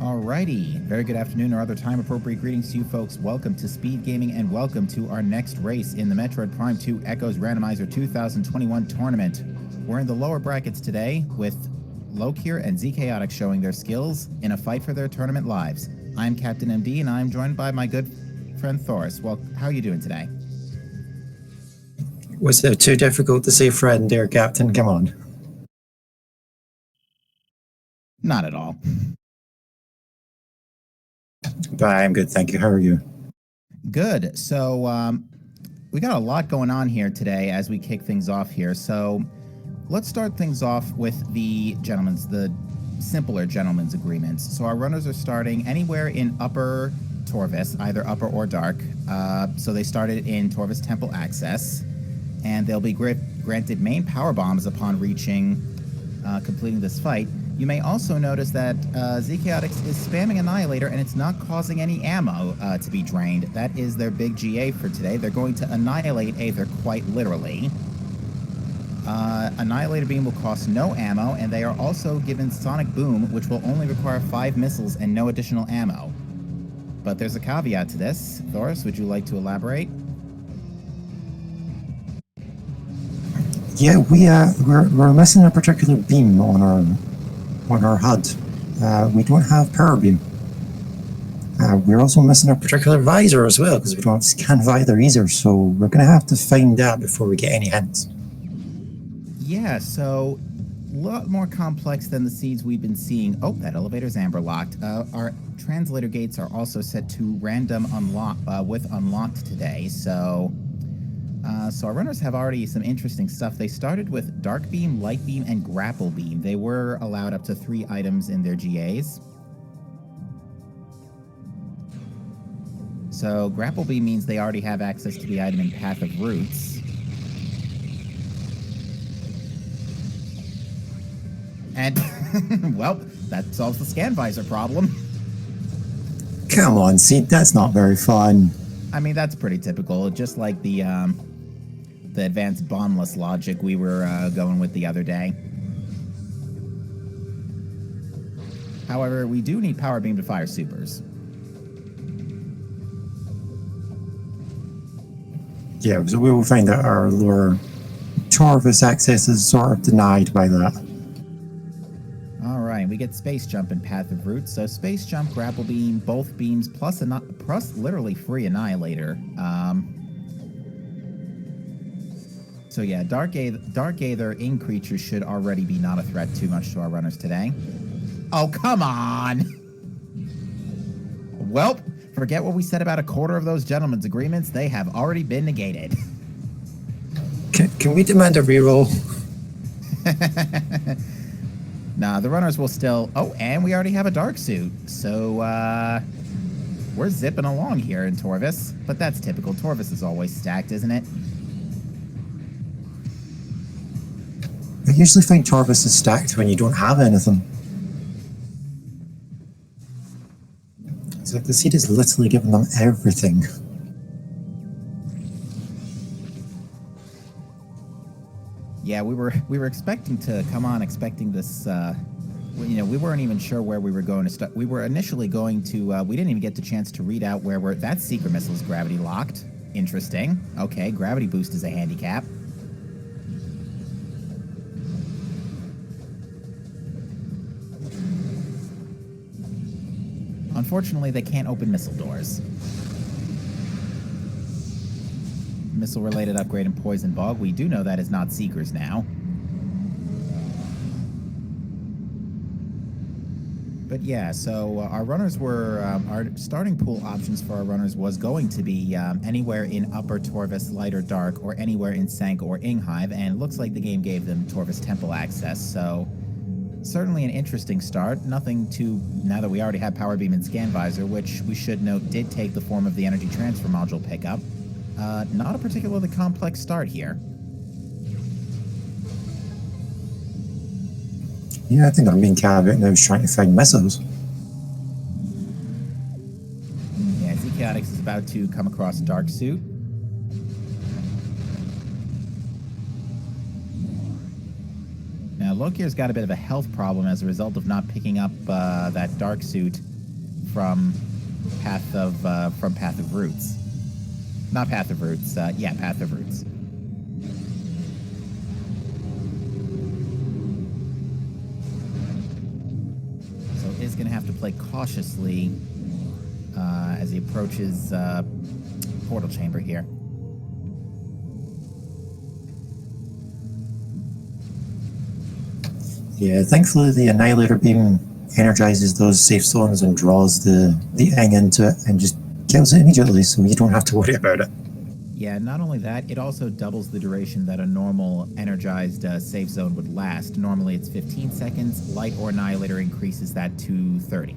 Alrighty, very good afternoon or other time appropriate greetings to you folks. Welcome to Speed Gaming and welcome to our next race in the Metroid Prime 2 Echoes Randomizer 2021 tournament. We're in the lower brackets today with Lokir and ZChaotix showing their skills in a fight for their tournament lives. I'm Captain MD and I'm joined by my good friend Thoris. Well, how are you doing today? Was it too difficult to say friend, dear Captain? Come on. Not at all. But I'm good, thank you. How are you? Good. So we got a lot going on here today as we kick things off here. So let's start things off with the simpler gentlemen's agreements. So our runners are starting anywhere in Upper Torvis, either Upper or Dark. So they started in Torvis Temple Access, and they'll be granted main power bombs upon completing this fight. You may also notice that ZChaotix is spamming Annihilator, and it's not causing any ammo to be drained. That is their big GA for today. They're going to annihilate Aether quite literally. Annihilator Beam will cost no ammo, and they are also given Sonic Boom, which will only require 5 missiles and no additional ammo. But there's a caveat to this. Thoris, would you like to elaborate? Yeah, we're missing a particular beam on our HUD. We don't have power beam. We're also missing a particular visor as well, because we don't scan either either, so we're going to have to find that before we get any hints. Yeah, so a lot more complex than the seeds we've been seeing. Oh, that elevator's amber locked. Our translator gates are also set to random with unlocked today, so our runners have already some interesting stuff. They started with Dark Beam, Light Beam, and Grapple Beam. They were allowed up to 3 items in their GAs. So Grapple Beam means they already have access to the item in Path of Roots. And, well, that solves the scan visor problem. Come on, see, that's not very fun. I mean, that's pretty typical, just like the advanced bombless logic we were going with the other day. However, we do need Power Beam to fire supers. Yeah, so we will find that our lower Torvis access is sort of denied by that. Alright, we get Space Jump and Path of Roots. So Space Jump, Grapple Beam, both beams, plus literally free Annihilator. So yeah, Dark Aether in creatures should already be not a threat too much to our runners today. Oh, come on! Well, forget what we said about a quarter of those gentlemen's agreements. They have already been negated. Can we demand a reroll? Nah, the runners will still... Oh, and we already have a dark suit. So, we're zipping along here in Torvis. But that's typical. Torvis is always stacked, isn't it? I usually find Torvis is stacked when you don't have anything. It's like the seed is literally giving them everything. Yeah, we were expecting to come on, expecting this. We weren't even sure where we were going to start. We were initially going to. We didn't even get the chance to read out where we're. That secret missile is gravity locked. Interesting. Okay, gravity boost is a handicap. Unfortunately, they can't open missile doors. Missile-related upgrade in Poison Bog. We do know that is not Seekers now. But yeah, so our runners were... our starting pool options for our runners was going to be anywhere in Upper Torvis, Light or Dark, or anywhere in Sank or Inghive, and it looks like the game gave them Torvis Temple access, so... Certainly an interesting start. Nothing to... Now that we already have Power Beam and Scan Visor, which we should note did take the form of the Energy Transfer Module pickup. Not a particularly complex start here. Yeah, I think our main caveat now is trying to find missiles. Yeah, ZChaotix is about to come across a Dark Suit. Now, Lokir's got a bit of a health problem as a result of not picking up that Dark Suit from Path of Roots. Not Path of Roots. Yeah, Path of Roots. So is going to have to play cautiously as he approaches portal chamber here. Yeah, thankfully the Annihilator Beam energizes those safe zones and draws the Eng into it and just kills it immediately, so you don't have to worry about it. Yeah, not only that, it also doubles the duration that a normal energized safe zone would last. Normally it's 15 seconds. Light or Annihilator increases that to 30.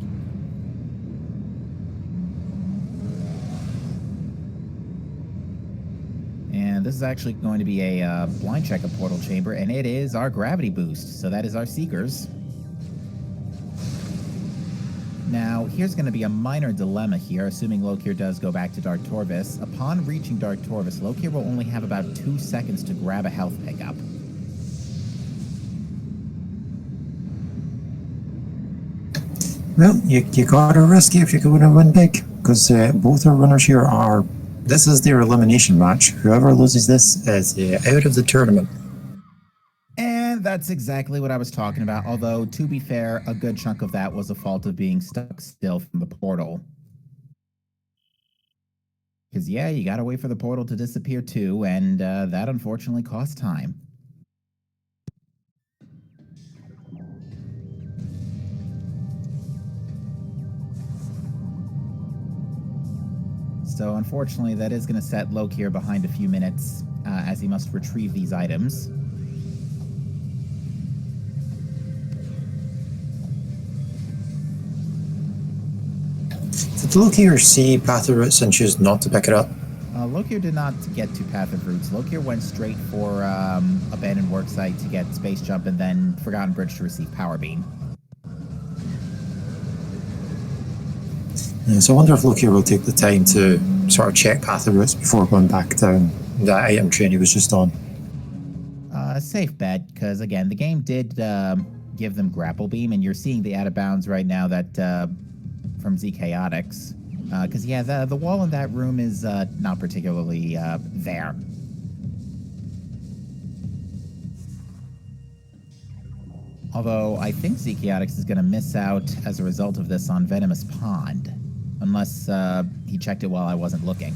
And this is actually going to be a blind check of Portal Chamber, and it is our gravity boost. So that is our Seekers. Now, here's going to be a minor dilemma here, assuming Lokir does go back to Dark Torvis. Upon reaching Dark Torvis, Lokir will only have about 2 seconds to grab a health pickup. Well, you gotta risk it if you're going to win big, because both our runners here are... This is their elimination match. Whoever loses this is out of the tournament. And that's exactly what I was talking about, although, to be fair, a good chunk of that was a fault of being stuck still from the portal. Because, yeah, you gotta wait for the portal to disappear too, and that unfortunately costs time. So, unfortunately, that is going to set Lokir behind a few minutes as he must retrieve these items. Did Lokir see Path of Roots and choose not to pick it up? Lokir did not get to Path of Roots. Lokir went straight for Abandoned Worksite to get Space Jump and then Forgotten Bridge to receive Power Beam. Yeah, so I wonder if Lokir will take the time to sort of check Path of Roots before going back down that item train he was just on. Safe bet, because again, the game did give them Grapple Beam, and you're seeing the out of bounds right now that from ZChaotix. Because yeah, the wall in that room is not particularly there. Although I think ZChaotix is going to miss out as a result of this on Venomous Pond. Unless he checked it while I wasn't looking.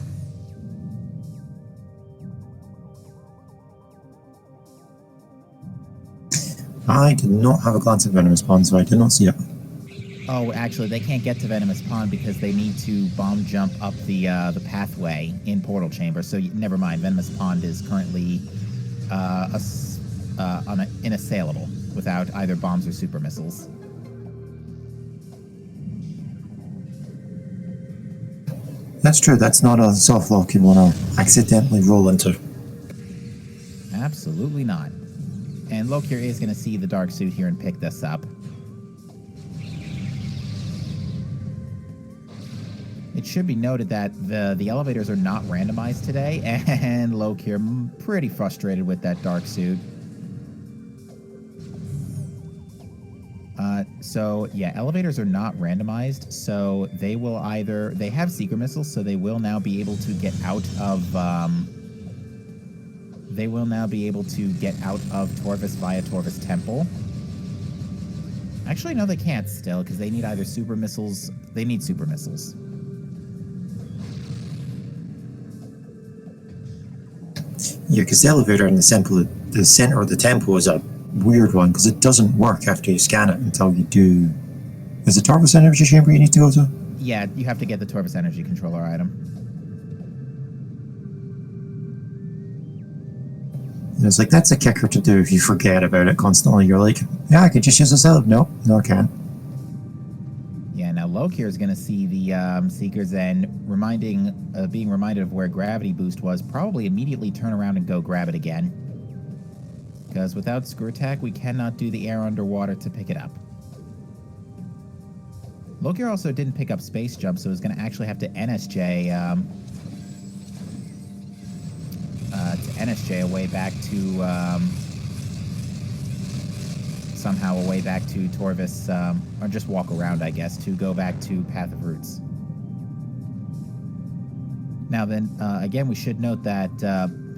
I did not have a glance at Venomous Pond, so I did not see it. Oh, actually, they can't get to Venomous Pond because they need to bomb jump up the pathway in Portal Chamber. So never mind. Venomous Pond is currently inassailable without either bombs or super missiles. That's true. That's not a soft lock you want to accidentally roll into. Absolutely not. And Lokir is going to see the dark suit here and pick this up. It should be noted that the elevators are not randomized today, and Lokir pretty frustrated with that dark suit. So yeah, elevators are not randomized, so they will either... They have secret missiles, so they will now be able to get out of... They will now be able to get out of Torvis via Torvis Temple. Actually, no, they can't still, because they need either super missiles... They need super missiles. Yeah, because the elevator in the center of the temple is a weird one, because it doesn't work after you scan it until you do... Is it Torvis Energy Chamber you need to go to? Yeah, you have to get the Torvis Energy Controller item. And it's like, that's a kicker to do if you forget about it constantly. You're like, yeah, I could just use this out. No, I can't. Yeah, now Lokir is going to see the Seekers and being reminded of where Gravity Boost was, probably immediately turn around and go grab it again. Because without Screw Attack, we cannot do the air underwater to pick it up. Lokir also didn't pick up Space Jump, so he's going to actually have to NSJ away back to somehow a way back to Torvis, or just walk around, I guess, to go back to Path of Roots. Now then, again, we should note that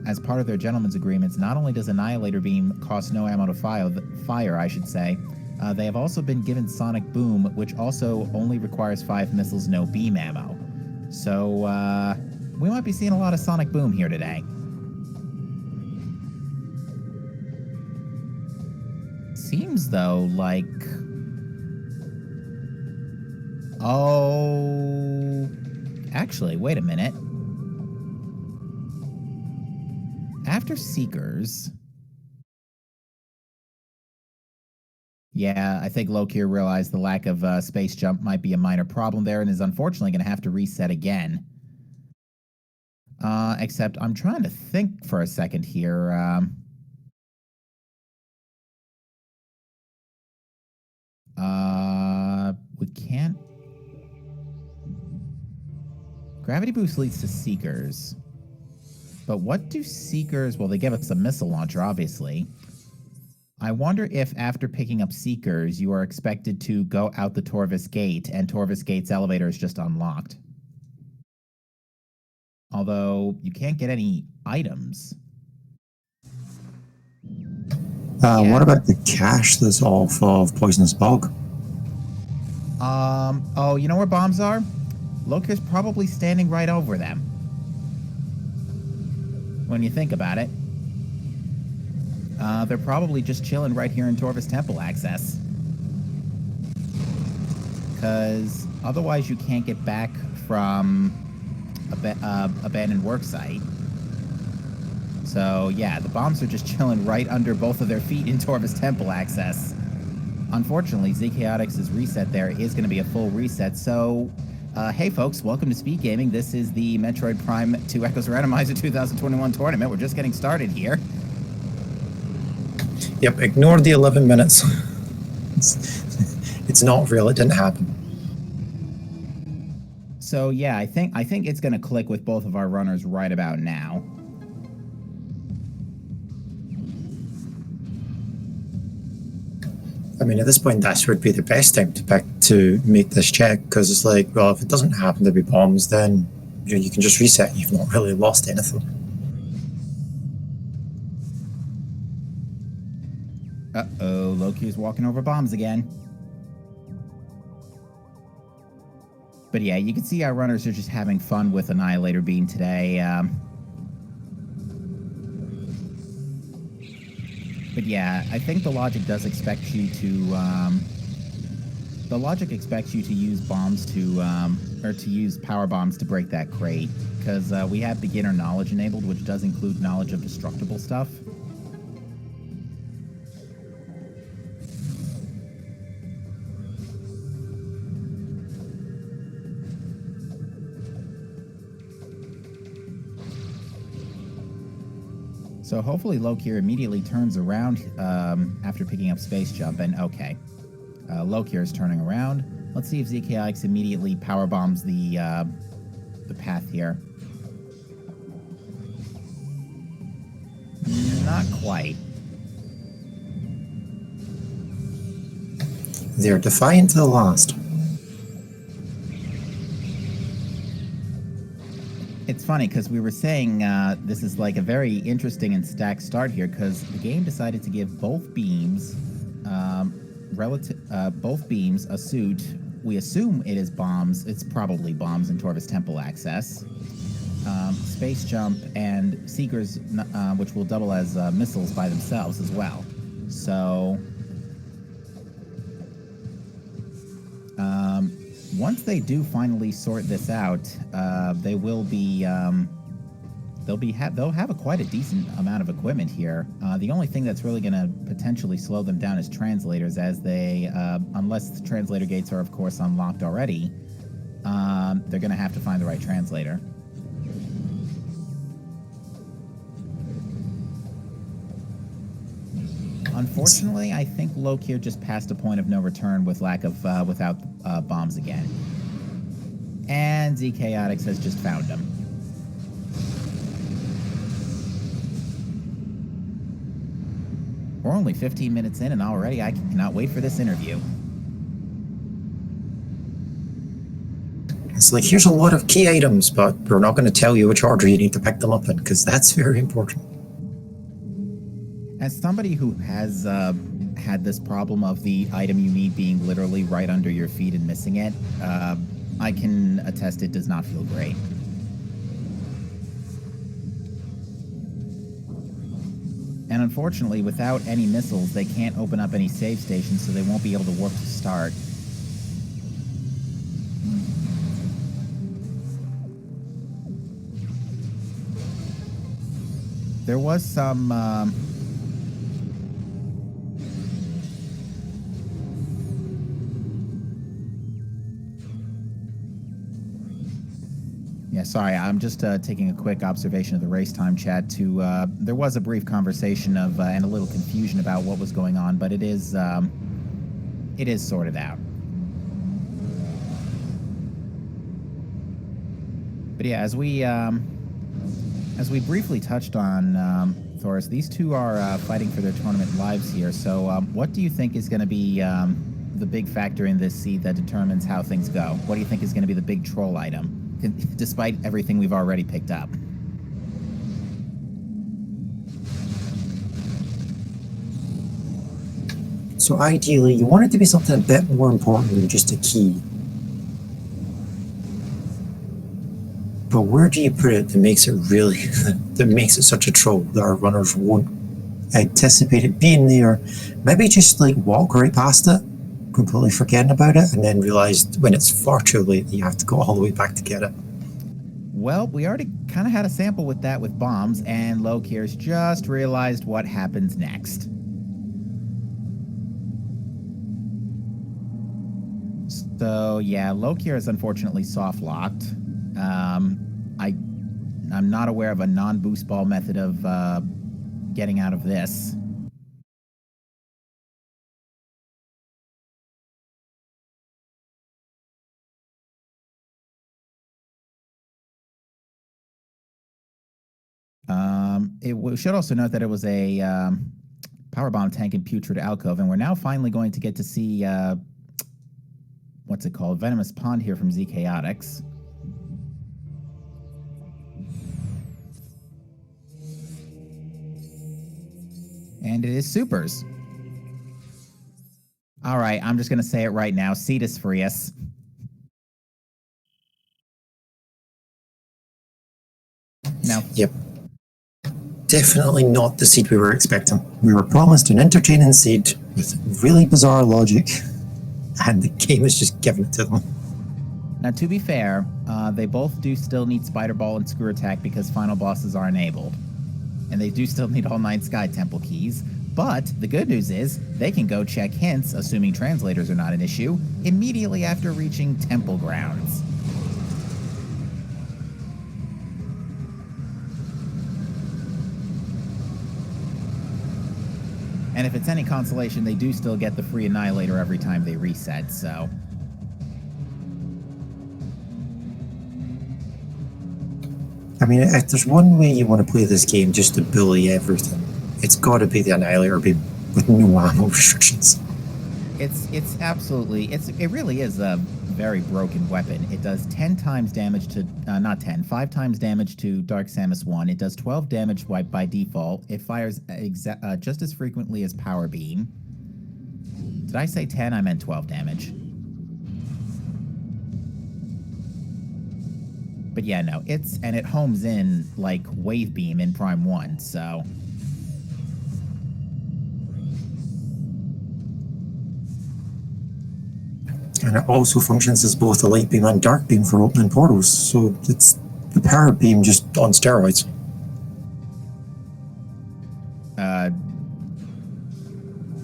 as part of their gentlemen's agreements, not only does Annihilator Beam cost no ammo to fire, I should say, they have also been given Sonic Boom, which also only requires 5 missiles, no beam ammo. So, we might be seeing a lot of Sonic Boom here today. Seems, though, like... Oh... Actually, wait a minute. After Seekers... Yeah, I think Lokir realized the lack of space jump might be a minor problem there and is unfortunately going to have to reset again. Except I'm trying to think for a second here. We can't... Gravity boost leads to Seekers. But what do Seekers... Well, they give us a missile launcher, obviously. I wonder if after picking up Seekers, you are expected to go out the Torvis Gate, and Torvis Gate's elevator is just unlocked. Although, you can't get any items. Yeah. What about the cache that's off of Poisonous Bog? Oh, you know where bombs are? Lokir's probably standing right over them. When you think about it. They're probably just chilling right here in Torvis Temple access. Because otherwise you can't get back from abandoned worksite. So, yeah, the bombs are just chilling right under both of their feet in Torvis Temple access. Unfortunately, ZChaotix's reset there is going to be a full reset, so... hey folks, welcome to SpeedGaming. This is the Metroid Prime 2 Echoes Randomizer 2021 tournament. We're just getting started here. Yep, ignore the 11 minutes. It's not real, it didn't happen. So yeah, I think it's going to click with both of our runners right about now. I mean, at this point, this would be the best time to pick to make this check, because it's like, well, if it doesn't happen to be bombs, then you can just reset and you've not really lost anything. Uh-oh, Lokir's walking over bombs again. But yeah, you can see our runners are just having fun with Annihilator Beam today. But yeah, I think the logic does expect you to... the logic expects you to use bombs to... or to use power bombs to break that crate. Because we have beginner knowledge enabled, which does include knowledge of destructible stuff. So hopefully Lokir immediately turns around after picking up Space Jump, and okay. Lokir is turning around. Let's see if ZChaotix immediately power bombs the path here. Not quite. They're defiant to the last. It's funny, because we were saying this is like a very interesting and stacked start here, because the game decided to give both beams a suit. We assume it is bombs. It's probably bombs in Torvis Temple access. Space Jump and Seekers, which will double as missiles by themselves as well. So... once they do finally sort this out, they will be they'll have quite a decent amount of equipment here. The only thing that's really going to potentially slow them down is translators, as they unless the translator gates are of course unlocked already, they're going to have to find the right translator. Unfortunately, I think Lokir just passed a point of no return with without bombs again. And ZChaotix has just found him. We're only 15 minutes in, and already I cannot wait for this interview. It's like, here's a lot of key items, but we're not going to tell you which order you need to pick them up in, because that's very important. As somebody who has had this problem of the item you need being literally right under your feet and missing it, I can attest it does not feel great. And unfortunately, without any missiles, they can't open up any save stations, so they won't be able to warp to start. There was some... Yeah, sorry, I'm just taking a quick observation of the race time chat to... there was a brief conversation of and a little confusion about what was going on, but it is sorted out. But yeah, as we briefly touched on, Thoris, these two are fighting for their tournament lives here. So what do you think is going to be the big factor in this seed that determines how things go? What do you think is going to be the big troll item, despite everything we've already picked up? So ideally, you want it to be something a bit more important than just a key. But where do you put it that makes it really, that makes it such a troll that our runners won't anticipate it being there? Maybe just like walk right past it, completely forgetting about it, and then realize when it's far too late that you have to go all the way back to get it. Well, we already kind of had a sample with that with bombs, and Lokir's just realized what happens next. So yeah, Lokir is unfortunately soft-locked. I'm not aware of a non-boost ball method of getting out of this. We should also note that it was a power bomb tank in Putrid Alcove, and we're now finally going to get to see what's it called? Venomous Pond here from ZChaotix. And it is supers. All right, I'm just going to say it right now. Cetus Frius. Now. Yep. Definitely not the seed we were expecting. We were promised an entertaining seed with really bizarre logic, and the game is just giving it to them. Now, to be fair, they both do still need Spider Ball and Screw Attack because final bosses are enabled. And they do still need all 9 Sky Temple keys. But the good news is, they can go check hints, assuming translators are not an issue, immediately after reaching Temple Grounds. And if it's any consolation, they do still get the free Annihilator every time they reset, so... I mean, if there's one way you want to play this game just to bully everything, it's got to be the Annihilator beam with no ammo restrictions. It's absolutely... It really is a very broken weapon. It does 10 times damage to... not 10, 5 times damage to Dark Samus 1. It does 12 damage by default. It fires just as frequently as Power Beam. Did I say 10? I meant 12 damage. But yeah, no, and it homes in like Wave Beam in Prime 1, so... And it also functions as both a light beam and dark beam for opening portals, so it's the power beam just on steroids.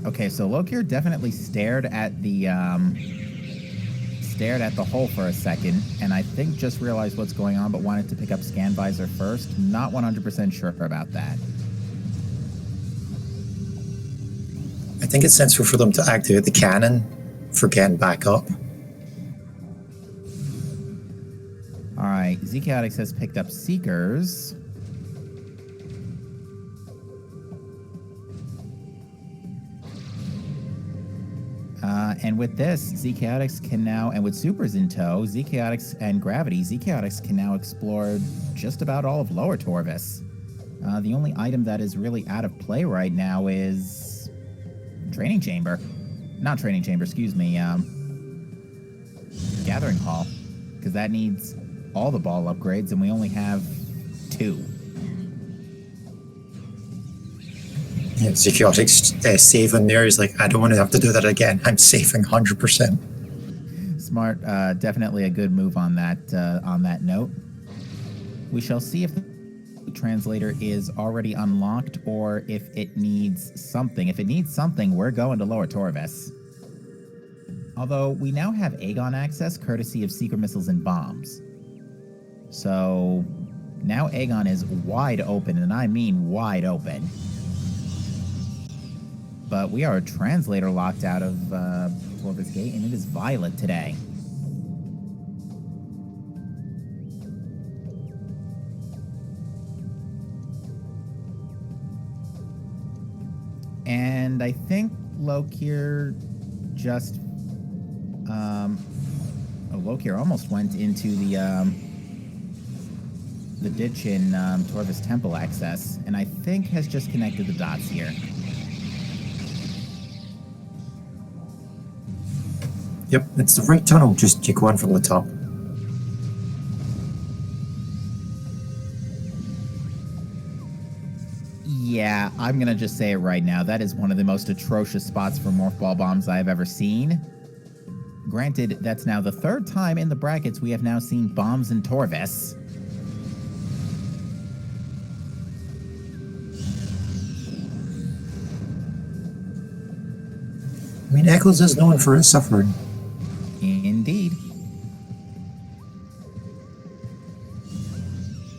Okay, so Lokir definitely stared at the hole for a second, and I think just realized what's going on, but wanted to pick up Scan Visor first. Not 100% sure about that. I think it's sensible for them to activate the cannon for getting back up. Alright, ZChaotix has picked up Seekers. And with this, ZChaotix can now, and with supers in tow, ZChaotix and gravity, ZChaotix can now explore just about all of Lower Torvis. The only item that is really out of play right now is Training Chamber. Not Training Chamber, excuse me. Gathering Hall. Because that needs all the ball upgrades, and we only have 2. Yeah, ZChaotix saving there is like, I don't want to have to do that again. I'm saving 100%. Smart. Definitely a good move on that note. We shall see if the translator is already unlocked or if it needs something. If it needs something, we're going to Lower Torvis. Although we now have Aegon access courtesy of secret missiles and bombs. So now Aegon is wide open, and I mean wide open. But we are a translator locked out of Torvis Gate, and it is Violet today. And I think Lokir just... Lokir almost went into the ditch in Torvis Temple access, and I think has just connected the dots here. Yep, it's the right tunnel, just you go on from the top. Yeah, I'm gonna just say it right now. That is one of the most atrocious spots for morph ball bombs I have ever seen. Granted, that's now the 3rd time in the brackets we have now seen bombs in Torvis. I mean, Eccles is known for his suffering. Indeed.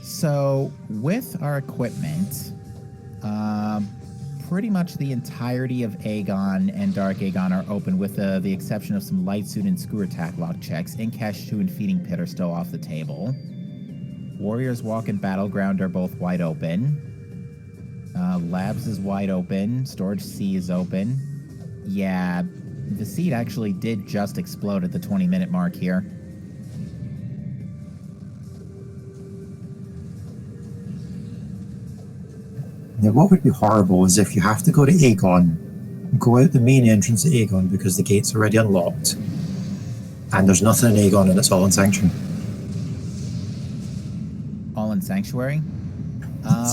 So, with our equipment, pretty much the entirety of Aegon and Dark Aegon are open, with the exception of some light suit and screw attack lock checks. Incash 2 and Feeding Pit are still off the table. Warriors Walk and Battleground are both wide open. Labs is wide open. Storage C is open. Yeah, the seed actually did just explode at the 20-minute mark here. Now, what would be horrible is if you have to go to Aegon, go out the main entrance to Aegon because the gate's already unlocked, and there's nothing in Aegon and it's all in Sanctuary. All in Sanctuary?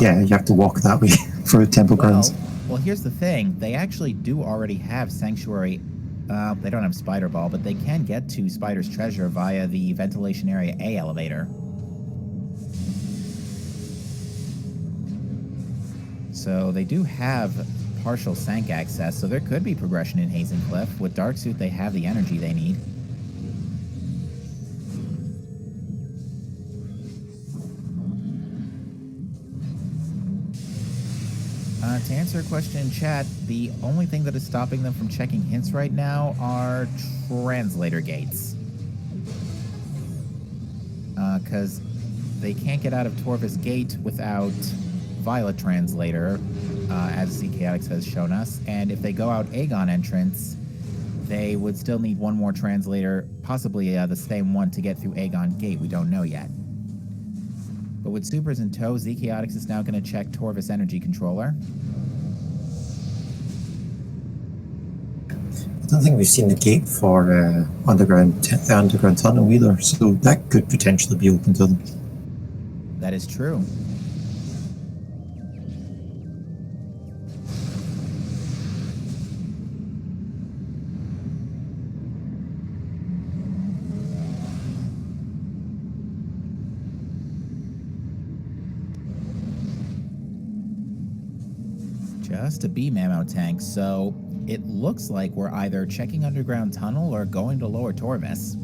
Yeah, you have to walk that way for Temple Grounds. Well, here's the thing. They actually do already have Sanctuary. They don't have Spider Ball, but they can get to Spider's Treasure via the Ventilation Area A elevator. So they do have partial Sank access, so there could be progression in Hazen Cliff. With Dark Suit, they have the energy they need. To answer a question in chat, the only thing that is stopping them from checking hints right now are translator gates. Because they can't get out of Torvis Gate without Violet Translator, as ZChaotix has shown us, and if they go out Aegon entrance, they would still need one more translator, possibly the same one, to get through Aegon Gate. We don't know yet. But with supers in tow, ZChaotix is now going to check Torvis Energy Controller. I don't think we've seen the gate for the underground tunnel either, so that could potentially be open to them. That is true. Just a beam ammo tank, so it looks like we're either checking underground tunnel or going to Lower Torvis.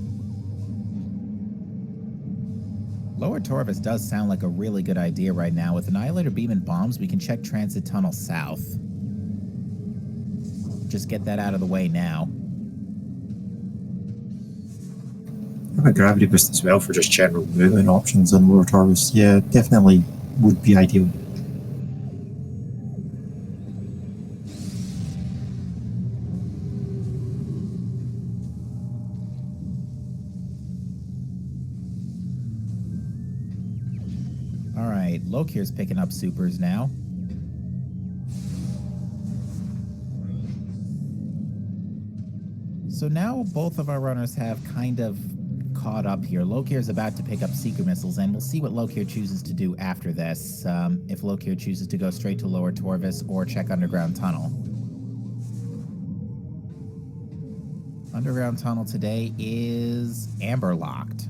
Lower Torvis does sound like a really good idea right now. With Annihilator Beam and bombs, we can check Transit Tunnel south. Just get that out of the way now. I have a gravity boost as well for just general movement options on Lower Torvis. Yeah, definitely would be ideal. All right, Lokir's picking up supers now. So now both of our runners have kind of caught up here. Lokir's about to pick up seeker missiles, and we'll see what Lokir chooses to do after this. If Lokir chooses to go straight to Lower Torvis or check Underground Tunnel. Underground Tunnel today is amber locked.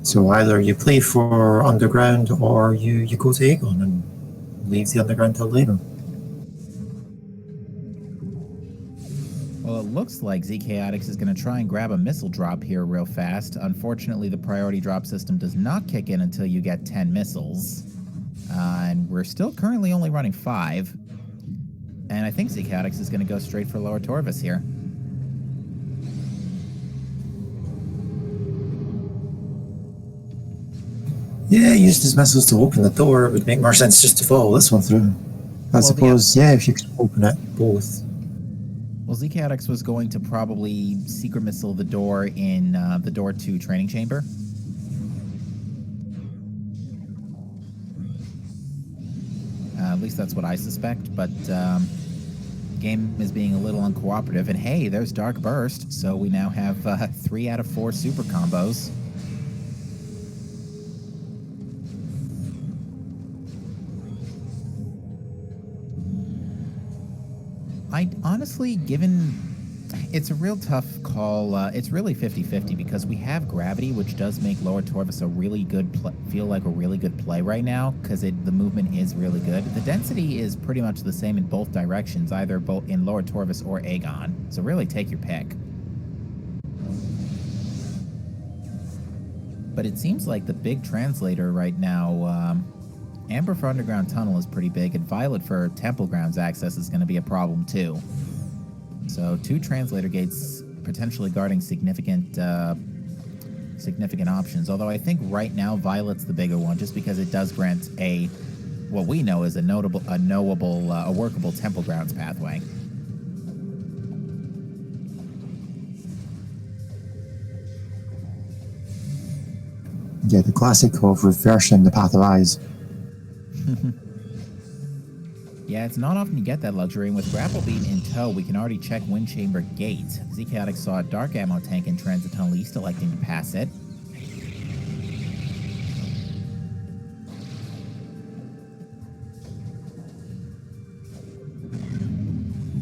So either you play for Underground or you go to Aegon and leave the Underground till later. Well, it looks like ZChaotix is going to try and grab a missile drop here real fast. Unfortunately, the priority drop system does not kick in until you get 10 missiles. And we're still currently only running 5. And I think ZChaotix is going to go straight for Lower Torvis here. Yeah, he used his missiles to open the door. It would make more sense just to follow this one through. I suppose, yeah, if you could open it both. Well, ZChaotix was going to probably secret missile the door in the door to training chamber. At least that's what I suspect, but game is being a little uncooperative. And hey, there's Dark Burst, so we now have 3 out of 4 super combos. I honestly, it's a real tough call. It's really 50-50 because we have gravity, which does make Lower Torvis a really good feel like a really good play right now because the movement is really good. The density is pretty much the same in both directions, either both in Lower Torvis or Aegon. So really take your pick. But it seems like the big translator right now, Amber for Underground Tunnel is pretty big, and Violet for Temple Grounds access is going to be a problem too. So 2 translator gates potentially guarding significant options. Although I think right now Violet's the bigger one, just because it does grant what we know is a workable Temple Grounds pathway. Yeah, the classic of reversing the Path of Eyes. Yeah, it's not often you get that luxury, and with Grapple Beam in tow, we can already check Wind Chamber Gate. ZChaotix saw a Dark Ammo tank in Transit Tunnel East, electing to pass it.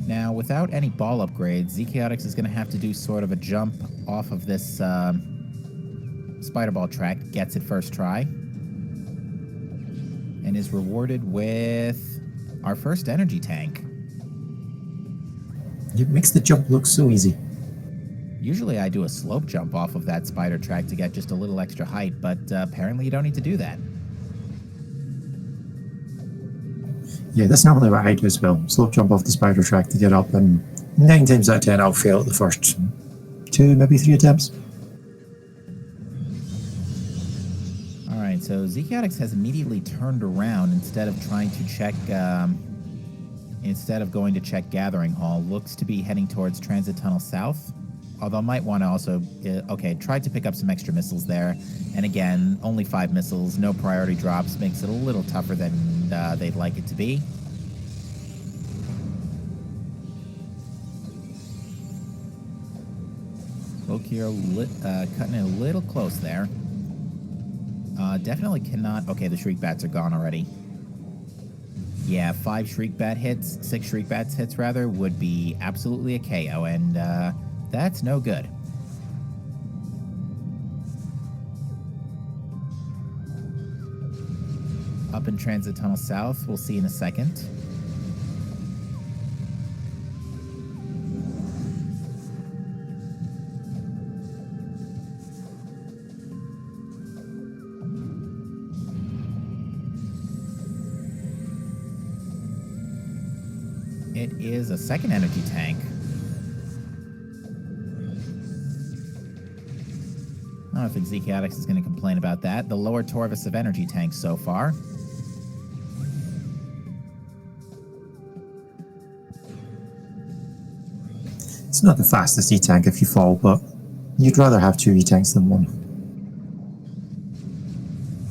Now, without any ball upgrades, ZChaotix is going to have to do sort of a jump off of this Spider Ball track, gets it first try, and is rewarded with our first energy tank. It makes the jump look so easy. Usually I do a slope jump off of that spider track to get just a little extra height, but apparently you don't need to do that. Yeah, that's normally what I do as well. Slope jump off the spider track to get up, and 9 times out of 10 I'll fail at the first 2, maybe 3 attempts. Alright, so ZChaotix has immediately turned around instead of trying to check, instead of going to check Gathering Hall, looks to be heading towards Transit Tunnel South. Although might want to also, tried to pick up some extra missiles there. And again, only 5 missiles, no priority drops, makes it a little tougher than they'd like it to be. Lokir cutting it a little close there. Definitely cannot... Okay, the Shriek Bats are gone already. Yeah, 5 Shriek Bat hits, 6 Shriek Bats hits, rather, would be absolutely a KO, and that's no good. Up in Transit Tunnel South, we'll see in a second. It is a second energy tank. I don't think ZChaotix is going to complain about that. The Lower Torvis of energy tanks so far. It's not the fastest E-tank if you fall, but You'd rather have 2 E-tanks than 1.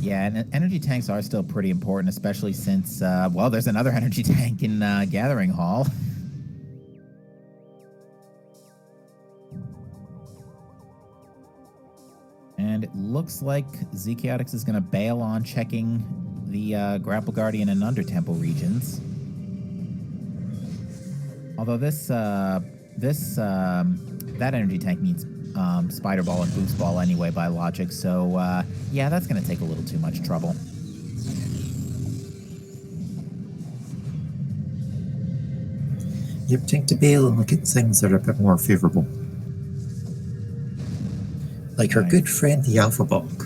Yeah, and energy tanks are still pretty important, especially since, well, there's another energy tank in Gathering Hall. And it looks like ZChaotix is going to bail on checking the Grapple Guardian and Undertemple regions. Although that energy tank needs Spider Ball and Boost Ball anyway by logic, so yeah, that's going to take a little too much trouble. You think to bail and look at things that are a bit more favourable. Like our good friend the Alpha Bog.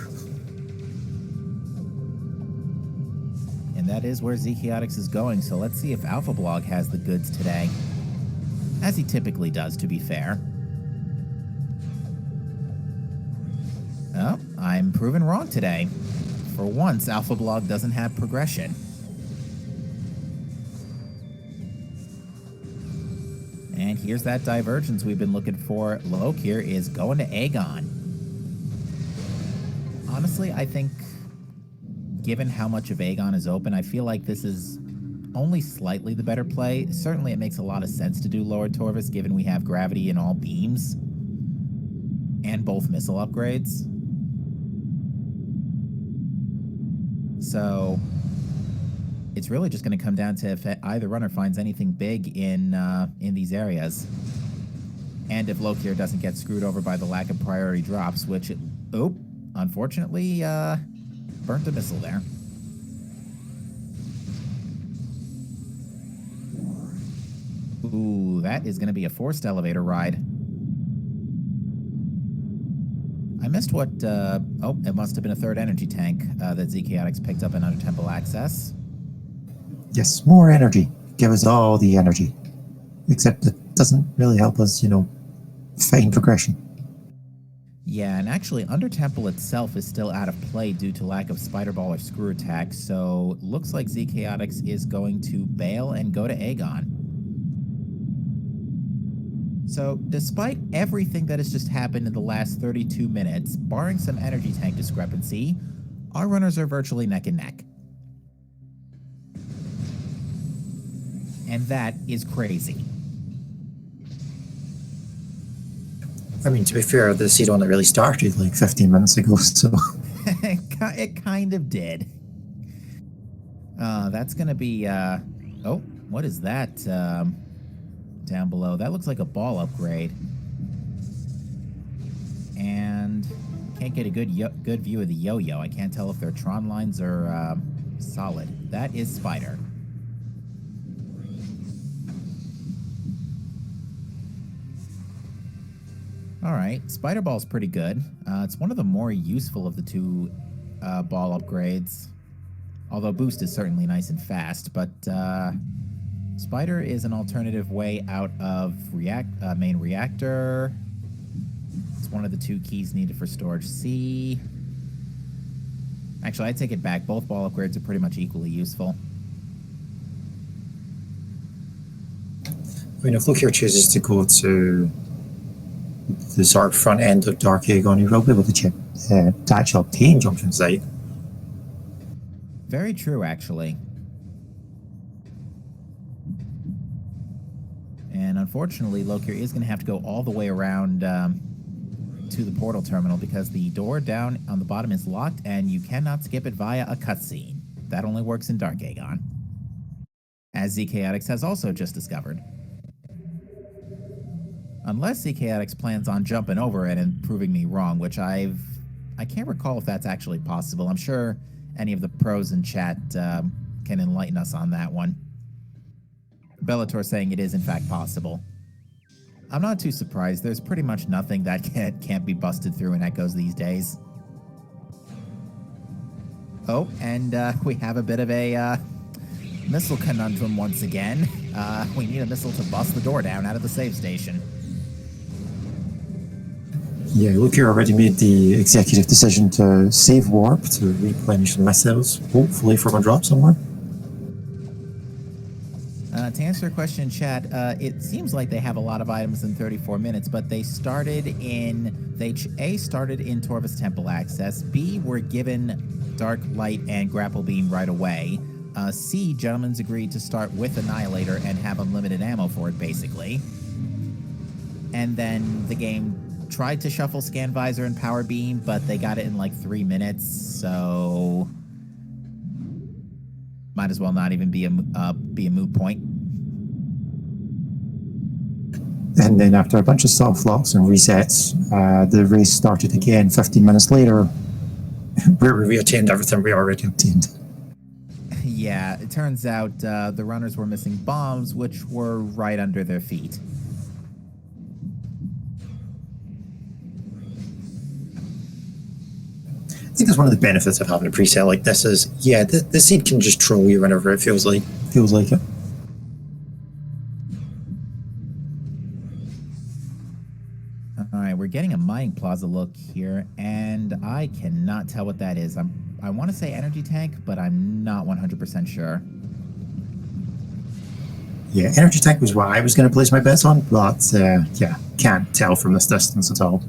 And that is where ZChaotix is going, so let's see if Alpha Blog has the goods today. As he typically does, to be fair. Oh, I'm proven wrong today. For once, Alpha Blog doesn't have progression. And here's that divergence we've been looking for. Lokir is going to Aegon. Honestly, I think, given how much of Aegon is open, I feel like this is only slightly the better play. Certainly it makes a lot of sense to do Lower Torvus, given we have gravity in all beams and both missile upgrades. So it's really just going to come down to if either runner finds anything big in these areas. And if Lokir doesn't get screwed over by the lack of priority drops, which, unfortunately, burnt a missile there. Ooh, that is going to be a forced elevator ride. I missed what, it must have been a third energy tank that ZChaotix picked up in Undertemple Access. Yes, more energy. Give us all the energy. Except it doesn't really help us, find progression. Yeah, and actually, Undertemple itself is still out of play due to lack of Spider Ball or Screw Attack, so looks like ZChaotix is going to bail and go to Aegon. So, despite everything that has just happened in the last 32 minutes, barring some energy tank discrepancy, our runners are virtually neck and neck. And that is crazy. I mean, to be fair, the seed only really started like 15 minutes ago, so... It kind of did. That's gonna be, oh, what is that, down below? That looks like a ball upgrade. And can't get a good view of the yo-yo. I can't tell if their Tron lines are, solid. That is Spider. Alright, Spider Ball's pretty good. It's one of the more useful of the two ball upgrades. Although Boost is certainly nice and fast, but Spider is an alternative way out of main reactor. It's one of the two keys needed for storage C. Actually, I take it back. Both ball upgrades are pretty much equally useful. I mean, if Lokir chooses to go to the sort of front end of Dark Aegon, he will be able to actually obtain junction site. Very true, actually. And unfortunately, Lokir is going to have to go all the way around to the portal terminal because the door down on the bottom is locked and you cannot skip it via a cutscene. That only works in Dark Aegon, as ZChaotix has also just discovered. Unless ZChaotix plans on jumping over it and proving me wrong, which I can't recall if that's actually possible. I'm sure any of the pros in chat can enlighten us on that one. Bellator saying it is in fact possible. I'm not too surprised. There's pretty much nothing that can't be busted through in Echoes these days. Oh, and we have a bit of a missile conundrum once again. We need a missile to bust the door down out of the save station. Yeah, Lokir already made the executive decision to save warp to replenish the missiles, hopefully from a drop somewhere. to answer your question, chat, it seems like they have a lot of items in 34 minutes, but they started in Torvus Temple access. B, were given Dark Light and Grapple Beam right away. C, gentlemen's agreed to start with Annihilator and have unlimited ammo for it, basically. And then the game tried to shuffle Scan Visor and Power Beam, but they got it in like 3 minutes, so might as well not even be a moot point. And then after a bunch of soft locks and resets, the race started again 15 minutes later, where we reattained everything we already obtained. Yeah, it turns out the runners were missing bombs, which were right under their feet. I think that's one of the benefits of having a preset like this is, yeah, the seed can just troll you whenever it feels like it. Alright, we're getting a mining plaza look here, and I cannot tell what that is. I want to say energy tank, but I'm not 100% sure. Yeah, energy tank was what I was going to place my bets on, but yeah, can't tell from this distance at all.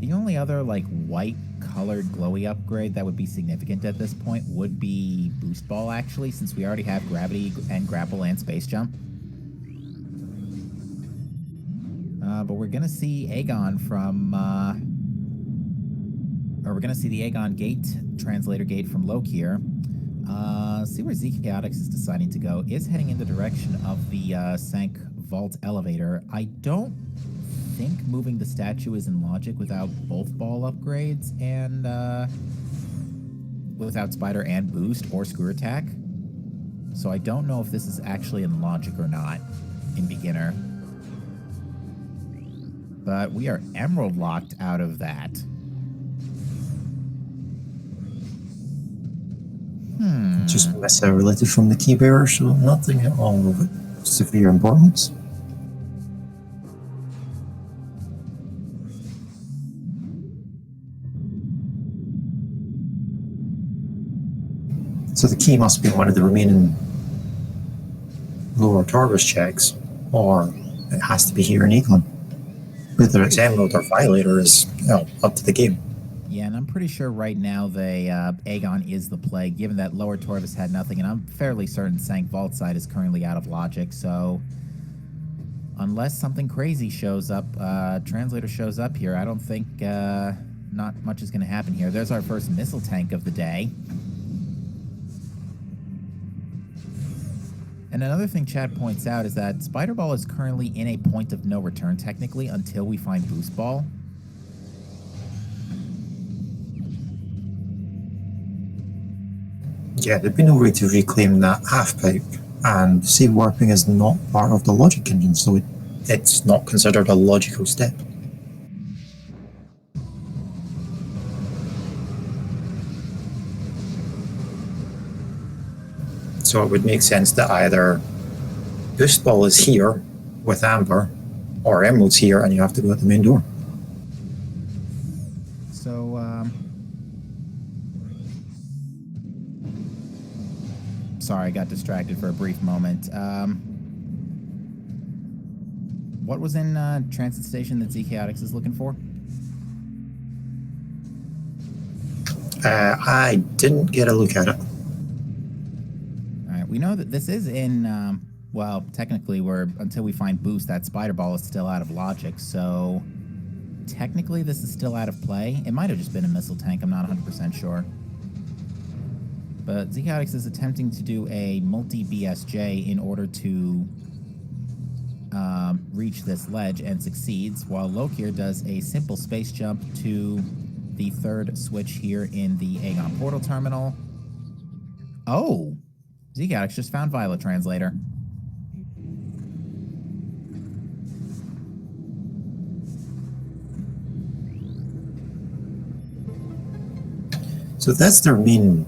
The only other, like, white colored glowy upgrade that would be significant at this point would be Boost Ball, actually, since we already have Gravity and Grapple and Space Jump. But we're gonna see Aegon from, or we're gonna see the Aegon Gate, Translator Gate from Lokir. See where ZChaotix is deciding to go. Is heading in the direction of the Sank Vault Elevator. I don't think moving the statue is in logic without both ball upgrades and without Spider and Boost or Screw Attack. So I don't know if this is actually in logic or not in beginner. But we are Emerald locked out of that. Just related from the key bearer, so nothing at all of severe importance. So the key must be one of the remaining lower Torvus checks, or it has to be here in Aegon. Whether it's Emerald or Violator is, up to the game. Yeah, and I'm pretty sure right now Aegon is the play, given that lower Torvus had nothing, and I'm fairly certain Sank Vault side is currently out of logic, so unless something crazy shows up, Translator shows up here, I don't think not much is going to happen here. There's our first missile tank of the day. And another thing Chad points out is that Spider Ball is currently in a point of no return, technically, until we find Boost Ball. Yeah, there'd be no way to reclaim that half pipe, and sea warping is not part of the logic engine, so it's not considered a logical step. So it would make sense that either Boost Ball is here with Amber, or Emerald's here and you have to go at the main door. So, sorry, I got distracted for a brief moment. What was in Transit Station that ZChaotix is looking for? I didn't get a look at it. Alright, we know that this is in, well, technically, until we find Boost, that Spider Ball is still out of logic, so technically this is still out of play. It might have just been a missile tank, I'm not 100% sure. But ZChaotix is attempting to do a multi-BSJ in order to reach this ledge and succeeds, while Lokir does a simple space jump to the third switch here in the Aegon Portal Terminal. Oh! ZChaotix just found Violet Translator. So that's their main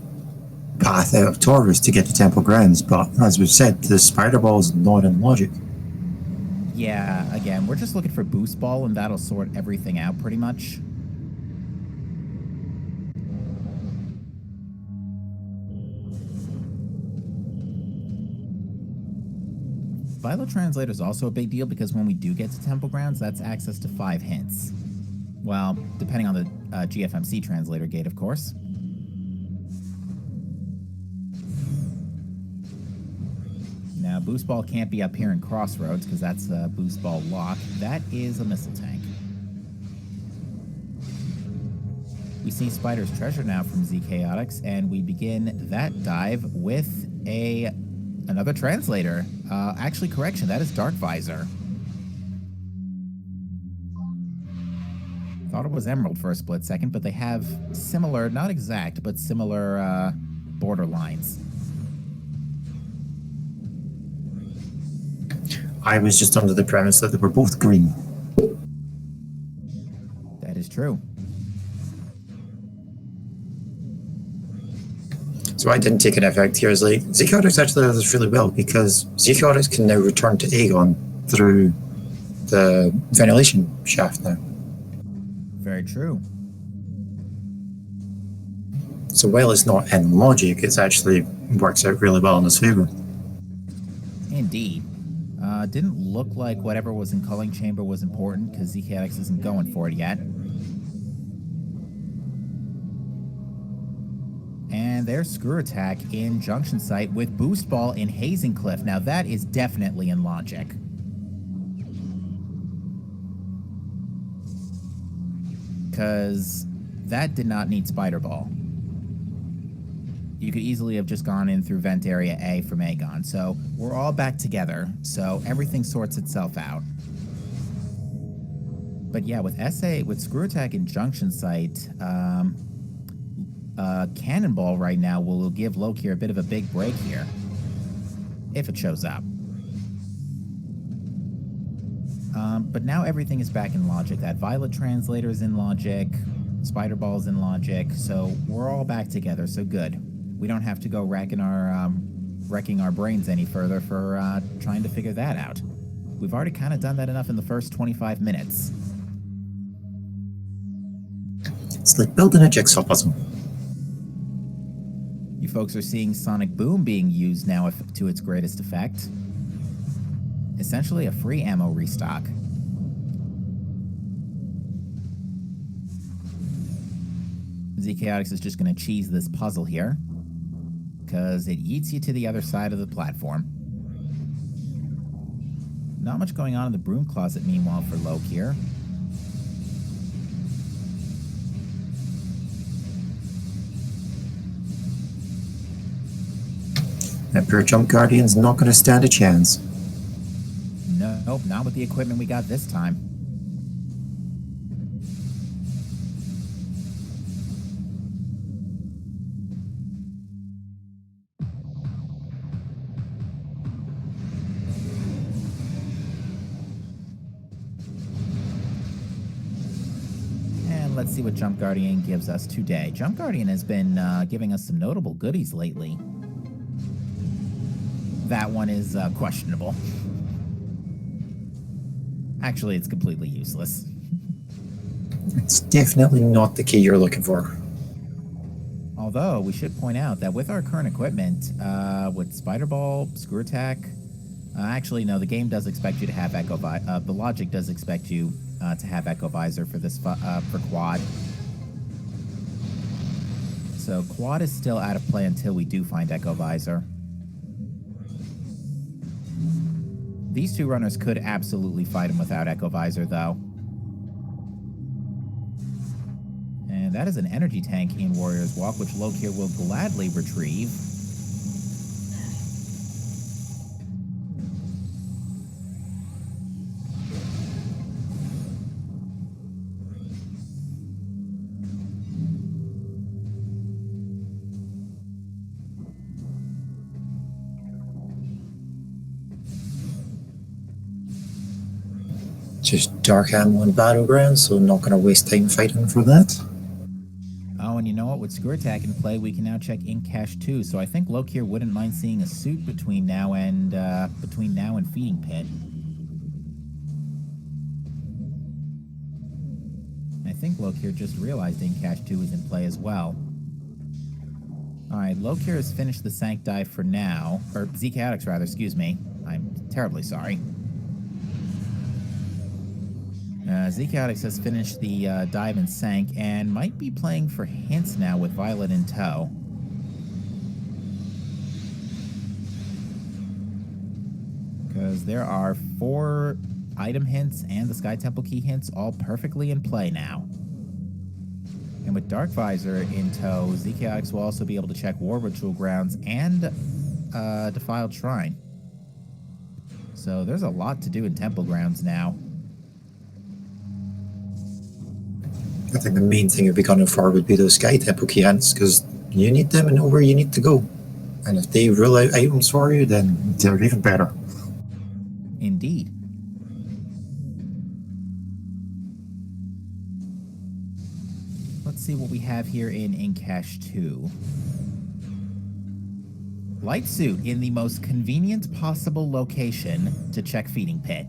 path out of Torvus to get to Temple Grounds, but as we've said, the Spider Ball is not in logic. Yeah, again, we're just looking for Boost Ball, and that'll sort everything out pretty much. Violet Translator is also a big deal because when we do get to Temple Grounds, that's access to 5 hints. Well, depending on the GFMC translator gate, of course. Now, Boost Ball can't be up here in Crossroads because that's a Boost Ball lock. That is a missile tank. We see Spider's Treasure now from ZChaotix, and we begin that dive with another translator. Actually, correction, that is Dark Visor. Thought it was Emerald for a split second, but they have similar, not exact, but similar border lines. I was just under the premise that they were both green. That is true. So I didn't take an effect here. Is like ZChaotix actually does this really well because ZChaotix can now return to Aegon through the ventilation shaft now. Very true. So while it's not in logic, it's actually works out really well in his favor. Indeed. Didn't look like whatever was in Culling Chamber was important because ZChaotix isn't going for it yet. And there's Screw Attack in Junction Site with Boost Ball in Hazing Cliff. Now that is definitely in logic. Because that did not need Spider Ball. You could easily have just gone in through Vent Area A from Aegon. So we're all back together, so everything sorts itself out. But yeah, with Screw Attack in Junction Site, Cannonball right now will give Lokir a bit of a big break here. If it shows up. But now everything is back in logic. That Violet Translator is in logic. Spider Ball is in logic. So we're all back together, so good. We don't have to go wrecking our brains any further for trying to figure that out. We've already kind of done that enough in the first 25 minutes. It's like building a jigsaw puzzle. You folks are seeing Sonic Boom being used now to its greatest effect. Essentially a free ammo restock. ZChaotix is just going to cheese this puzzle here, because it yeets you to the other side of the platform. Not much going on in the broom closet, meanwhile, for Lokir. That pure Jump Guardian's not going to stand a chance. Nope, not with the equipment we got this time. And let's see what Jump Guardian gives us today. Jump Guardian has been giving us some notable goodies lately. That one is questionable. Actually, it's completely useless. It's definitely not the key you're looking for. Although, we should point out that with our current equipment, with Spider Ball, Screw Attack, actually, no, the game does expect you to have Echo Visor. The logic does expect you to have Echo Visor for this for Quad. So Quad is still out of play until we do find Echo Visor. These two runners could absolutely fight him without Echo Visor, though. And that is an energy tank in Warrior's Walk, which Lokir will gladly retrieve. Just dark ammo and battleground, so not going to waste time fighting for that. Oh, and you know what? With Screw Attack in play, we can now check Ink Cache too. So I think Lokir wouldn't mind seeing a suit between now and Feeding Pit. I think Lokir just realized Ink Cache 2 is in play as well. Alright, Lokir has finished the Sank dive for now. Or ZChaotix, rather, excuse me. I'm terribly sorry. ZChaotix has finished the dive and sank and might be playing for hints now with Violet in tow. Because there are 4 item hints and the Sky Temple key hints all perfectly in play now. And with Dark Visor in tow, ZChaotix will also be able to check War Ritual Grounds and Defiled Shrine. So there's a lot to do in Temple Grounds now. I think the main thing you'd be gunning for would be those Sky Temple key hints, because you need them and know where you need to go. And if they rule out items for you, then they're even better. Indeed. Let's see what we have here in Cache 2. Light Suit in the most convenient possible location to check Feeding Pit.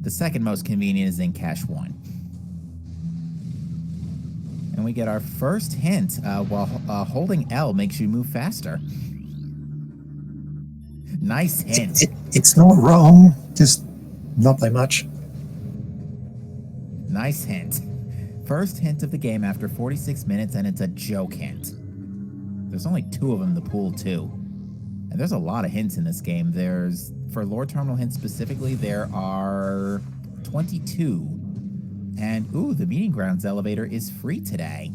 The second most convenient is in Cache 1. And we get our first hint while holding L makes you move faster. Nice hint. It's not wrong, just not by much. Nice hint. First hint of the game after 46 minutes, and it's a joke hint. There's only 2 of them in the pool, too. And there's a lot of hints in this game. There's, for Lore Terminal hints specifically, there are 22. And, ooh, the Meeting Grounds elevator is free today.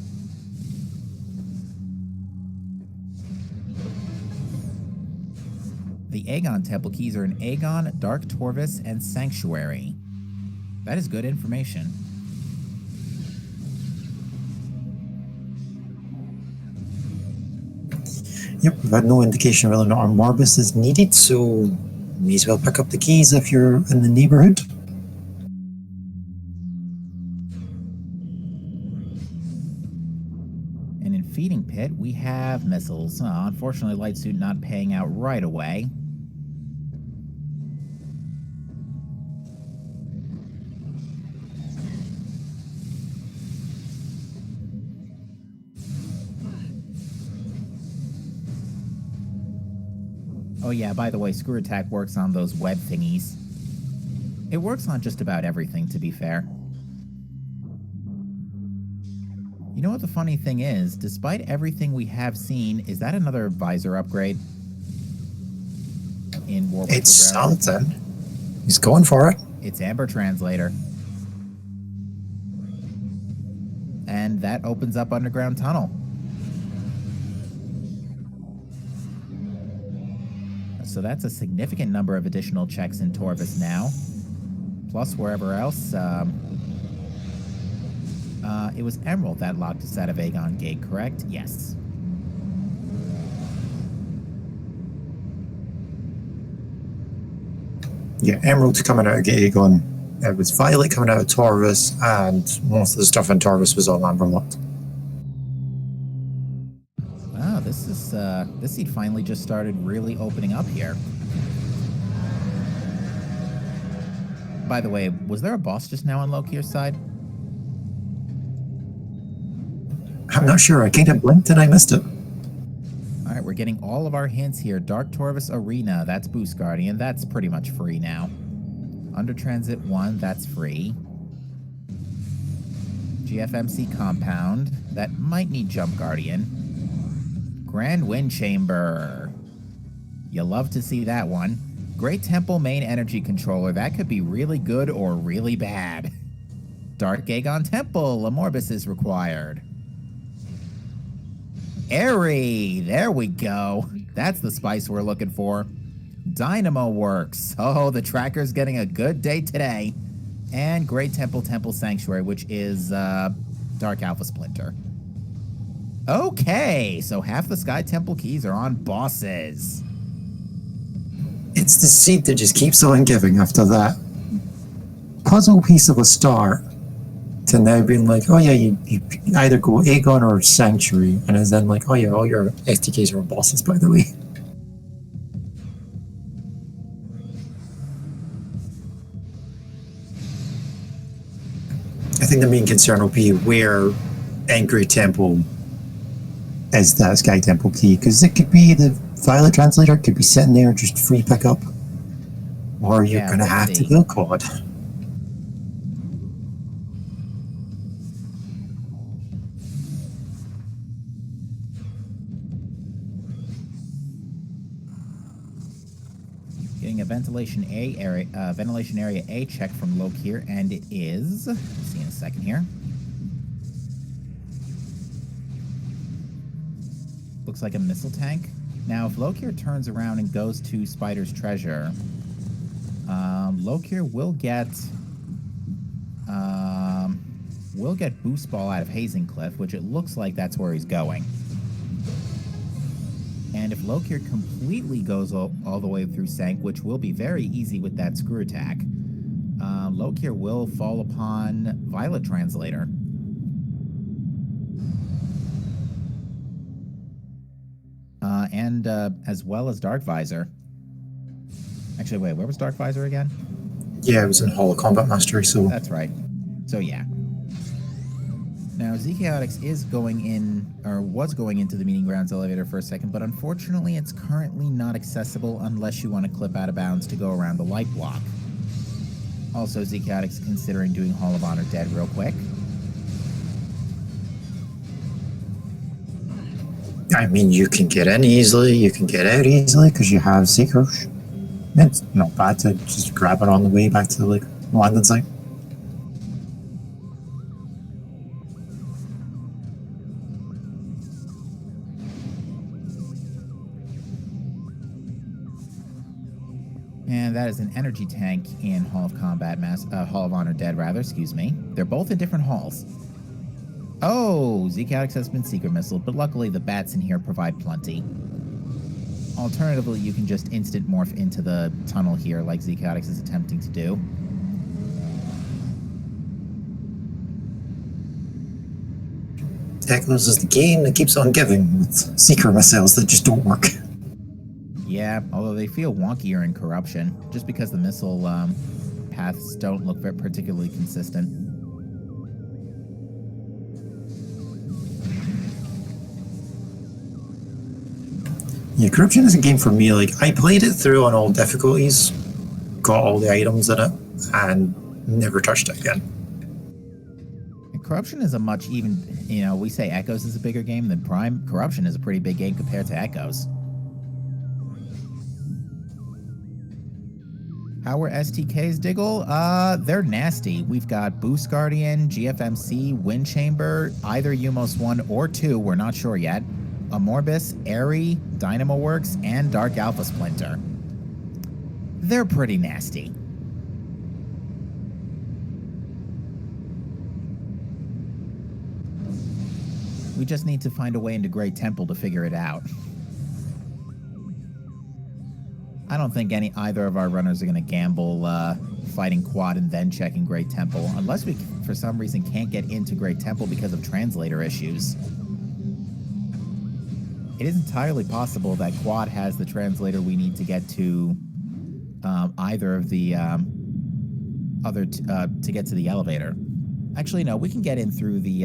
The Aegon Temple keys are in Aegon, Dark Torvus, and Sanctuary. That is good information. Yep, we've had no indication whether or not our Morbus is needed, so may as well pick up the keys if you're in the neighborhood. And in Feeding Pit, we have missiles. Unfortunately, Light Suit not paying out right away. Oh yeah, by the way, Screw Attack works on those web thingies. It works on just about everything, to be fair. You know what the funny thing is? Despite everything we have seen, is that another visor upgrade? In War It's something. He's going for it. It's Amber Translator. And that opens up Underground Tunnel. So that's a significant number of additional checks in Torvus now. Plus wherever else. It was Emerald that locked us out of Aegon Gate, correct? Yes. Yeah, Emerald's coming out of Aegon. It was Violet coming out of Torvus, and most of the stuff in Torvus was all Amber locked. Wow, this seed finally just started really opening up here. By the way, was there a boss just now on Lokir's side? I'm not sure. I kind of blinked and I missed it. All right, we're getting all of our hints here. Dark Torvus Arena, that's Boost Guardian. That's pretty much free now. Under Transit 1, that's free. GFMC Compound, that might need Jump Guardian. Grand Wind Chamber. You love to see that one. Great Temple Main Energy Controller, that could be really good or really bad. Dark Aegon Temple, a Morbus is required. Airy, there we go. That's the spice we're looking for. Dynamo Works. Oh, the tracker's getting a good day today. And Great Temple Sanctuary, which is Dark Alpha Splinter. Okay, so half the Sky Temple keys are on bosses. It's the seed that just keeps on giving after that puzzle piece of a start to now being like, oh yeah, you either go Aegon or Sanctuary, and it's then like, oh yeah, all your STKs are on bosses, by the way. think the main concern will be where in Great Temple is that Sky Temple key, because it could be the Violet Translator could be sitting there just free pickup, or you're going to have to go quad. Getting a ventilation area A check from Lokir, and it is. We'll see in a second here. Looks like a missile tank. Now, if Lokir turns around and goes to Spider's treasure, Lokir will get Boost Ball out of Hazing Cliff, which it looks like that's where he's going. And if Lokir completely goes all the way through Sank, which will be very easy with that screw attack, Lokir will fall upon Violet Translator. And as well as Dark Visor. Actually, wait, where was Dark Visor again? Yeah, it was in Hall of Combat Mastery, so... That's right. So, yeah. Now, ZChaotix is going in, or was going into the Meeting Grounds elevator for a second, but unfortunately it's currently not accessible unless you want to clip out of bounds to go around the light block. Also, ZChaotix is considering doing Hall of Honor Dead real quick. I mean, you can get in easily, you can get out easily, because you have Seekers. It's not bad to just grab it on the way back to the landing site. And that is an energy tank in Hall of Honor Dead, rather, excuse me. They're both in different halls. Oh, ZChaotix has been secret missiled, but luckily the bats in here provide plenty. Alternatively, you can just instant morph into the tunnel here, like ZChaotix is attempting to do. Echoes is the game that keeps on giving with secret missiles that just don't work. Yeah, although they feel wonkier in Corruption, just because the missile paths don't look particularly consistent. Yeah, Corruption is a game for me. Like, I played it through on all difficulties, got all the items in it, and never touched it again. And Corruption is a much even, we say Echoes is a bigger game than Prime. Corruption is a pretty big game compared to Echoes. How are STKs, Diggle? They're nasty. We've got Boost Guardian, GFMC, Wind Chamber, either Umos 1 or 2, we're not sure yet. Amorbis, Airy, Dynamo Works, and Dark Alpha Splinter. They're pretty nasty. We just need to find a way into Great Temple to figure it out. I don't think either of our runners are going to gamble fighting Quad and then checking Great Temple, unless we, for some reason, can't get into Great Temple because of translator issues. It is entirely possible that Quad has the translator we need to get to either of the to get to the elevator. Actually, no, we can get in through the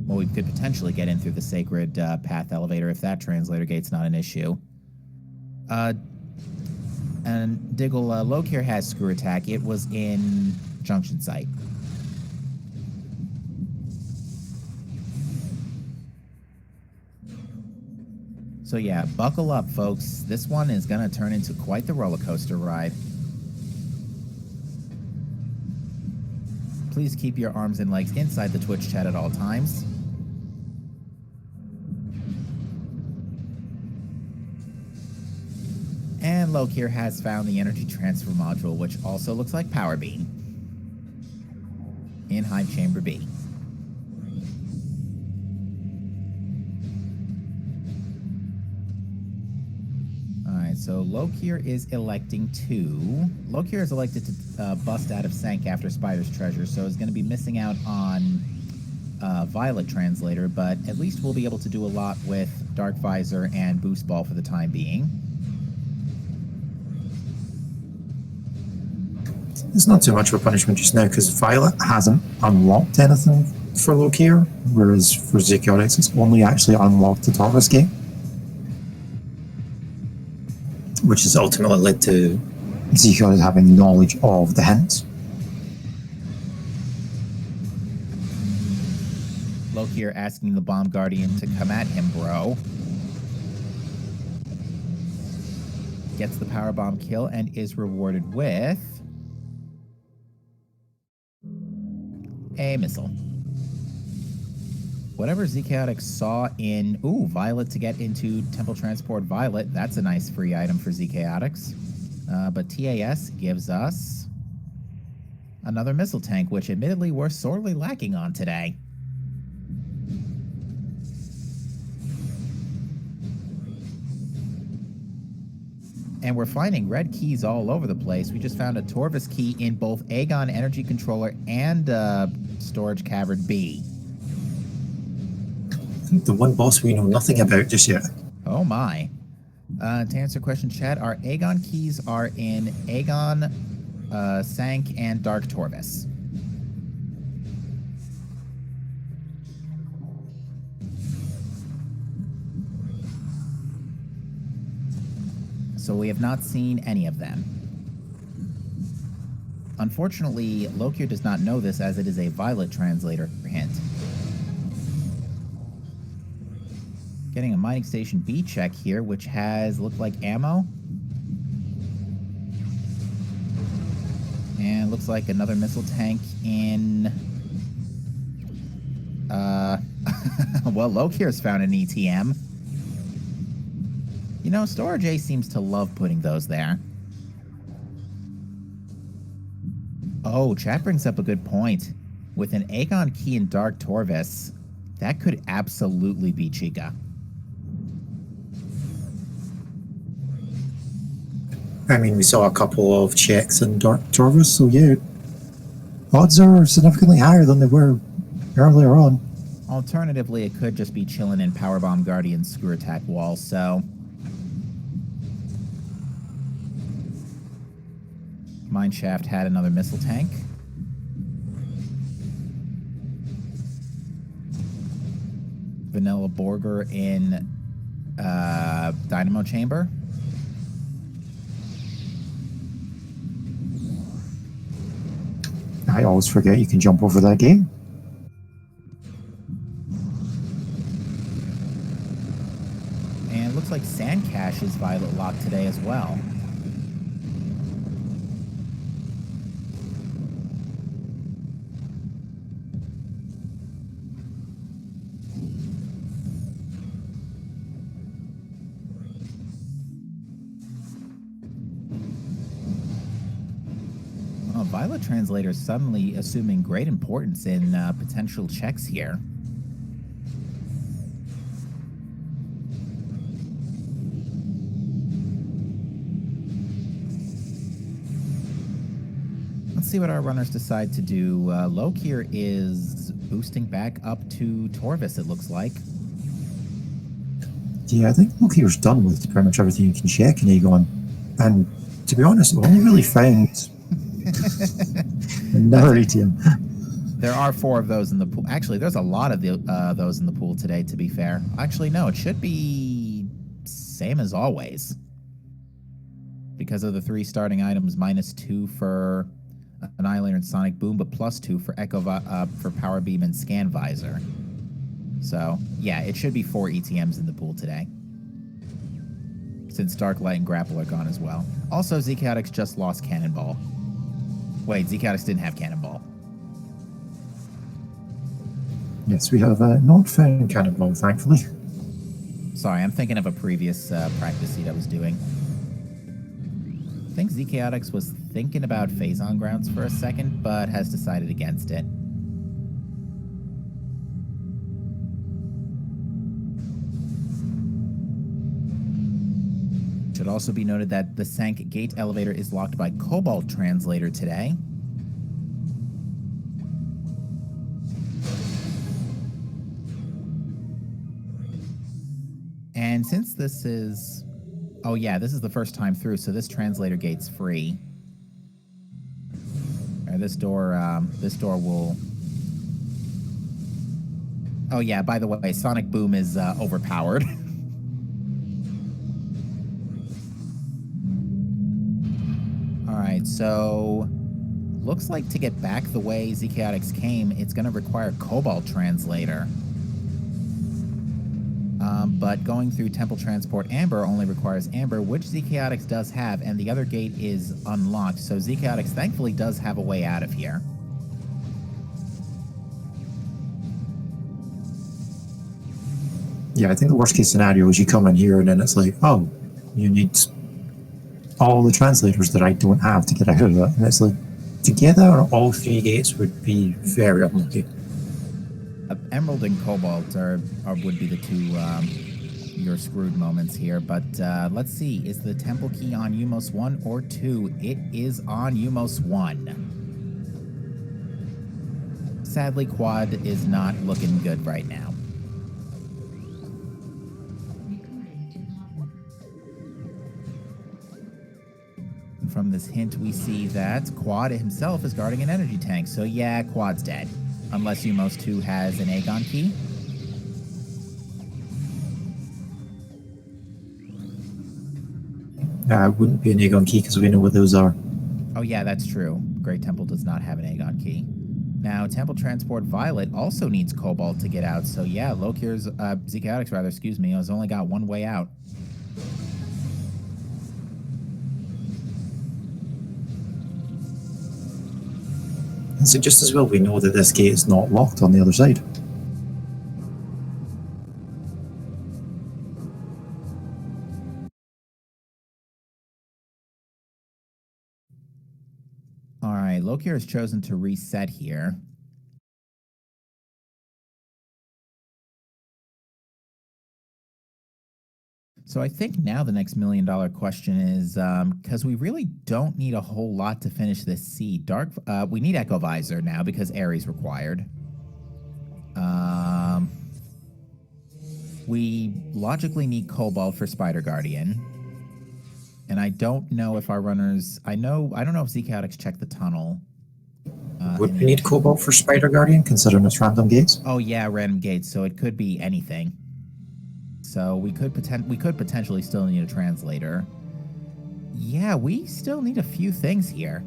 well, we could potentially get in through the Sacred Path elevator if that translator gate's not an issue. And Diggle, Lokir has Screw Attack. It was in Junction Site. So yeah, buckle up, folks. This one is going to turn into quite the roller coaster ride. Please keep your arms and legs inside the Twitch chat at all times. And Lokir has found the energy transfer module, which also looks like Power Beam in Hive Chamber B. So Lokir is electing to... Lokir is elected to bust out of Sank after Spider's Treasure, so is going to be missing out on Violet Translator, but at least we'll be able to do a lot with Dark Visor and Boost Ball for the time being. It's not too much of a punishment just now because Violet hasn't unlocked anything for Lokir, whereas for ZChaotix it's only actually unlocked the Torvis gate, which has ultimately led to ZChaotix having knowledge of the hints. Lokir asking the Bomb Guardian to come at him, bro. Gets the power bomb kill and is rewarded with a missile. Whatever ZChaotix saw in Violet to get into Temple Transport Violet, that's a nice free item for ZChaotix. But TAS gives us another missile tank, which admittedly we're sorely lacking on today. And we're finding red keys all over the place. We just found a Torvis key in both Aegon Energy Controller and Storage Cavern B. The one boss we know nothing about just yet. Oh my. To answer question, chat, our Aegon keys are in Aegon, Sank, and Dark Torvis. So we have not seen any of them. Unfortunately, Lokir does not know this as it is a Violet translator hint. Getting a mining station B check here, which has looked like ammo. And looks like another missile tank in... well, Lokir's found an ETM. You know, Storage A seems to love putting those there. Oh, chat brings up a good point. With an Aegon key in Dark Torvis, that could absolutely be Chica. I mean, we saw a couple of checks in Dark Torvis, so yeah, odds are significantly higher than they were earlier on. Alternatively, it could just be chilling in Powerbomb Guardian's screw attack wall, so... Mineshaft had another missile tank. Vanilla Borger in Dynamo Chamber. I always forget you can jump over that gate. And it looks like Sandcash is Violet locked today as well. Violet Translator suddenly assuming great importance in potential checks here. Let's see what our runners decide to do. Lokir is boosting back up to Torvis, it looks like. Yeah, I think Lokir's done with pretty much everything you can check in Aegon. And to be honest, I've only really found another ATM. There are 4 of those in the pool. Actually, there's a lot of those in the pool today, to be fair. Actually, no, it should be same as always. Because of the 3 starting items, -2 for Annihilator and Sonic Boom, but +2 for for Power Beam and Scan Visor. So, yeah, it should be 4 ETMs in the pool today. Since Dark Light and Grapple are gone as well. Also, ZChaotix just lost Cannonball. Wait, ZChaotix didn't have Cannonball. Yes, we have not found Cannonball, thankfully. Sorry, I'm thinking of a previous practice seed I was doing. I think ZChaotix was thinking about Phazon Grounds for a second, but has decided against it. Should also be noted that the Sank Gate elevator is locked by Cobalt Translator today. And since this is... Oh yeah, this is the first time through, so this translator gate's free. this door will... Oh yeah, by the way, Sonic Boom is overpowered. Alright, so... Looks like to get back the way ZChaotix came, it's going to require Cobalt Translator. But going through Temple Transport Amber only requires Amber, which ZChaotix does have, and the other gate is unlocked, so ZChaotix thankfully does have a way out of here. Yeah, I think the worst case scenario is you come in here and then it's like, oh, you need all the translators that I don't have to get out of it. And it's like, to get out of all 3 gates would be very unlucky. Emerald and Cobalt would be the two you're screwed moments here, but let's see. Is the temple key on Umos 1 or 2? It is on Umos 1. Sadly, Quad is not looking good right now. From this hint, we see that Quad himself is guarding an energy tank. So yeah, Quad's dead. Unless Umos 2 has an Aegon key. It wouldn't be an Aegon key because we know what those are. Oh yeah, that's true. Great Temple does not have an Aegon key. Now, Temple Transport Violet also needs Cobalt to get out. So yeah, Lokir's, ZChaotix rather, excuse me, has only got one way out. So just as well we know that this gate is not locked on the other side. Alright, Lokir has chosen to reset here. So I think now the next $1 million question is, because we really don't need a whole lot to finish this seed. We need Echo Visor now because Ares required. We logically need Cobalt for Spider Guardian. And I don't know if our runners... I don't know if ZChaotix checked the tunnel. Would we need Cobalt for Spider Guardian, considering it's random gates? Oh yeah, random gates, so it could be anything. So we could potentially still need a translator. Yeah, we still need a few things here.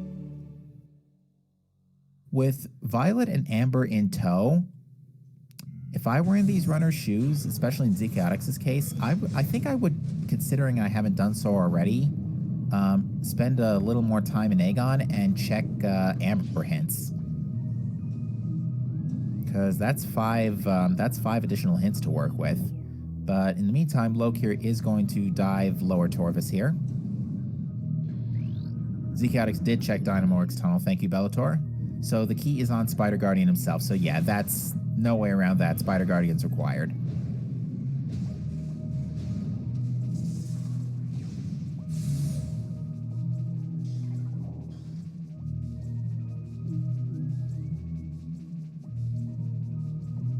With Violet and Amber in tow, if I were in these runners' shoes, especially in ZChaotix's case, I think I would, considering I haven't done so already, spend a little more time in Aegon and check Amber hints. Because that's five additional hints to work with. But in the meantime, Lokir is going to dive Lower Torvus here. ZChaotix did check Dynamorg's tunnel. Thank you, Bellator. So the key is on Spider Guardian himself. So yeah, that's no way around that. Spider Guardian's required.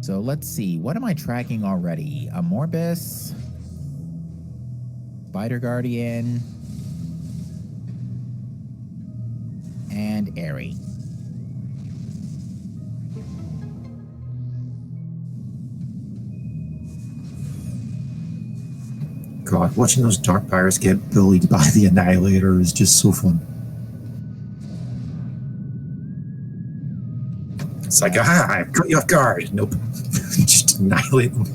So let's see. What am I tracking already? A Morbus, Spider Guardian, and Airy. God, watching those Dark Pirates get bullied by the Annihilator is just so fun. It's like, aha, I've got you off guard. Nope. Just annihilate them.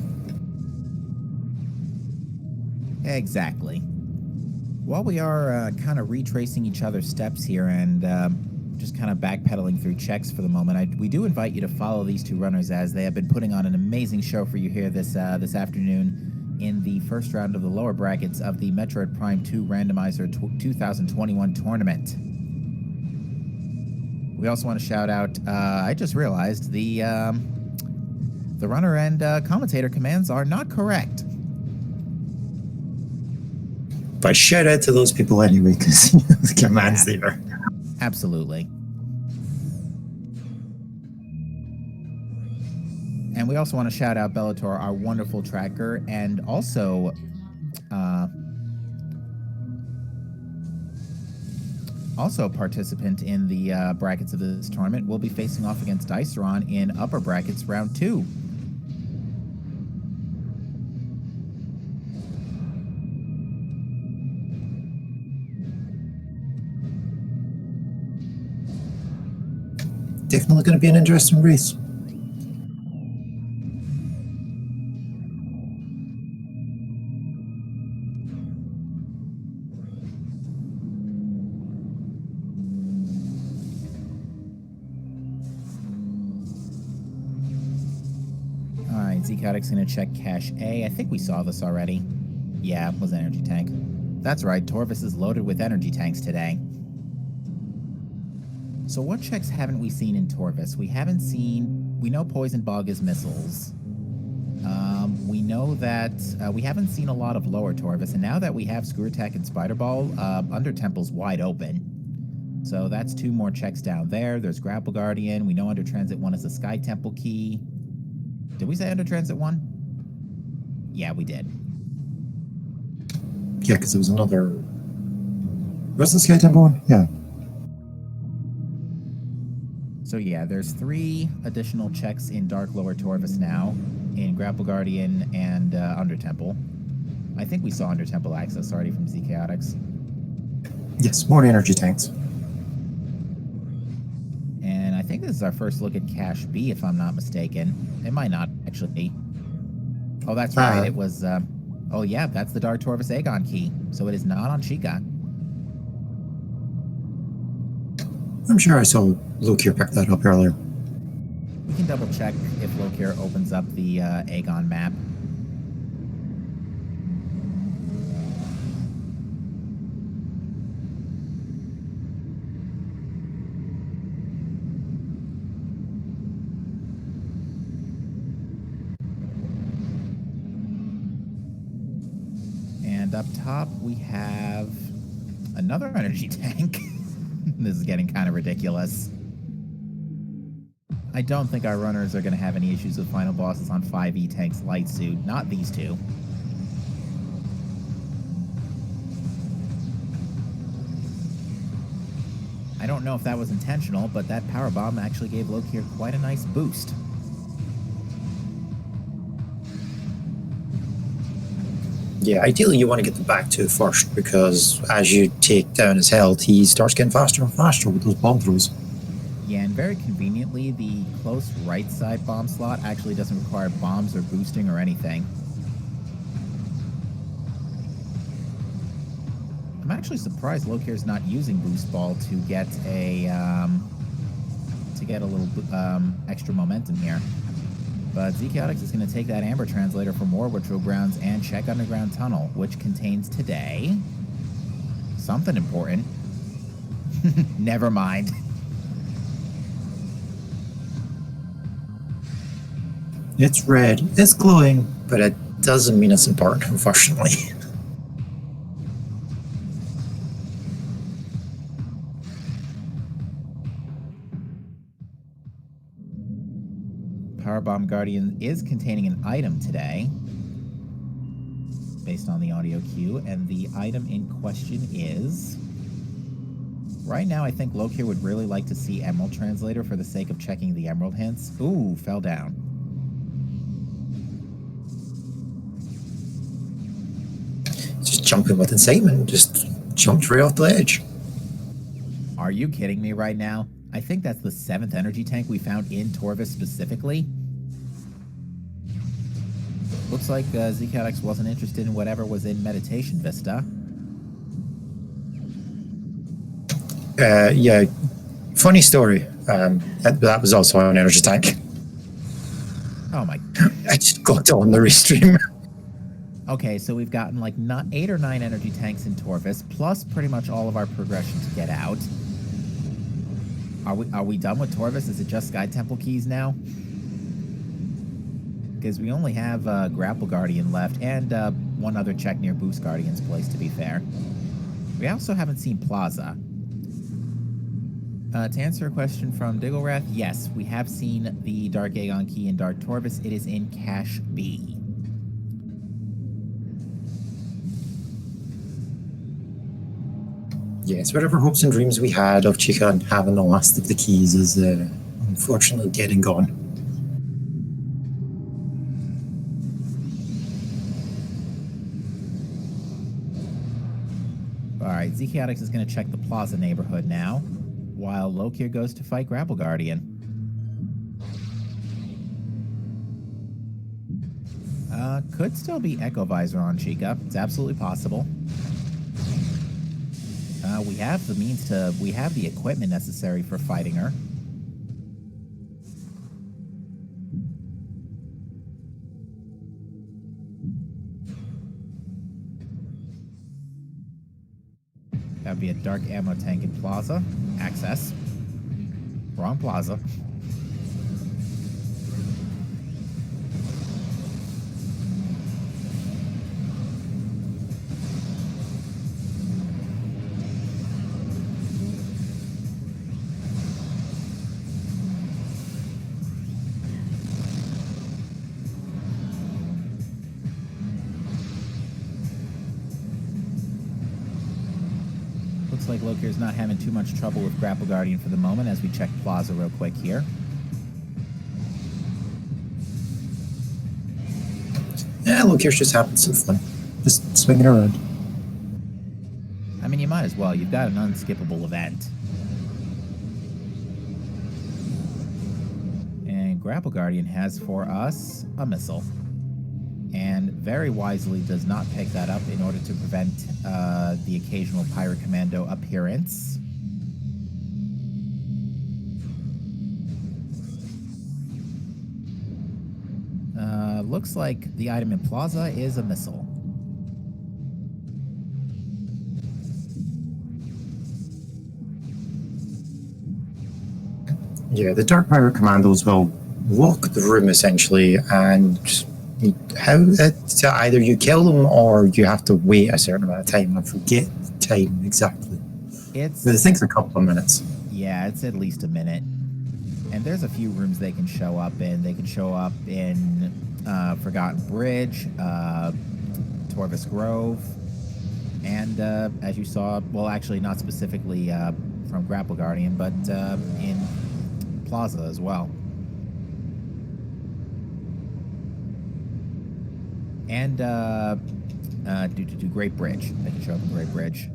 Exactly. While we are kind of retracing each other's steps here and just kind of backpedaling through checks for the moment, we do invite you to follow these two runners as they have been putting on an amazing show for you here this afternoon in the first round of the lower brackets of the Metroid Prime 2 Randomizer 2021 tournament. We also want to shout out, I just realized the runner and commentator commands are not correct. But shout out to those people anyway, because the command's there. Absolutely. And we also want to shout out Bellator, our wonderful tracker, and also Also a participant in the brackets of this tournament, will be facing off against Diceron in upper brackets round 2. Definitely going to be an interesting race. Alright, ZChaotix going to check cache A. I think we saw this already. Yeah, it was an energy tank. That's right, Torvis is loaded with energy tanks today. So what checks haven't we seen in Torvis? We know Poison Bog is missiles. We know that we haven't seen a lot of lower Torvis, and now that we have Screw Attack and Spider Ball, Under Temple's wide open. So that's 2 more checks down there. There's Grapple Guardian. We know Under Transit 1 is a Sky Temple key. Did we say Under Transit 1? Yeah, we did. Yeah, because there was another... Was the Sky Temple one? Yeah. So yeah, there's 3 additional checks in Dark Lower Torvis now, in Grapple Guardian and Under Temple. I think we saw Under Temple access already from ZChaotix. Yes, more energy tanks. And I think this is our first look at Cache B, if I'm not mistaken. It might not actually be. Oh, that's right. It was... oh yeah, that's the Dark Torvis Aegon key. So it is not on Chica. I'm sure I saw Lokir pick that up earlier. We can double check if Lokir opens up the Aegon map. And up top we have another energy tank. This is getting kind of ridiculous. I don't think our runners are going to have any issues with final bosses on 5e tanks light suit. Not these 2. I don't know if that was intentional, but that power bomb actually gave Lokir quite a nice boost. Yeah, ideally you want to get the back 2 first, because as you take down his health, he starts getting faster and faster with those bomb throws. Yeah, and very conveniently, the close right side bomb slot actually doesn't require bombs or boosting or anything. I'm actually surprised Lokir's not using Boost Ball to get a little extra momentum here. But ZChaotix is going to take that Amber Translator for more Witro Grounds and check Underground Tunnel, which contains today something important. Never mind. It's red, it's glowing, but it doesn't mean it's important, unfortunately. Powerbomb Guardian is containing an item today, based on the audio cue, and the item in question is... Right now, I think Lokir would really like to see Emerald Translator for the sake of checking the Emerald hints. Ooh, fell down. Just jumping with incitement, just jumped right off the edge. Are you kidding me right now? I think that's the 7th energy tank we found in Torvis specifically. Looks like ZChaotix wasn't interested in whatever was in Meditation Vista. Yeah, funny story. That was also an energy tank. Oh my... I just got on the restream. Okay, so we've gotten like 8 or 9 energy tanks in Torvis, plus pretty much all of our progression to get out. Are we done with Torvis? Is it just Sky Temple keys now? Because we only have Grapple Guardian left, and 1 other check near Boost Guardian's place, to be fair. We also haven't seen Plaza. To answer a question from Digglewrath, yes, we have seen the Dark Aegon key in Dark Torvis. It is in Cache B. Yes, whatever hopes and dreams we had of Chica having the last of the keys is unfortunately dead and gone. Alright, ZChaotix is going to check the Plaza neighborhood now, while Lokir goes to fight Grapple Guardian. Could still be Echo Visor on Chica. It's absolutely possible. We have the means to... We have the equipment necessary for fighting her. That would be a dark ammo tank in Plaza. Access. Wrong Plaza. Looks like Lokir's not having too much trouble with Grapple Guardian for the moment as we check Plaza real quick here. Yeah, Lokir's just having some fun. Just swinging around. I mean, you might as well. You've got an unskippable event. And Grapple Guardian has for us a missile. And very wisely does not pick that up in order to prevent the occasional Pirate Commando appearance. Looks like the item in Plaza is a missile. Yeah, the Dark Pirate Commandos will walk the room essentially, and either you kill them or you have to wait a certain amount of time. I forget the time exactly. But I think it's a couple of minutes. Yeah, it's at least a minute. And there's a few rooms they can show up in. They can show up in Forgotten Bridge, Torvis Grove, and as you saw, well, actually not specifically from Grapple Guardian, but in Plaza as well. And do Great Bridge. They can show up in Great Bridge.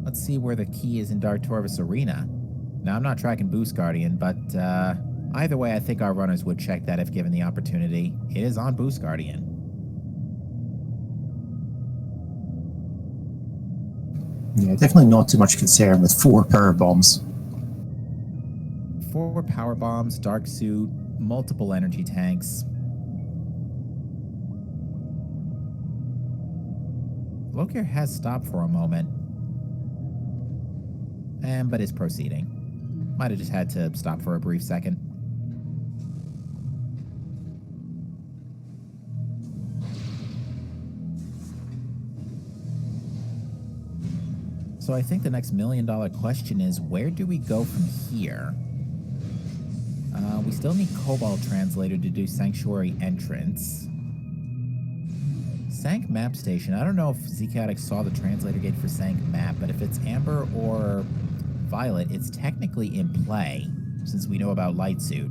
Let's see where the key is in Dark Torvis Arena. Now, I'm not tracking Boost Guardian, but either way, I think our runners would check that if given the opportunity. It is on Boost Guardian. Yeah, definitely not too much concern with 4 power bombs. 4 power bombs, Dark Suit, multiple energy tanks. Lokir has stopped for a moment, but is proceeding. Might have just had to stop for a brief second. So I think the next $1 million question is, where do we go from here? We still need Cobalt Translator to do Sanctuary Entrance. Sank Map Station. I don't know if ZChaotix saw the translator gate for Sank Map, but if it's Amber or Violet, it's technically in play, since we know about Light Suit.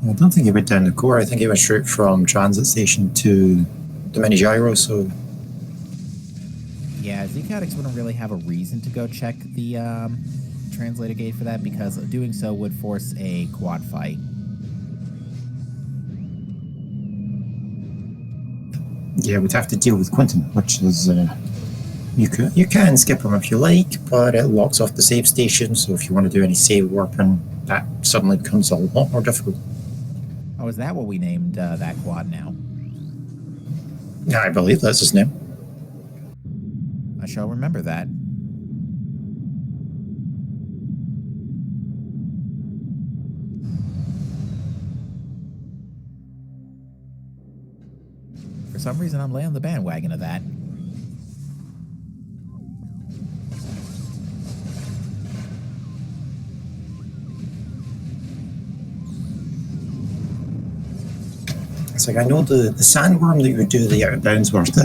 I don't think it went down the core. I think it went straight from Transit Station to the Mini Gyro, so... Yeah, ZChaotix wouldn't really have a reason to go check the translator gate for that, because doing so would force a quad fight. Yeah, we'd have to deal with Quentin, which is... you can skip him if you like, but it locks off the save station, so if you want to do any save warping, that suddenly becomes a lot more difficult. Oh, is that what we named that quad now? Yeah, I believe that's his name. I shall remember that. For some reason, I'm laying on the bandwagon of that. It's like, I know the sandworm that you would do the out of bounds worth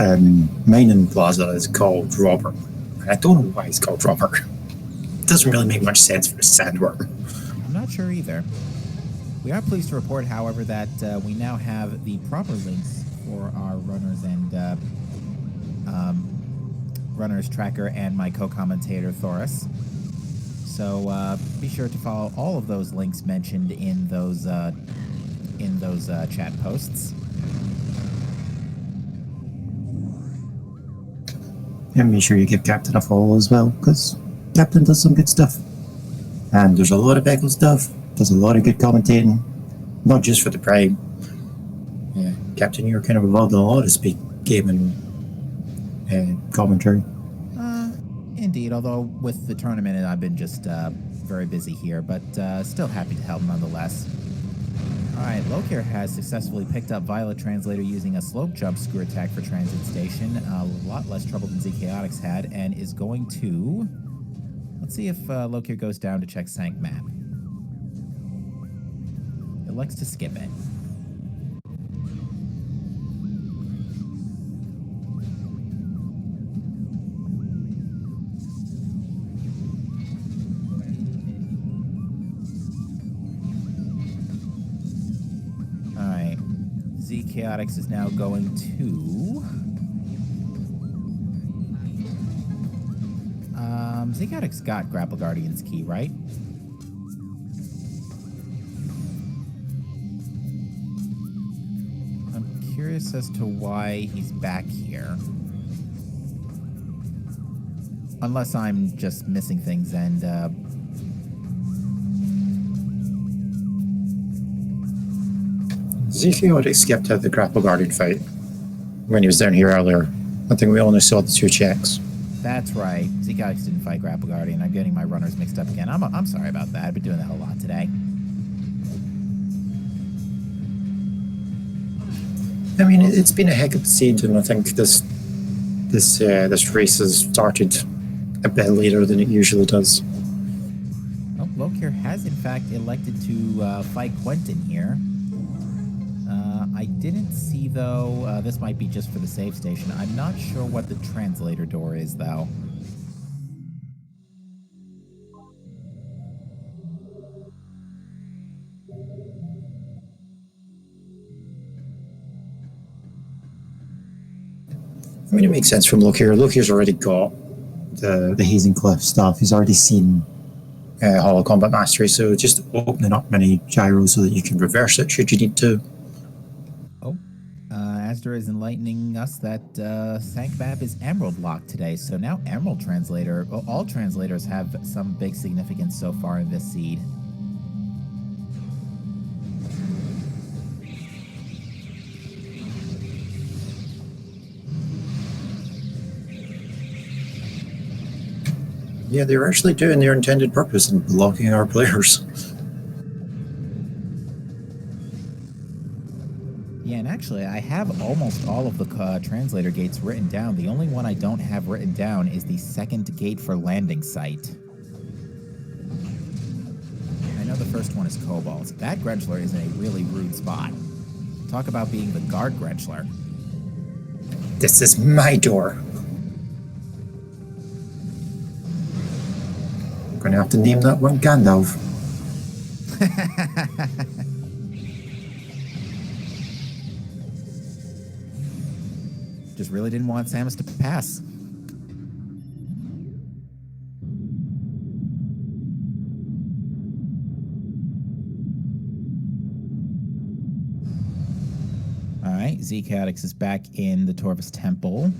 mining plaza is called Robert. And I don't know why it's called Robert. It doesn't really make much sense for a sandworm. I'm not sure either. We are pleased to report, however, that we now have the proper links for our runners and runners tracker and my co-commentator Thoris. So be sure to follow all of those links mentioned in those chat posts. And make sure you give Captain a follow as well, because Captain does some good stuff. And there's a lot of Echo stuff. There's a lot of good commentating, not just for the Prime. Yeah, Captain, you're kind of involved in a lot of speed gaming commentary. Indeed, although with the tournament I've been just very busy here, but still happy to help nonetheless. Alright, Lokir has successfully picked up Violet Translator using a slope jump screw attack for Transit Station, a lot less trouble than ZChaotix had, and is going to... Let's see if Lokir goes down to check Sank map. It likes to skip it. Alright. ZChaotix is now going to... ZChaotix got Grapple Guardian's key, right? I'm curious as to why he's back here. Unless I'm just missing things and, ZChaotix skipped out the Grapple Guardian fight when he was down here earlier. I think we only saw the two checks. That's right. ZChaotix didn't fight Grapple Guardian. I'm getting my runners mixed up again. I'm sorry about that. I've been doing that a lot today. I mean, it's been a heck of a seed, and I think this race has started a bit later than it usually does. Oh, Lokir has in fact elected to fight Quentin here. I didn't see, though, this might be just for the save station. I'm not sure what the translator door is, though. I mean, it makes sense from Lokir. Lokir's already got the Hazing Cliff stuff. He's already seen Hollow Combat Mastery, so just opening up many gyros so that you can reverse it should you need to. Oh, Asdor is enlightening us that Sank map is Emerald locked today, so now Emerald Translator, well, all translators have some big significance so far in this seed. Yeah, they're actually doing their intended purpose and blocking our players. Yeah, and actually, I have almost all of the translator gates written down. The only one I don't have written down is the second gate for landing site. I know the first one is Cobalt. That Grenchler is in a really rude spot. Talk about being the guard Grenchler. This is my door. I'm going to have to name that one Gandalf. Just really didn't want Samus to pass. Alright, ZChaotix is back in the Torvus Temple.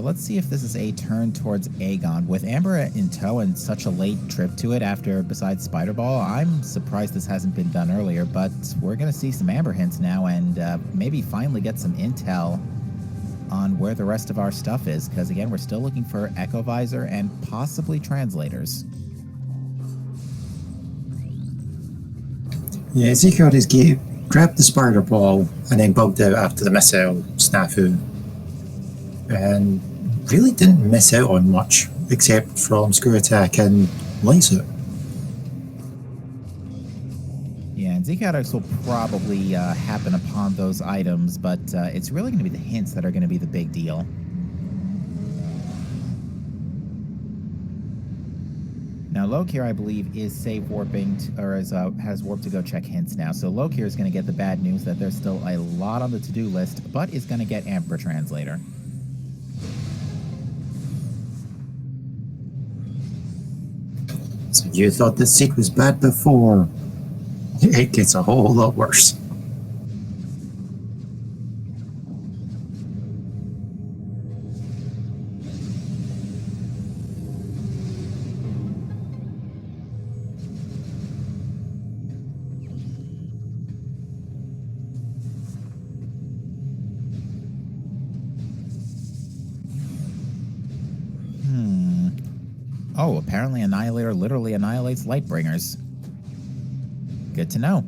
Let's see if this is a turn towards Aegon. With Amber in tow and such a late trip to it after besides Spider Ball, I'm surprised this hasn't been done earlier, but we're going to see some Amber hints now and maybe finally get some intel on where the rest of our stuff is, because again, we're still looking for Echo Visor and possibly translators. Yeah, ZChaotix grabbed the Spider Ball and then bugged out after the missile snafu. And really didn't miss out on much, except from Screw Attack and Light Suit. Yeah, and ZChaotix will probably happen upon those items, but it's really going to be the hints that are going to be the big deal. Now, Lokir, I believe, is save warping, has warped to go check hints now. So Lokir is going to get the bad news that there's still a lot on the to-do list, but is going to get Amber Translator. So you thought the seat was bad before. It gets a whole lot worse. Oh, apparently Annihilator literally annihilates Lightbringers. Good to know.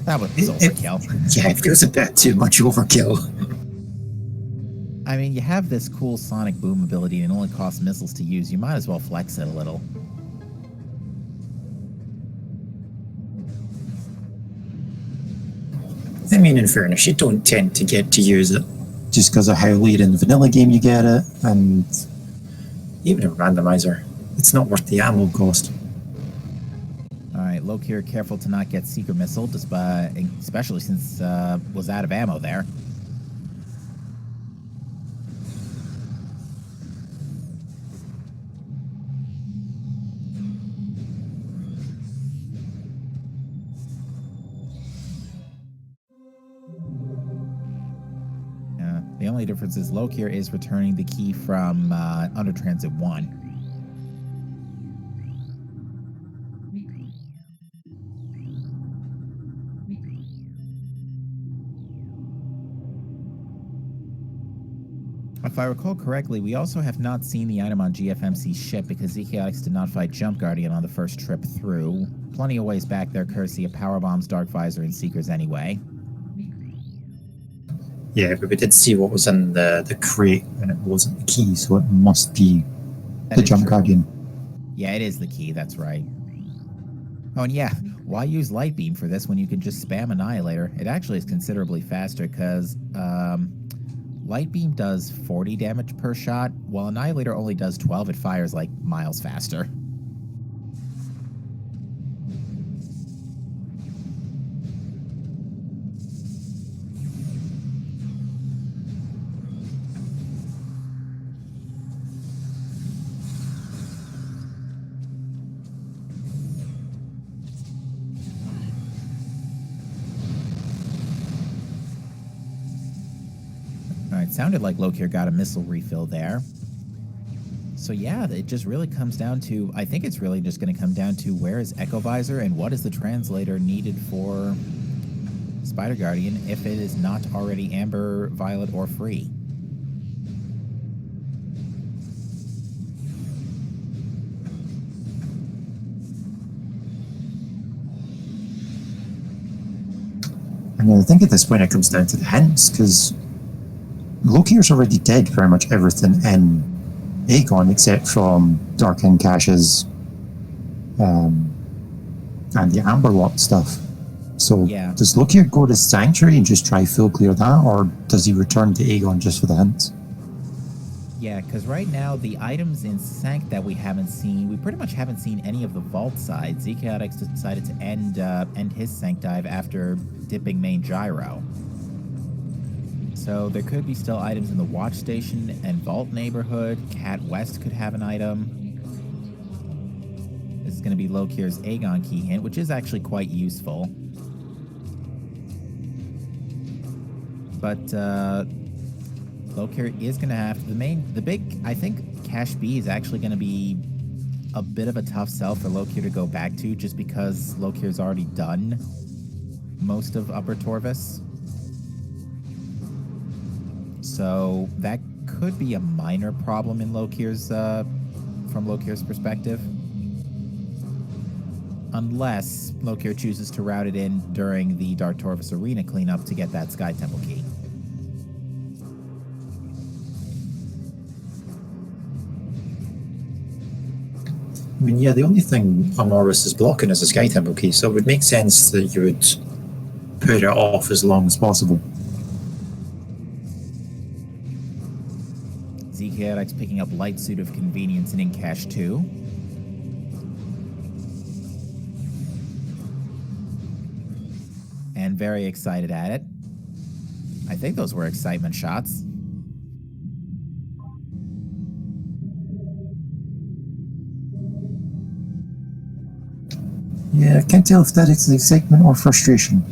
That was overkill. Yeah, it feels a bit too much overkill. I mean, you have this cool sonic boom ability and it only costs missiles to use. You might as well flex it a little. I mean, in fairness, you don't tend to get to use it just because of how late in the vanilla game you get it, and even in Randomizer, it's not worth the ammo cost. Alright, Lokir, careful to not get Seeker Missile, especially since was out of ammo there. The only difference is Lokir is returning the key from Under Transit 1. If I recall correctly, we also have not seen the item on GFMC's ship because ZChaotix did not fight Jump Guardian on the first trip through. Plenty of ways back there courtesy of Power Bombs, Dark Visor, and Seekers anyway. Yeah, but we did see what was in the crate, and it wasn't the key, so it must be the Jump Guardian. Yeah, it is the key, that's right. Oh, and yeah, why use Light Beam for this when you can just spam Annihilator? It actually is considerably faster, because Light Beam does 40 damage per shot, while Annihilator only does 12. It fires, like, miles faster. Alright, sounded like Lokir got a missile refill there. So yeah, it just really comes down to, I think it's really just going to come down to where is Echo Visor and what is the translator needed for Spider Guardian if it is not already Amber, Violet, or Free. I mean, I think at this point it comes down to the hints, because Lokir's already dead very much everything in Aegon except from Dark End caches and the Amber Lock stuff. So yeah. Does Lokir go to Sanctuary and just try full clear that, or does he return to Aegon just for the hints? Yeah, because right now the items in Sanct that we haven't seen, we pretty much haven't seen any of the vault side. ZChaotix decided to end his Sanct dive after dipping main gyro. So there could be still items in the Watch Station and Vault neighborhood. Cat West could have an item. This is going to be Lokir's Aegon key hint, which is actually quite useful. But Lokir is going to have the big, I think Cache B is actually going to be a bit of a tough sell for Lokir to go back to, just because Lokir's already done most of Upper Torvus. So that could be a minor problem in Lokir's, from Lokir's perspective. Unless Lokir chooses to route it in during the Dark Torvus Arena cleanup to get that Sky Temple key. I mean, yeah, the only thing on Oris is blocking is the Sky Temple key, so it would make sense that you would put it off as long as possible. ZChaotix picking up Light Suit of Convenience and Incash 2. And very excited at it. I think those were excitement shots. Yeah, I can't tell if that is excitement or frustration.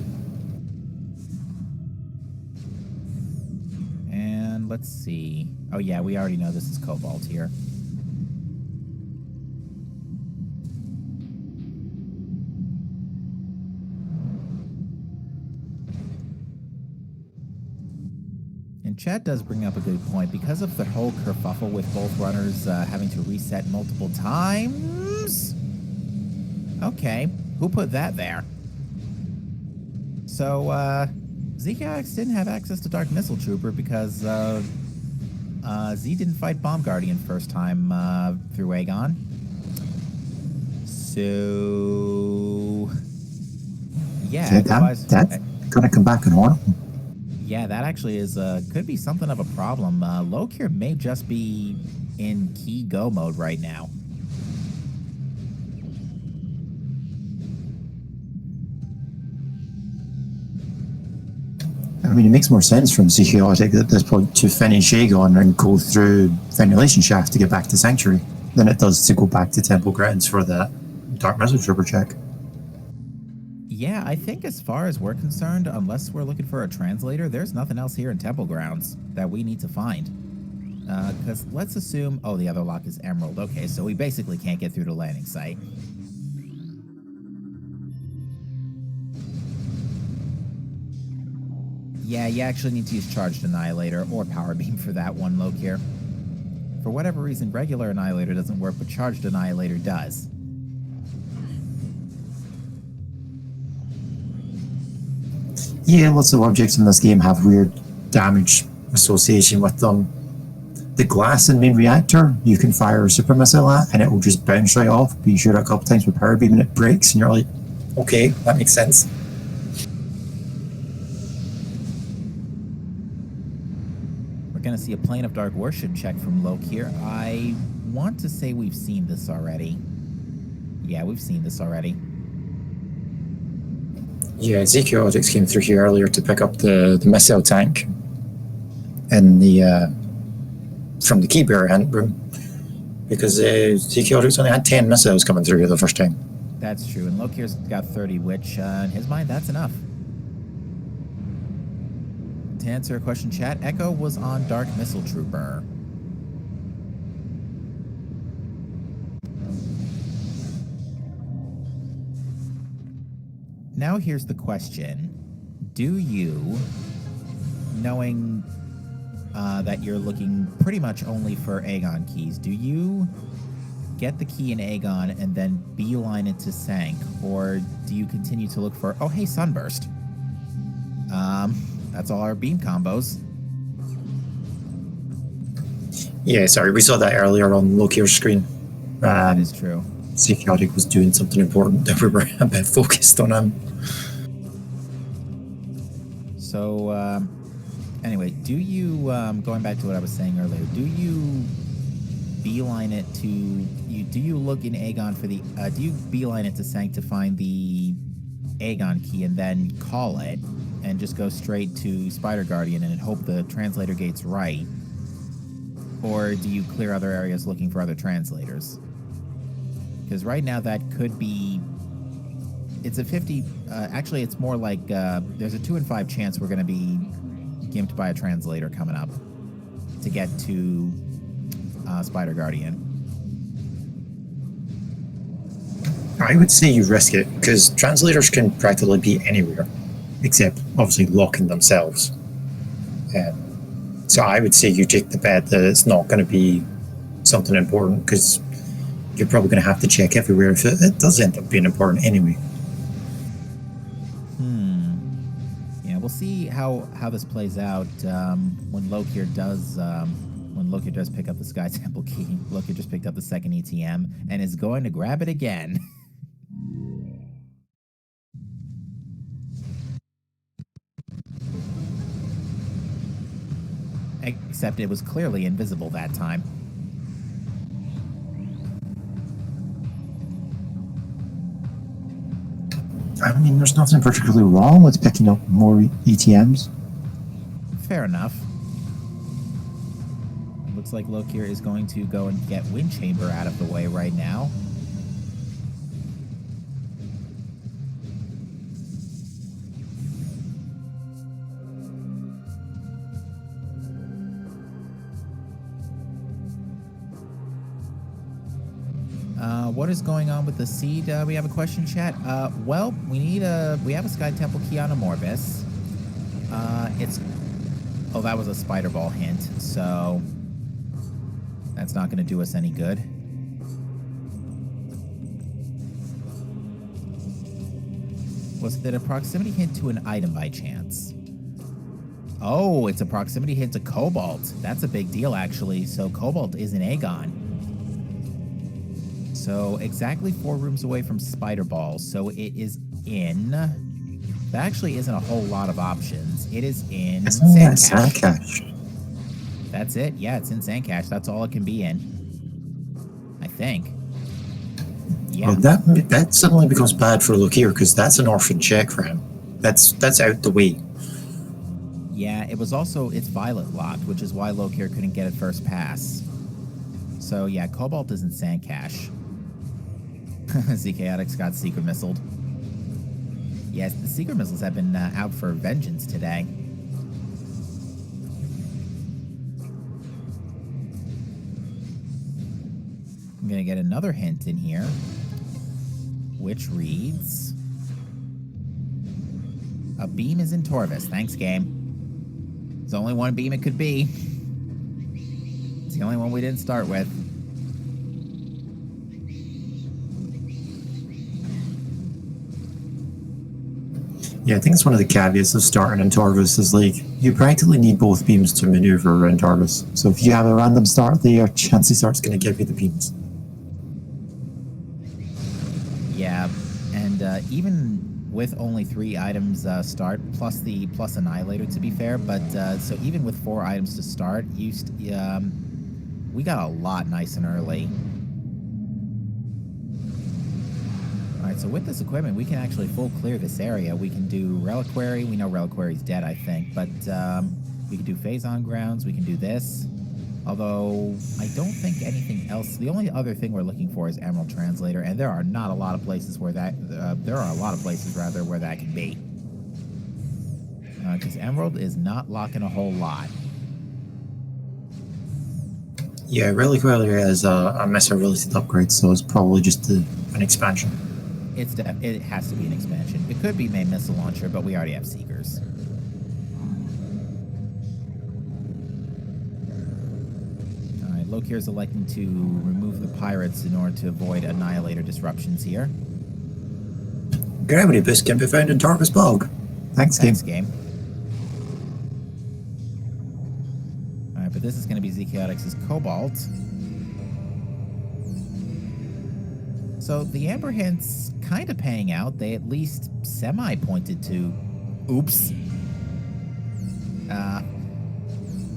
And let's see. Oh yeah, we already know this is Cobalt here. And chat does bring up a good point. Because of the whole kerfuffle with both runners having to reset multiple times... Okay, who put that there? So, ZChaotix didn't have access to Dark Missile Trooper because Z didn't fight Bomb Guardian first time through Aegon. So, yeah, that's gonna come back and haunt him. Yeah, that actually is could be something of a problem. Lokir may just be in key go mode right now. I mean, it makes more sense from ZChaotix at this point to finish Aegon and go through Ventilation Shaft to get back to Sanctuary than it does to go back to Temple Grounds for that Dark Missile Trooper check. Yeah, I think as far as we're concerned, unless we're looking for a translator, there's nothing else here in Temple Grounds that we need to find. Because let's assume... Oh, the other lock is Emerald. Okay, so we basically can't get through the landing site. Yeah, you actually need to use Charged Annihilator or Power Beam for that one, Lokir. For whatever reason, regular Annihilator doesn't work, but Charged Annihilator does. Yeah, lots of objects in this game have weird damage association with them. The glass in main reactor, you can fire a super missile at and it will just bounce right off, but you shoot it a couple times with Power Beam and it breaks and you're like, okay, that makes sense. We're going to see a Plane of Dark Worship check from Lokir. I want to say we've seen this already. Yeah, we've seen this already. Yeah, ZChaotix came through here earlier to pick up the missile tank in the from the Keybearer hand room because ZChaotix only had 10 missiles coming through here the first time. That's true, and Lokir's got 30, which in his mind, that's enough. To answer a question, chat, Echo was on Dark Missile Trooper. Now here's the question. Do you, knowing that you're looking pretty much only for Aegon keys, do you get the key in Aegon and then beeline it to Sank? Or do you continue to look for, oh hey, Sunburst? That's all our beam combos. Yeah, sorry, we saw that earlier on Lokir's screen. That is true. ZChaotix was doing something important that we were a bit focused on him. So, anyway, do you, going back to what I was saying earlier, do you beeline it to, do you look in Aegon for the, do you beeline it to Sank to find the Aegon key and then call it and just go straight to Spider Guardian and hope the translator gate's right? Or do you clear other areas looking for other translators? Because right now that could be, it's a 50, actually it's more like, there's a 2 in 5 chance we're going to be gimped by a translator coming up to get to Spider Guardian. I would say you risk it, because translators can practically be anywhere, except obviously locking themselves. So I would say you take the bet that it's not going to be something important, because you're probably going to have to check everywhere if it does end up being important anyway. Yeah, we'll see how this plays out when Lokir does When Lokir does pick up the Sky Temple key, Lokir just picked up the second ETM and is going to grab it again. Except it was clearly invisible that time. I mean, there's nothing particularly wrong with picking up more ETMs. Fair enough. It looks like Lokir is going to go and get Wind Chamber out of the way right now. What is going on with the seed? We have a question, chat. Well, we have a Sky Temple key on Amorvis. Oh, that was a Spider Ball hint, so that's not going to do us any good. Was it a proximity hint to an item by chance? Oh, it's a proximity hint to Cobalt. That's a big deal, actually. So Cobalt is in Aegon. So exactly 4 rooms away from Spider Ball. So it is in... That actually isn't a whole lot of options. It is in Sandcache. That's it. Yeah, it's in Sandcache. That's all it can be in. I think. Yeah. Well, that suddenly becomes bad for Lokir because that's an orphan check for him. That's out the way. Yeah, it's Violet locked, which is why Lokir couldn't get it first pass. So yeah, Cobalt is in Sandcache. ZChaotix got secret missiled. Yes, the secret missiles have been out for vengeance today. I'm going to get another hint in here, which reads... A beam is in Torvis. Thanks, game. There's only one beam it could be. It's the only one we didn't start with. Yeah, I think it's one of the caveats of starting in Torvis is like, you practically need both beams to maneuver in Torvis. So if you have a random start there, chances are it's going to give you the beams. Yeah, and even with only 3 items start, plus Annihilator to be fair, but so even with 4 items to start, we got a lot nice and early. Alright, so with this equipment, we can actually full clear this area. We can do Reliquary. We know Reliquary's dead, I think, but we can do Phazon Grounds. We can do this. Although, I don't think anything else... The only other thing we're looking for is Emerald Translator, and there are not a lot of places where that... there are a lot of places, rather, where that can be. Because Emerald is not locking a whole lot. Yeah, Reliquary has a missile-related upgrade, so it's probably just an expansion. It has to be an expansion. It could be main missile launcher, but we already have Seekers. Alright, Lokir's electing to remove the pirates in order to avoid Annihilator disruptions here. Gravity boost can be found in Torvis Bog. Thanks, game. Alright, but this is going to be ZChaotix's Cobalt. So the Amber hints kind of paying out. They at least semi-pointed to... Oops.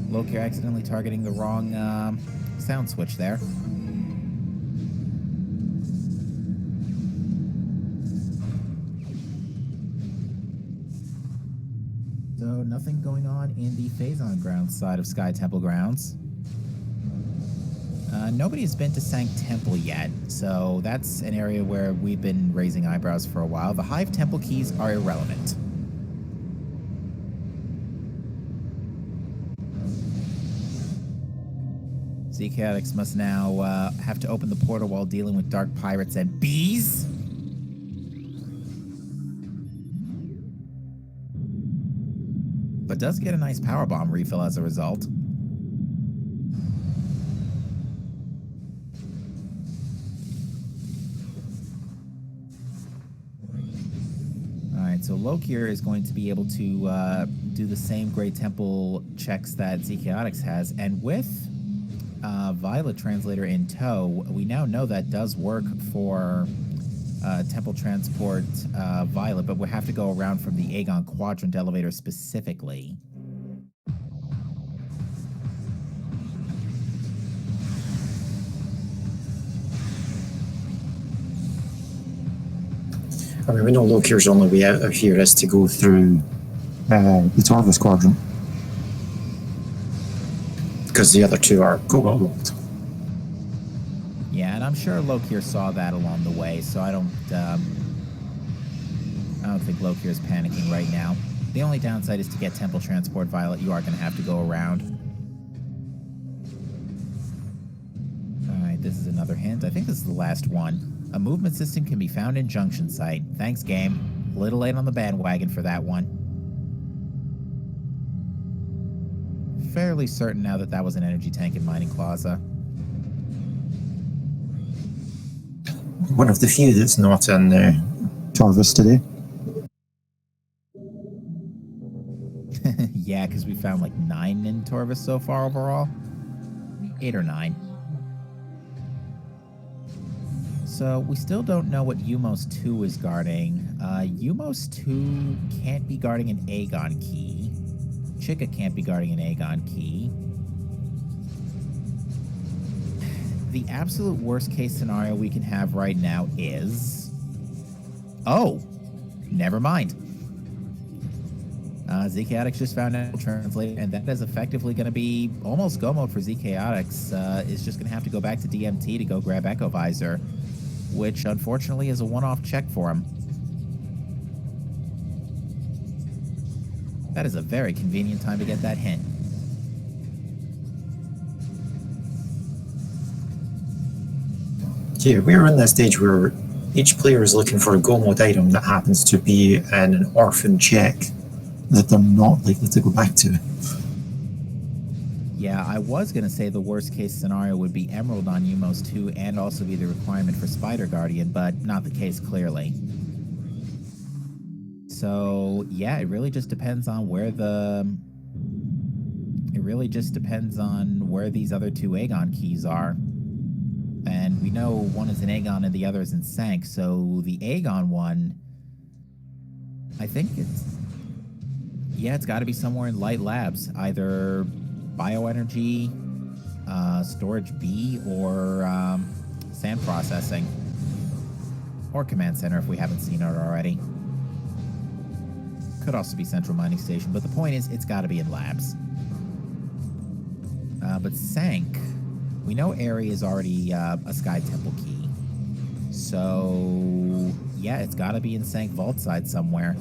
Lokir accidentally targeting the wrong sound switch there. So nothing going on in the Phazon Grounds side of Sky Temple Grounds. Nobody has been to Sank Temple yet, so that's an area where we've been raising eyebrows for a while. The Hive Temple keys are irrelevant. ZChaotix must now have to open the portal while dealing with dark pirates and bees. But does get a nice power bomb refill as a result. So Lokir is going to be able to do the same Great Temple checks that ZChaotix has, and with Violet Translator in tow, we now know that does work for Temple Transport Violet, but we have to go around from the Aegon Quadrant elevator specifically. I mean, we know Lokir's only way out of here is to go through the Torvis Quadrant. Because the other two are cobalt locked. Yeah, and I'm sure Lokir saw that along the way, so I don't think Lokir is panicking right now. The only downside is to get Temple Transport Violet, you are going to have to go around. Alright, this is another hint. I think this is the last one. A movement system can be found in Junction Site. Thanks, game. A little late on the bandwagon for that one. Fairly certain now that that was an energy tank in Mining Plaza. One of the few that's not in Torvis today. Yeah, because we found like 9 in Torvis so far overall. 8 or 9. So we still don't know what Umos 2 is guarding. Umos 2 can't be guarding an Aegon key. Chica can't be guarding an Aegon key. The absolute worst case scenario we can have right now is... Oh! Never mind. ZChaotix just found out translate, and that is effectively going to be almost go mode for ZChaotix. Is just going to have to go back to DMT to go grab Echo Visor, which unfortunately is a one-off check for him. That is a very convenient time to get that hint. Yeah, we're in that stage where each player is looking for a go mode item that happens to be in an orphan check that they're not likely to go back to. Yeah, I was going to say the worst case scenario would be Emerald on Umos 2 and also be the requirement for Spider Guardian, but not the case clearly. So, yeah, it really just depends on where these other 2 Aegon keys are. And we know one is in Aegon and the other is in Sank, so the Aegon one, I think it's got to be somewhere in Light Labs, either bioenergy, storage B, or sand processing, or command center if we haven't seen it already. Could also be central mining station, but the point is it's got to be in labs. But Sank, we know Airy is already a Sky Temple key, so yeah, it's got to be in Sank Vault side somewhere.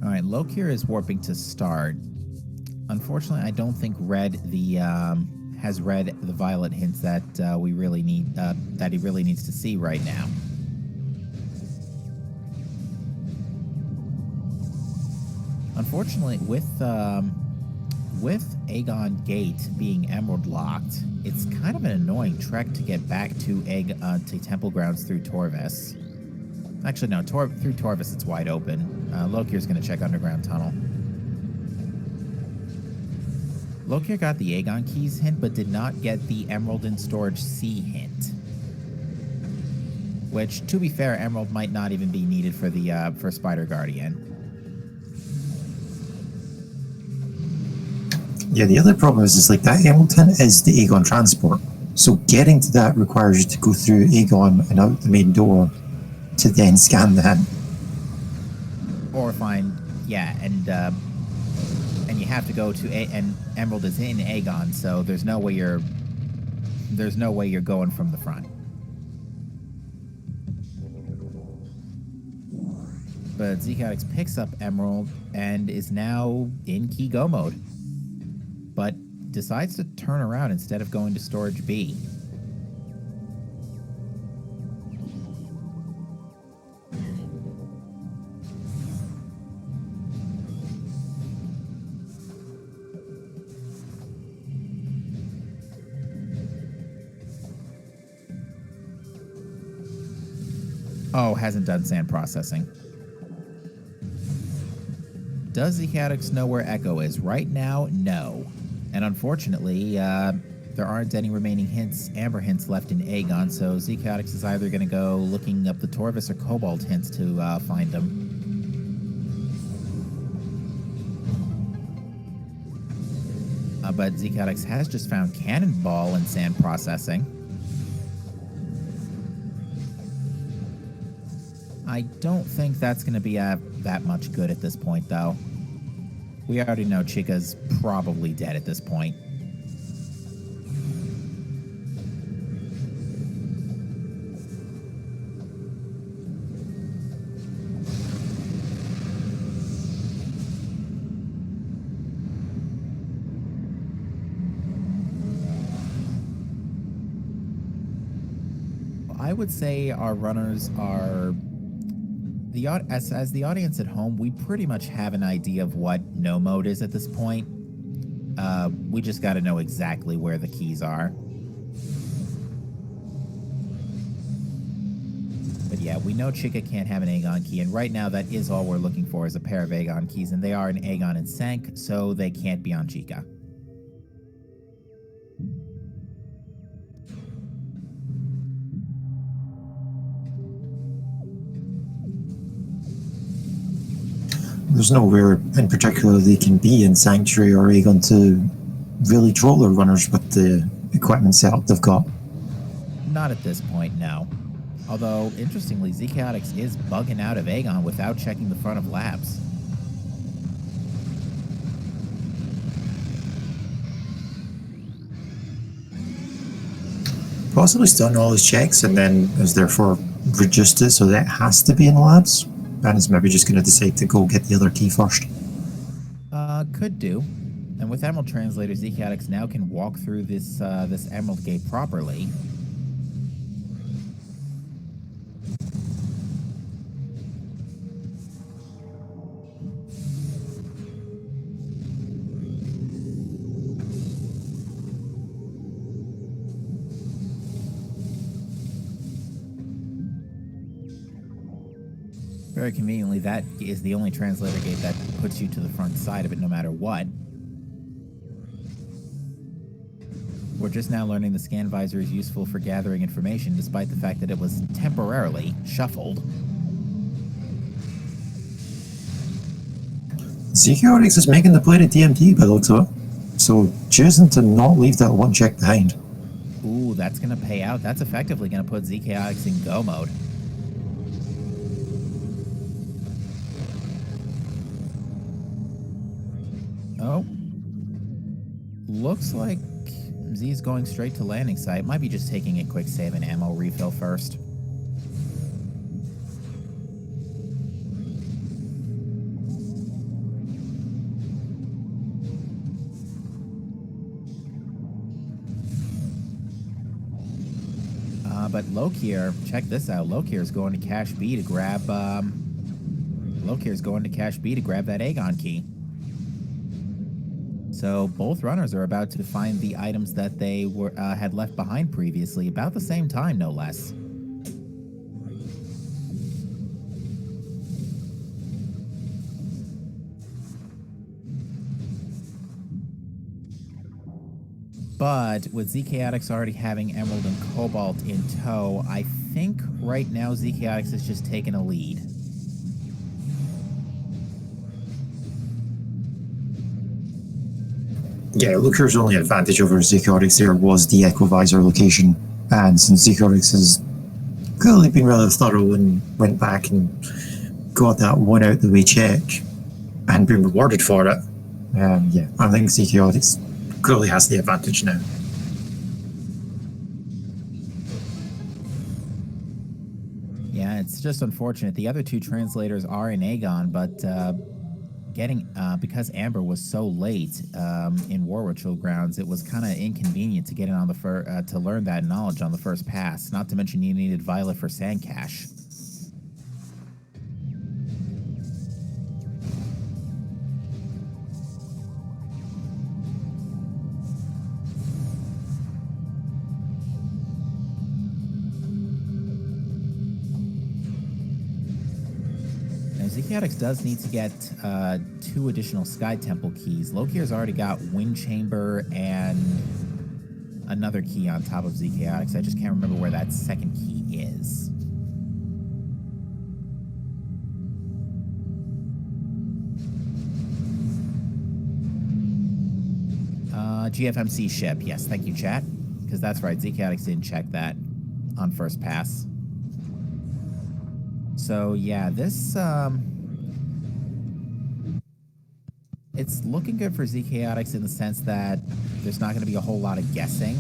Alright, Lokir is warping to start. Unfortunately, I don't think has read the Violet hints that we really need that he really needs to see right now. Unfortunately, with Aegon Gate being Emerald locked, it's kind of an annoying trek to get back to Temple Grounds through Torvis. Actually, no, through Torvis it's wide open. Lokir's going to check Underground Tunnel. Lokir got the Aegon Keys hint, but did not get the Emerald in Storage C hint. Which, to be fair, Emerald might not even be needed for the for Spider Guardian. Yeah, the other problem is like that Emerald hint is the Aegon transport. So getting to that requires you to go through Aegon and out the main door to then scan the hint. Or find, yeah, and you have to go to and Emerald is in Aegon, so there's no way you're going from the front. But ZChaotix picks up Emerald and is now in key go mode, but decides to turn around instead of going to Storage B. Oh, hasn't done sand processing. Does ZChaotix know where Echo is? Right now, no. And unfortunately, there aren't any remaining amber hints left in Aegon, so ZChaotix is either going to go looking up the Torvus or Cobalt hints to find them. But ZChaotix has just found Cannonball and sand processing. I don't think that's going to be that much good at this point, though. We already know Chica's probably dead at this point. I would say our runners are... As the audience at home, we pretty much have an idea of what no mode is at this point. We just got to know exactly where the keys are. But yeah, we know Chica can't have an Aegon key, and right now that is all we're looking for is a pair of Aegon keys, and they are an Aegon and Sank, so they can't be on Chica. There's nowhere in particular they can be in Sanctuary or Aegon to really troll their runners with the equipment setup they've got. Not at this point, no. Although, interestingly, ZChaotix is bugging out of Aegon without checking the front of labs. Possibly he's done all his checks and then has therefore reduced it so that it has to be in labs. And is maybe just going to decide to go get the other key first. Could do. And with Emerald Translator, ZChaotix now can walk through this Emerald Gate properly. Very conveniently, that is the only translator gate that puts you to the front side of it no matter what. We're just now learning the scan visor is useful for gathering information, despite the fact that it was temporarily shuffled. ZChaotix is making the play to DMT by the looks of it. So choosing to not leave that one check behind. Ooh, that's going to pay out. That's effectively going to put ZChaotix in go mode. Oh. Looks like Z's going straight to landing site. Might be just taking a quick save and ammo refill first. But Lokir, check this out. Lokir's going to Cache B to grab Lokir's going to Cache B to grab that Aegon key. So both runners are about to find the items that they had left behind previously, about the same time, no less. But with ZChaotix already having Emerald and Cobalt in tow, I think right now ZChaotix is just taking a lead. Yeah, Lokir's only advantage over ZChaotix there was the Echo Visor location, and since ZChaotix has clearly been rather thorough and went back and got that one out the way check and been rewarded for it, yeah, I think ZChaotix clearly has the advantage now. Yeah, it's just unfortunate. The other two translators are in Aegon, but because Amber was so late in War Ritual Grounds, it was kind of inconvenient to get in on the to learn that knowledge on the first pass. Not to mention you needed Violet for Sand Cache. ZChaotix does need to get 2 additional Sky Temple keys. Lokir's already got Wind Chamber and another key on top of ZChaotix. I just can't remember where that second key is. GFMC ship. Yes, thank you, chat. Because that's right, ZChaotix didn't check that on first pass. So, yeah, this, it's looking good for ZChaotix in the sense that there's not going to be a whole lot of guessing.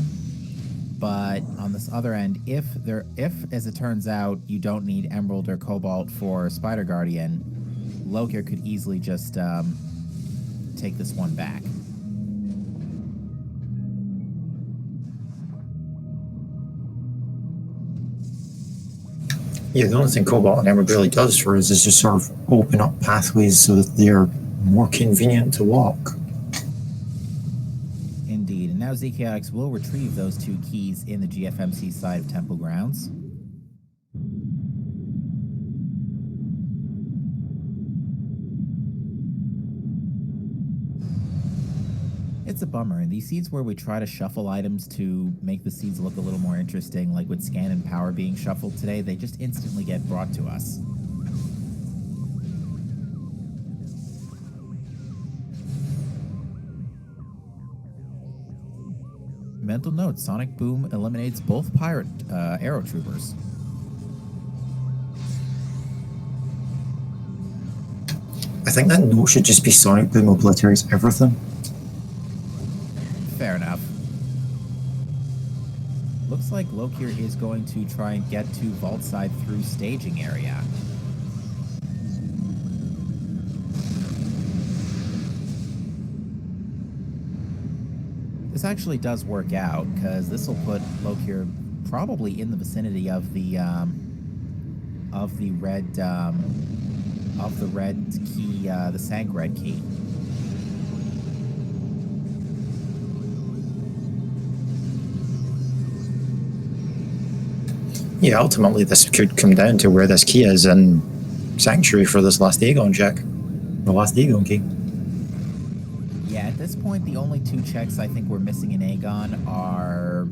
But on this other end, if, as it turns out, you don't need Emerald or Cobalt for Spider Guardian, Lokir could easily just take this one back. Yeah, the only thing Cobalt and Emerald really does for us is just sort of open up pathways so that they're more convenient to walk. Indeed, and now ZChaotix will retrieve those 2 keys in the GFMC side of Temple Grounds. It's a bummer. In these seeds where we try to shuffle items to make the seeds look a little more interesting, like with Scan and Power being shuffled today, they just instantly get brought to us. Mental note, Sonic Boom eliminates both pirate arrow troopers. I think that note should just be Sonic Boom obliterates everything. Fair enough. Looks like Lokir is going to try and get to Vault Side through staging area. This actually does work out, because this will put Lokir probably in the vicinity of the red key, the Sank red key. Yeah, ultimately this could come down to where this key is in Sanctuary for this last Aegon check. The last Aegon key. Yeah, at this point, the only 2 checks I think we're missing in Aegon are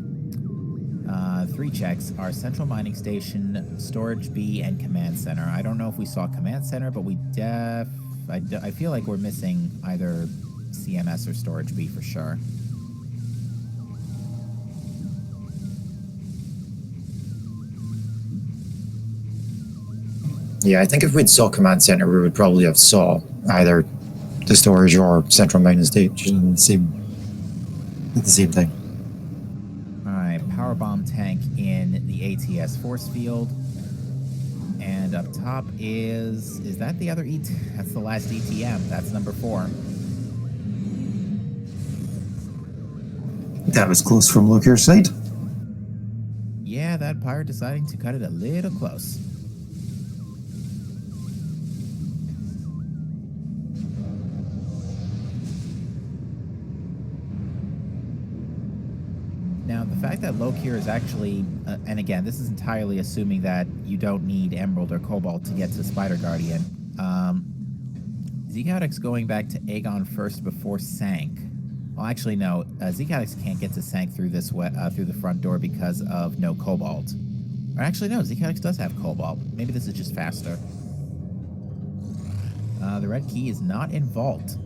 3 checks are Central Mining Station, Storage B, and Command Center. I don't know if we saw Command Center, but I feel like we're missing either CMS or Storage B for sure. Yeah, I think if we'd saw Command Center, we would probably have saw either the storage or Central Mining Station at the same time. Alright, Power Bomb tank in the ATS force field. And up top is that the other that's the last ETM. That's number 4. That was close from Lokir's side. Yeah, that pirate deciding to cut it a little close. Now, the fact that Lokir is actually, and again, this is entirely assuming that you don't need Emerald or Cobalt to get to Spider Guardian. ZChaotix going back to Aegon first before Sank. Well, actually, no. ZChaotix can't get to Sank through this through the front door because of no Cobalt. Or actually, no. ZChaotix does have Cobalt. Maybe this is just faster. The red key is not in Vault.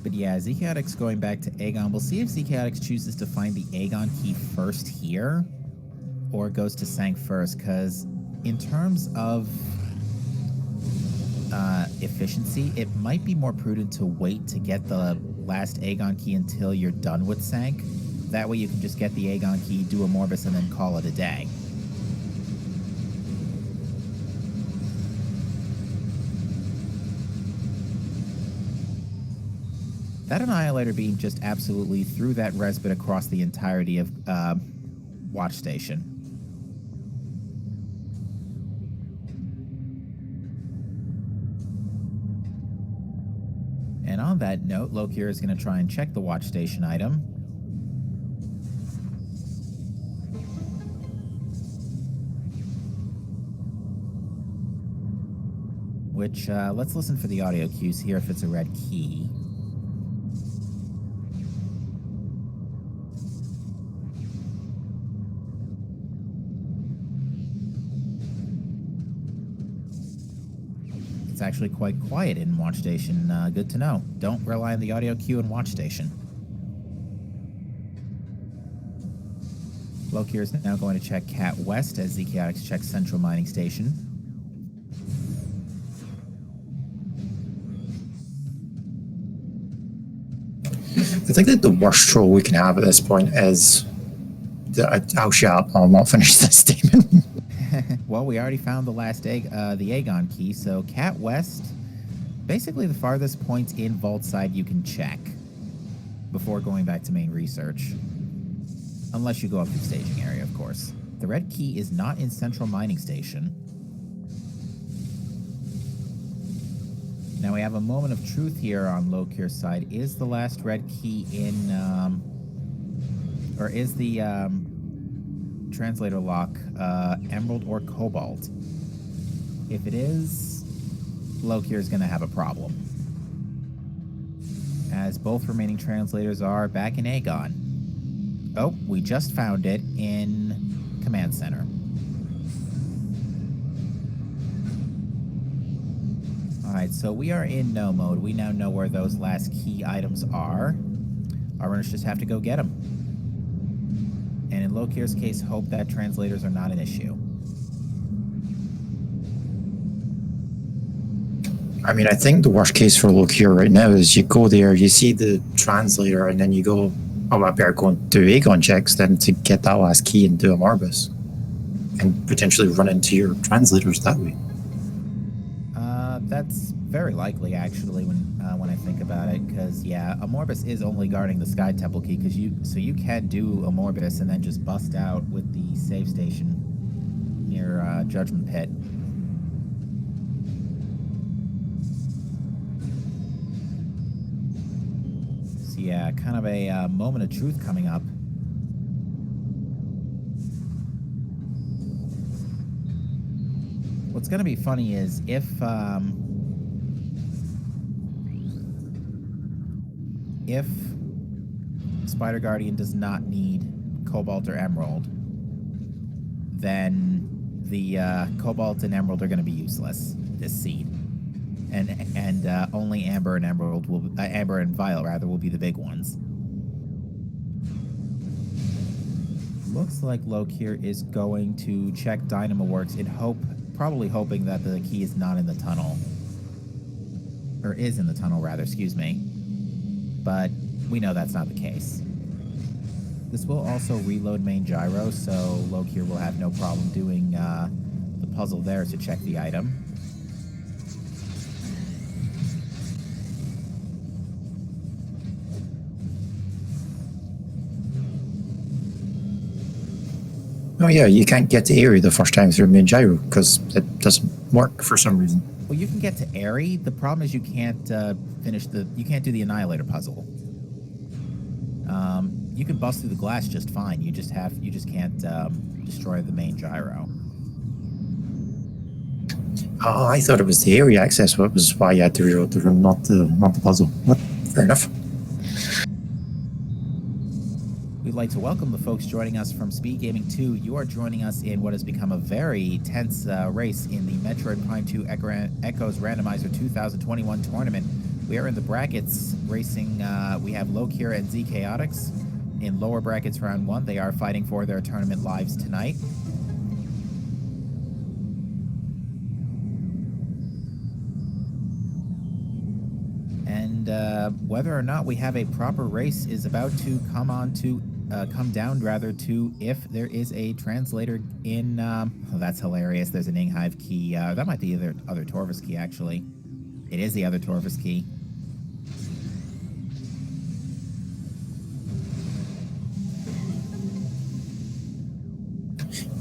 But yeah, ZChaotix going back to Aegon. We'll see if ZChaotix chooses to find the Aegon key first here, or goes to Sank first, because in terms of efficiency, it might be more prudent to wait to get the last Aegon key until you're done with Sank. That way you can just get the Aegon key, do a Morbus, and then call it a day. That Annihilator Beam just absolutely threw that Resbit across the entirety of Watch Station. And on that note, Lokir is going to try and check the watch station item. Which, let's listen for the audio cues here if it's a red key. It's actually quite quiet in watch station. Good to know. Don't rely on the audio cue in watch station. Lokir is now going to check Cat West as ZChaotix checks Central Mining Station. I think that the worst troll we can have at this point is... I'll shut up. I'll not finish this statement. Well, we already found the last the Aegon key, so Cat West, basically the farthest point in Vault side you can check before going back to main research. Unless you go up to the staging area, of course. The red key is not in Central Mining Station. Now we have a moment of truth here on Lokir's side. Is the last red key in, or is the translator lock emerald or cobalt? If it is, Lokir is going to have a problem, as both remaining translators are back in Aegon. Oh, we just found it in Command Center. Alright, so we are in no mode. We now know where those last key items are. Our runners just have to go get them. And in Lokir's case, hope that translators are not an issue. I mean, I think the worst case for Lokir right now is you go there, you see the translator, and then you go, oh, I better go and do Aegon checks then to get that last key and do a Morbus. And potentially run into your translators that way. That's very likely, actually, when I think about it, because yeah, a Morbus is only guarding the Sky Temple key, so you can do a Morbus and then just bust out with the save station near Judgment Pit. So yeah, kind of a moment of truth coming up. What's going to be funny is if Spider Guardian does not need Cobalt or Emerald, then the Cobalt and Emerald are going to be useless this seed, and only Amber and Emerald will Amber and Violet rather will be the big ones. Looks like Lokir is going to check Dynamo Works in probably hoping that the key is not in the tunnel. Or is in the tunnel, rather, excuse me. But we know that's not the case. This will also reload main gyro, so Lokir will have no problem doing the puzzle there to check the item. Oh yeah, you can't get to Aerie the first time through main gyro because it doesn't work for some reason. Well, you can get to Aerie. The problem is you can't you can't do the Annihilator puzzle. You can bust through the glass just fine. You just can't destroy the main gyro. Oh, I thought it was the Aerie access, which was why you had to reload the room, not the puzzle. But fair enough. We'd like to welcome the folks joining us from SpeedGaming 2. You are joining us in what has become a very tense race in the Metroid Prime 2 Echoes Randomizer 2021 tournament. We are in the brackets racing. We have Lokir and ZChaotix in lower brackets round 1. They are fighting for their tournament lives tonight. And whether or not we have a proper race is about to come down to if there is a translator in. Oh, that's hilarious. There's an Inghive key. That might be the other Torvus key, actually. It is the other Torvus key.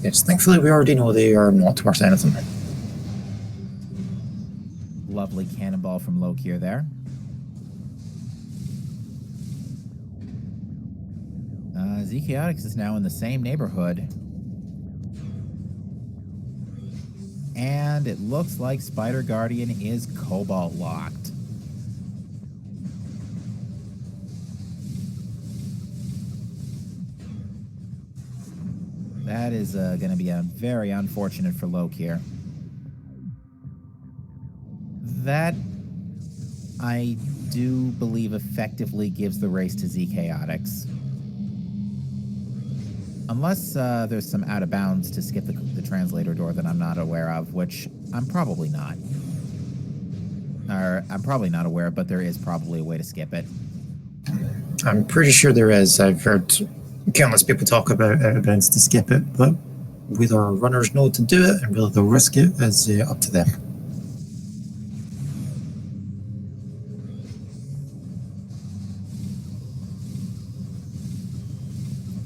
Yes, thankfully we already know they are not worth anything. Lovely cannonball from Lokir there. ZChaotix is now in the same neighborhood. And it looks like Spider Guardian is Cobalt locked. That is going to be very unfortunate for Lokir. That, I do believe, effectively gives the race to ZChaotix. Unless there's some out of bounds to skip the translator door that I'm not aware of, which I'm probably not. Or I'm probably not aware, but there is probably a way to skip it. I'm pretty sure there is. I've heard countless people talk about events to skip it, but whether runners know to do it and whether they'll risk it is up to them.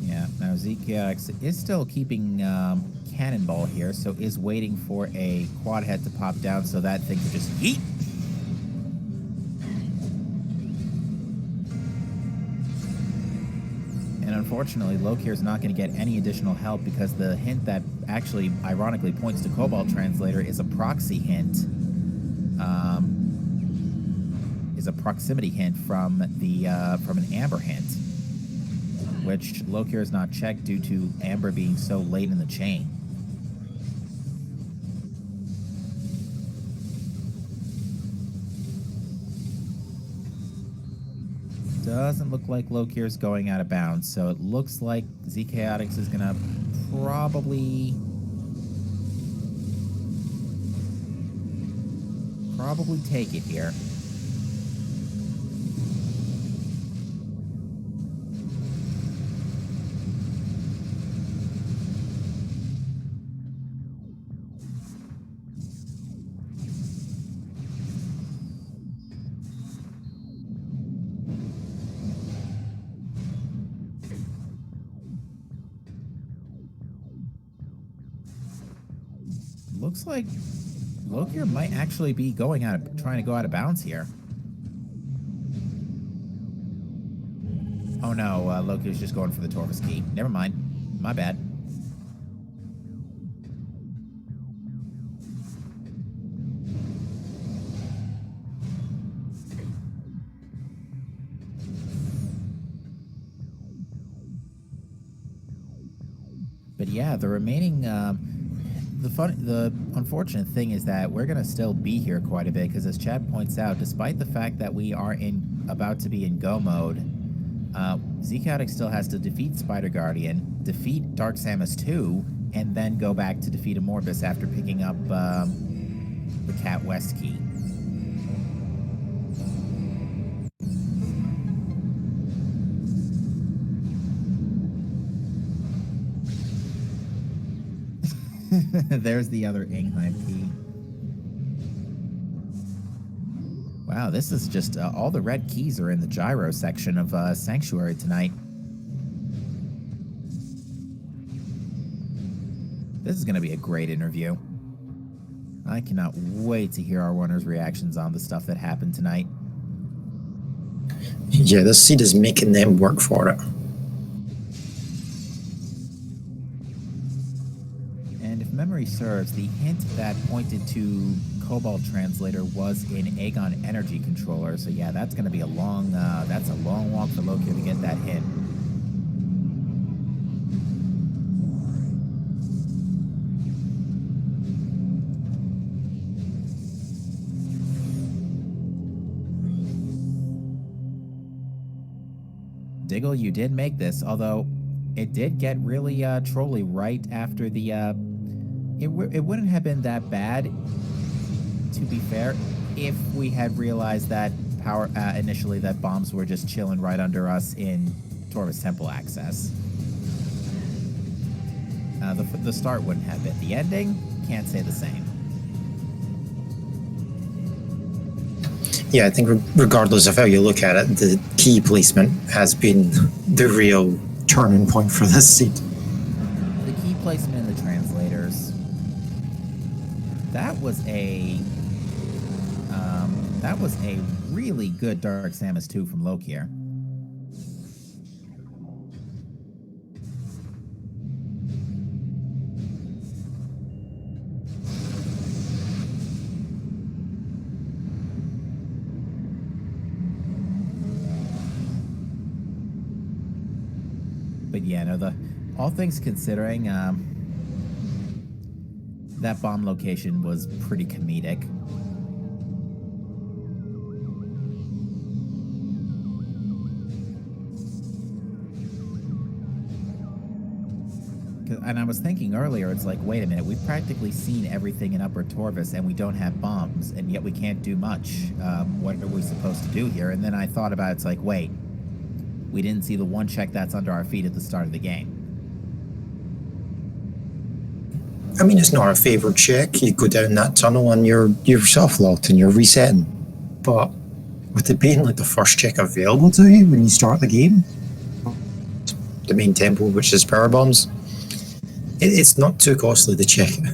Yeah, now ZChaotix is still keeping Cannonball here, so is waiting for a quad head to pop down so that thing can just yeet. Unfortunately, Lokir is not going to get any additional help because the hint that actually, ironically, points to Cobalt Translator is a proxy hint, is a proximity hint from an Amber hint, which Lokir has not checked due to Amber being so late in the chain. Doesn't look like Lokir is going out of bounds, so it looks like ZChaotix is gonna probably take it here. Looks like Lokir might actually be trying to go out of bounds here. Oh no, Lokir's just going for the Torvus key. Never mind. My bad. But yeah, the remaining the unfortunate thing is that we're going to still be here quite a bit because, as Chad points out, despite the fact that we are about to be in go mode, ZChaotix still has to defeat Spider Guardian, defeat Dark Samus 2, and then go back to defeat Amorbus after picking up the Cat West key. There's the other Ingheim key. Wow, this is just all the red keys are in the gyro section of Sanctuary tonight. This is going to be a great interview. I cannot wait to hear our runners' reactions on the stuff that happened tonight. Yeah, this seed is making them work for it. Memory serves, the hint that pointed to Cobalt Translator was in Aegon Energy Controller, so yeah, that's going to be a long walk for Lokir to get that hint. Diggle, you did make this, although it did get really trolly right after the it wouldn't have been that bad, to be fair, if we had realized that initially that bombs were just chilling right under us in Torvus Temple access. The start wouldn't have been. The ending, can't say the same. Yeah, I think regardless of how you look at it, the key placement has been the real turning point for this seat. The key placement in the translators. That was a really good Dark Samus 2 from Lokir. But yeah, no, all things considering, that bomb location was pretty comedic. And I was thinking earlier, it's like, wait a minute, we've practically seen everything in Upper Torvis and we don't have bombs, and yet we can't do much. What are we supposed to do here? And then I thought about it, it's like, wait, we didn't see the one check that's under our feet at the start of the game. I mean, it's not a favorite check. You go down that tunnel and you're soft-locked and you're resetting. But with it being like the first check available to you when you start the game, the main temple, which is power bombs, it's not too costly to check it.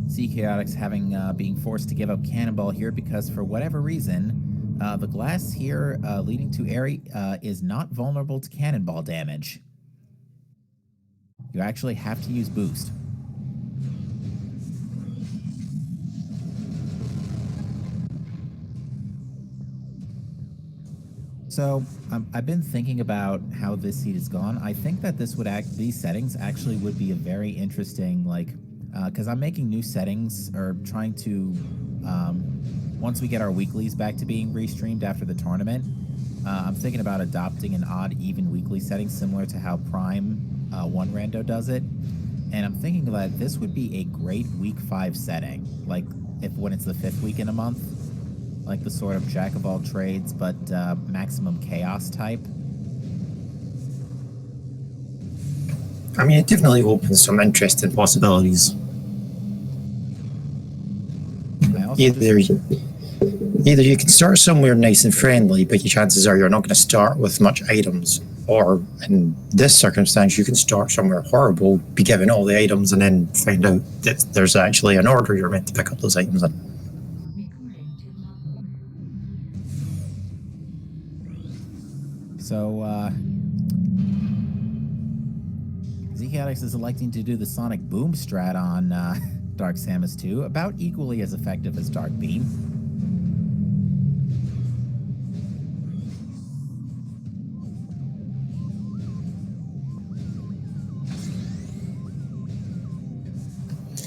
ZChaotix being forced to give up Cannonball here because for whatever reason, the glass here leading to Airy is not vulnerable to Cannonball damage. You actually have to use Boost. So I've been thinking about how this seed is gone. I think that these settings actually would be a very interesting, because I'm making new settings or trying to, once we get our weeklies back to being restreamed after the tournament, I'm thinking about adopting an odd even weekly setting similar to how Prime 1 Rando does it. And I'm thinking that this would be a great week 5 setting, like when it's the 5th week in a month. Like the sort of jack of all trades, but maximum chaos type. I mean, it definitely opens some interesting possibilities. Either you can start somewhere nice and friendly, but your chances are you're not going to start with much items. Or in this circumstance, you can start somewhere horrible, be given all the items, and then find out that there's actually an order you're meant to pick up those items in. So, ZChaotix is electing to do the Sonic Boom strat on Dark Samus 2, about equally as effective as Dark Beam.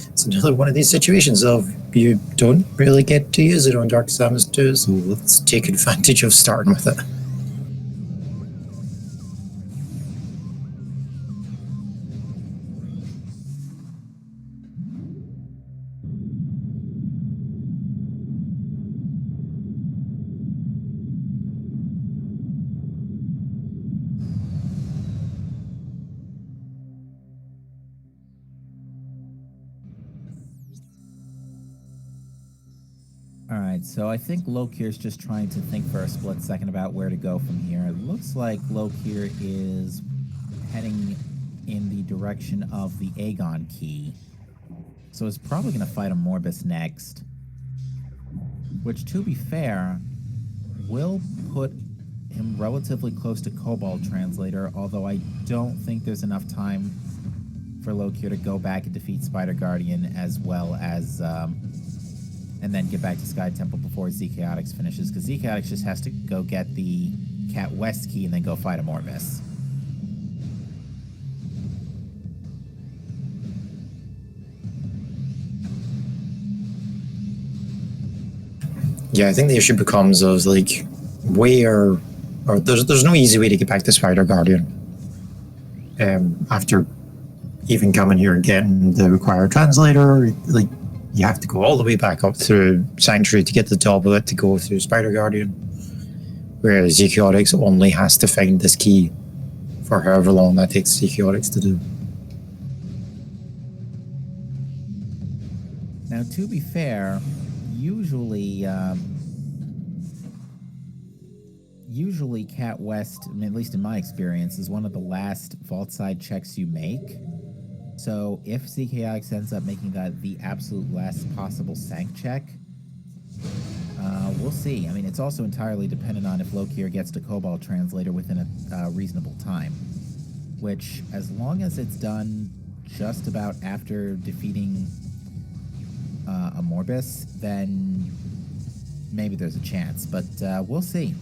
It's another one of these situations of you don't really get to use it on Dark Samus 2, so let's take advantage of starting with it. Alright, so I think Lokir's just trying to think for a split second about where to go from here. It looks like Lokir is heading in the direction of the Aegon key. So it's probably going to fight a Morbus next. Which, to be fair, will put him relatively close to Cobalt Translator, although I don't think there's enough time for Lokir to go back and defeat Spider Guardian as well as... and then get back to Sky Temple before ZChaotix finishes, because ZChaotix just has to go get the Cat West key and then go fight a Morbus. Yeah, I think the issue becomes of like where, or there's no easy way to get back to Spider Guardian. After even coming here and getting the required translator, like you have to go all the way back up through Sanctuary to get to the top of it to go through Spider Guardian. Whereas ZChaotix only has to find this key for however long that takes ZChaotix to do. Now, to be fair, usually Cat West, I mean, at least in my experience, is one of the last vault side checks you make. So if ZChaotix ends up making that the absolute last possible sank check, we'll see. I mean, it's also entirely dependent on if Lokir gets to Cobalt Translator within a reasonable time, which, as long as it's done just about after defeating a Morbus, then maybe there's a chance, but we'll see.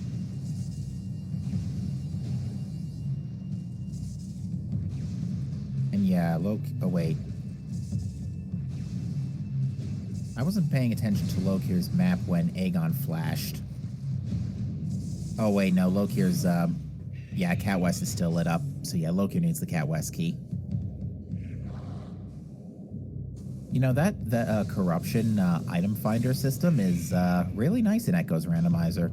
yeah, Oh, wait. I wasn't paying attention to Lokir's map when Aegon flashed. Oh, wait, no, Lokir's, yeah, Cat West is still lit up. So, yeah, Lokir needs the Cat West key. You know, that corruption item finder system is really nice in Echo's Randomizer.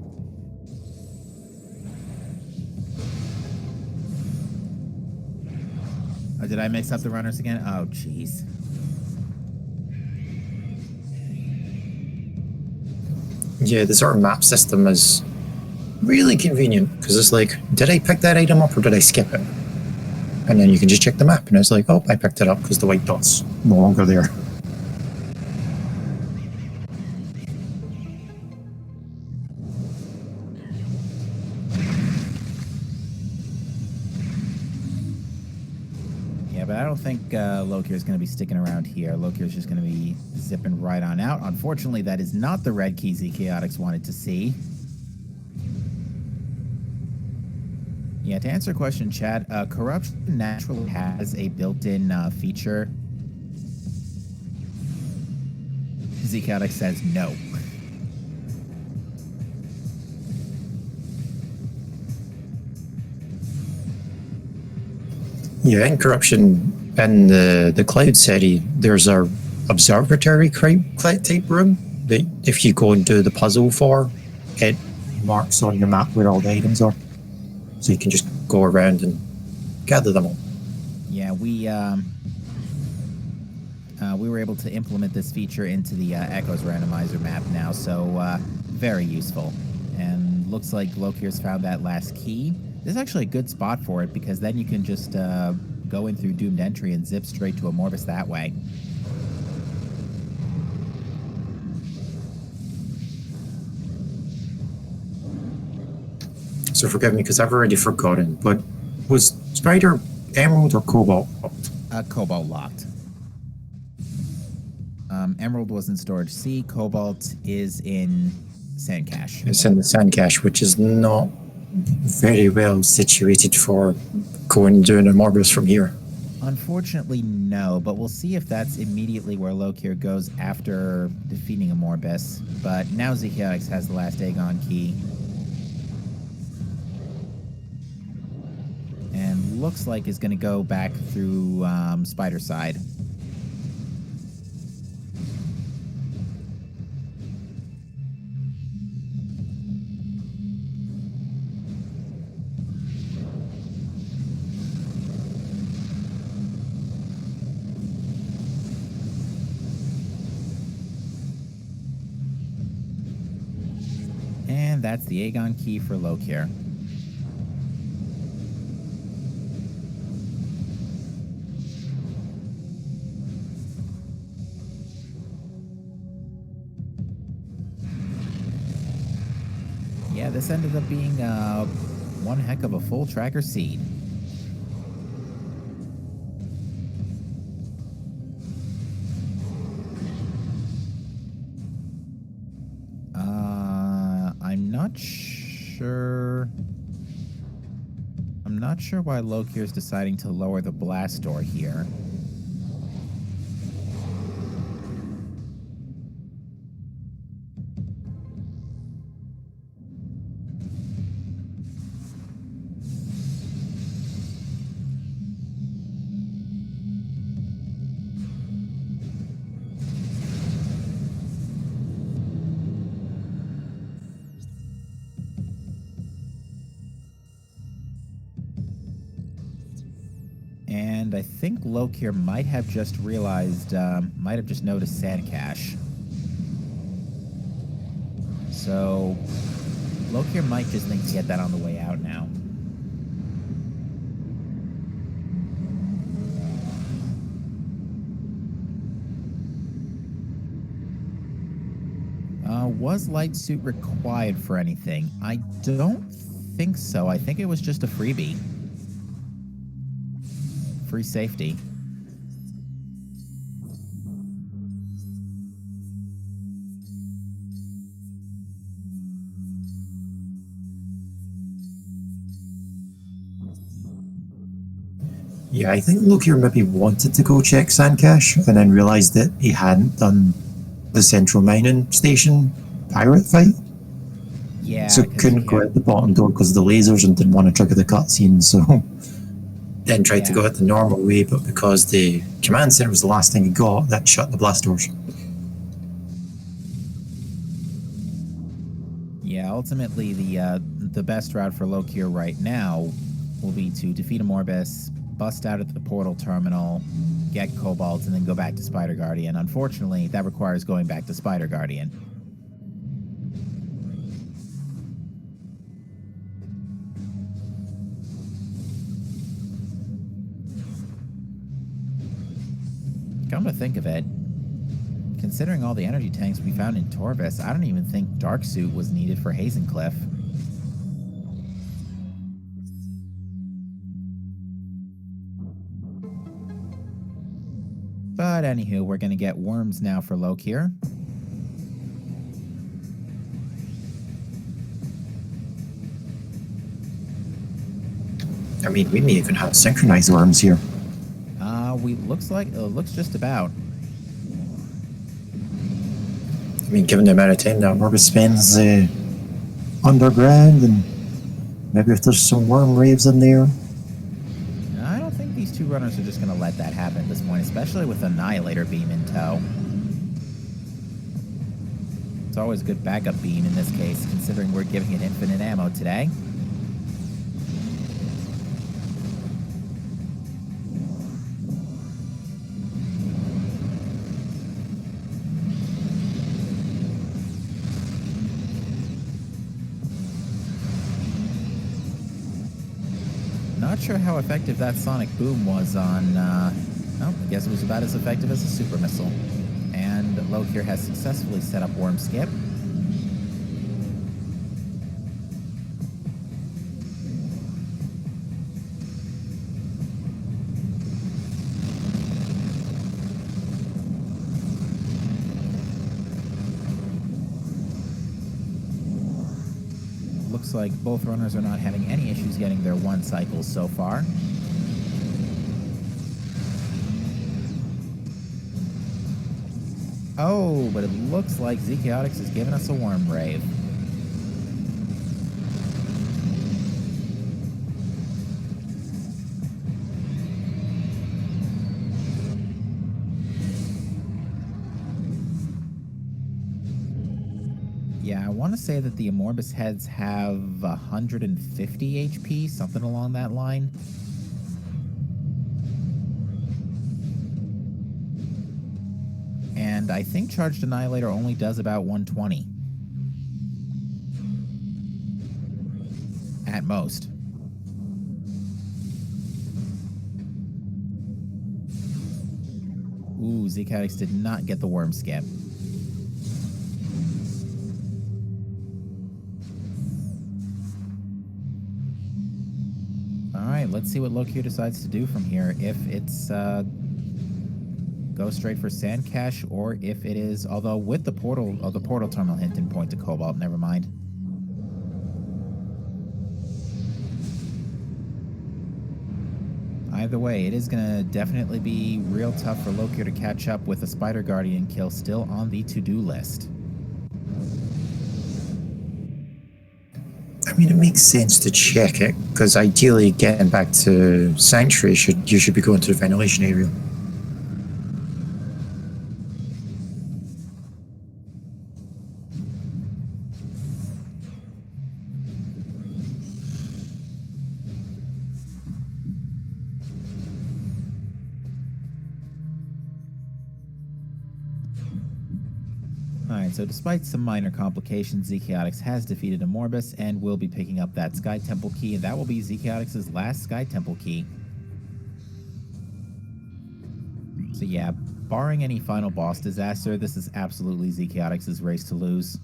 Oh, did I mix up the runners again? Oh, jeez. Yeah, the sort of map system is really convenient because it's like, did I pick that item up or did I skip it? And then you can just check the map and it's like, oh, I picked it up because the white dot's no longer there. Yeah, but I don't think Lokir is going to be sticking around here. Lokir is just going to be zipping right on out. Unfortunately, that is not the red key ZChaotix wanted to see. Yeah, to answer your question, chat, corruption naturally has a built-in feature. ZChaotix says no. Yeah, in corruption in the cloud city, there's a observatory type room that if you go and do the puzzle for, it marks on your map where all the items are. So you can just go around and gather them all. Yeah, we were able to implement this feature into the Echo's Randomizer map now, so very useful. And looks like Lokir's found that last key. This is actually a good spot for it because then you can just go in through Doomed Entry and zip straight to a Morbus that way. So forgive me because I've already forgotten, but was Spider Emerald or Cobalt? Cobalt locked. Emerald was in Storage C. Cobalt is in Sand Cache. It's in the Sand Cache, which is not very well situated for going and doing a Morbus from here. Unfortunately, no, but we'll see if that's immediately where Lokir goes after defeating a Morbus. But now ZChaotix has the last Aegon key. And looks like is going to go back through Spider Side. And that's the Aegon key for Lokir. Yeah, this ended up being one heck of a full tracker seed. I'm not sure why Lokir is deciding to lower the blast door here. And I think Lokir might have just realized, might have just noticed Sand Cache. So Lokir might just think to get that on the way out now. Was light suit required for anything? I don't think so. I think it was just a freebie. Free safety. Yeah, I think Lokir maybe wanted to go check Sandcache and then realised that he hadn't done the central mining station pirate fight. Yeah, So because couldn't go out the bottom door because of the lasers and didn't want to trigger the cutscene, so then tried to go out the normal way, but because the command center was the last thing he got, that shut the blast doors. Yeah, ultimately the best route for Lokir right now will be to defeat Amorbis, bust out at the portal terminal, get Cobalt, and then go back to Spider Guardian. Unfortunately, that requires going back to Spider Guardian. Come to think of it, considering all the energy tanks we found in Torvis, I don't even think Dark Suit was needed for Hazencliff. But anywho, we're going to get worms now for Lokir. I mean, we may even have synchronized worms here. Looks just about. I mean, given the amount of time that Morbus spends underground, and maybe if there's some worm raves in there. I don't think these two runners are just going to let that happen at this point, especially with Annihilator Beam in tow. It's always a good backup beam in this case, considering we're giving it infinite ammo today. Not sure how effective that sonic boom was on, I guess it was about as effective as a super missile. And Lokir has successfully set up Worm Skip. Looks like both runners are not having any issues getting their one cycles so far. Oh, but it looks like ZChaotix is giving us a worm rave. Yeah, I want to say that the Amorbis heads have 150 HP, something along that line. And I think Charged Annihilator only does about 120. At most. Ooh, ZChaotix did not get the worm skip. Alright, let's see what Lokir decides to do from here. If it's go straight for Sandcache, or if it is, although with the portal terminal hint and point to Cobalt, never mind. Either way, it is going to definitely be real tough for Lokir to catch up with a Spider Guardian kill still on the to-do list. I mean, it makes sense to check it, because ideally getting back to Sanctuary, you should be going to the ventilation area. Alright, so despite some minor complications, ZChaotix has defeated Amorbis and will be picking up that Sky Temple key, and that will be ZChaotix's last Sky Temple key. So yeah, barring any final boss disaster, this is absolutely ZChaotix's race to lose.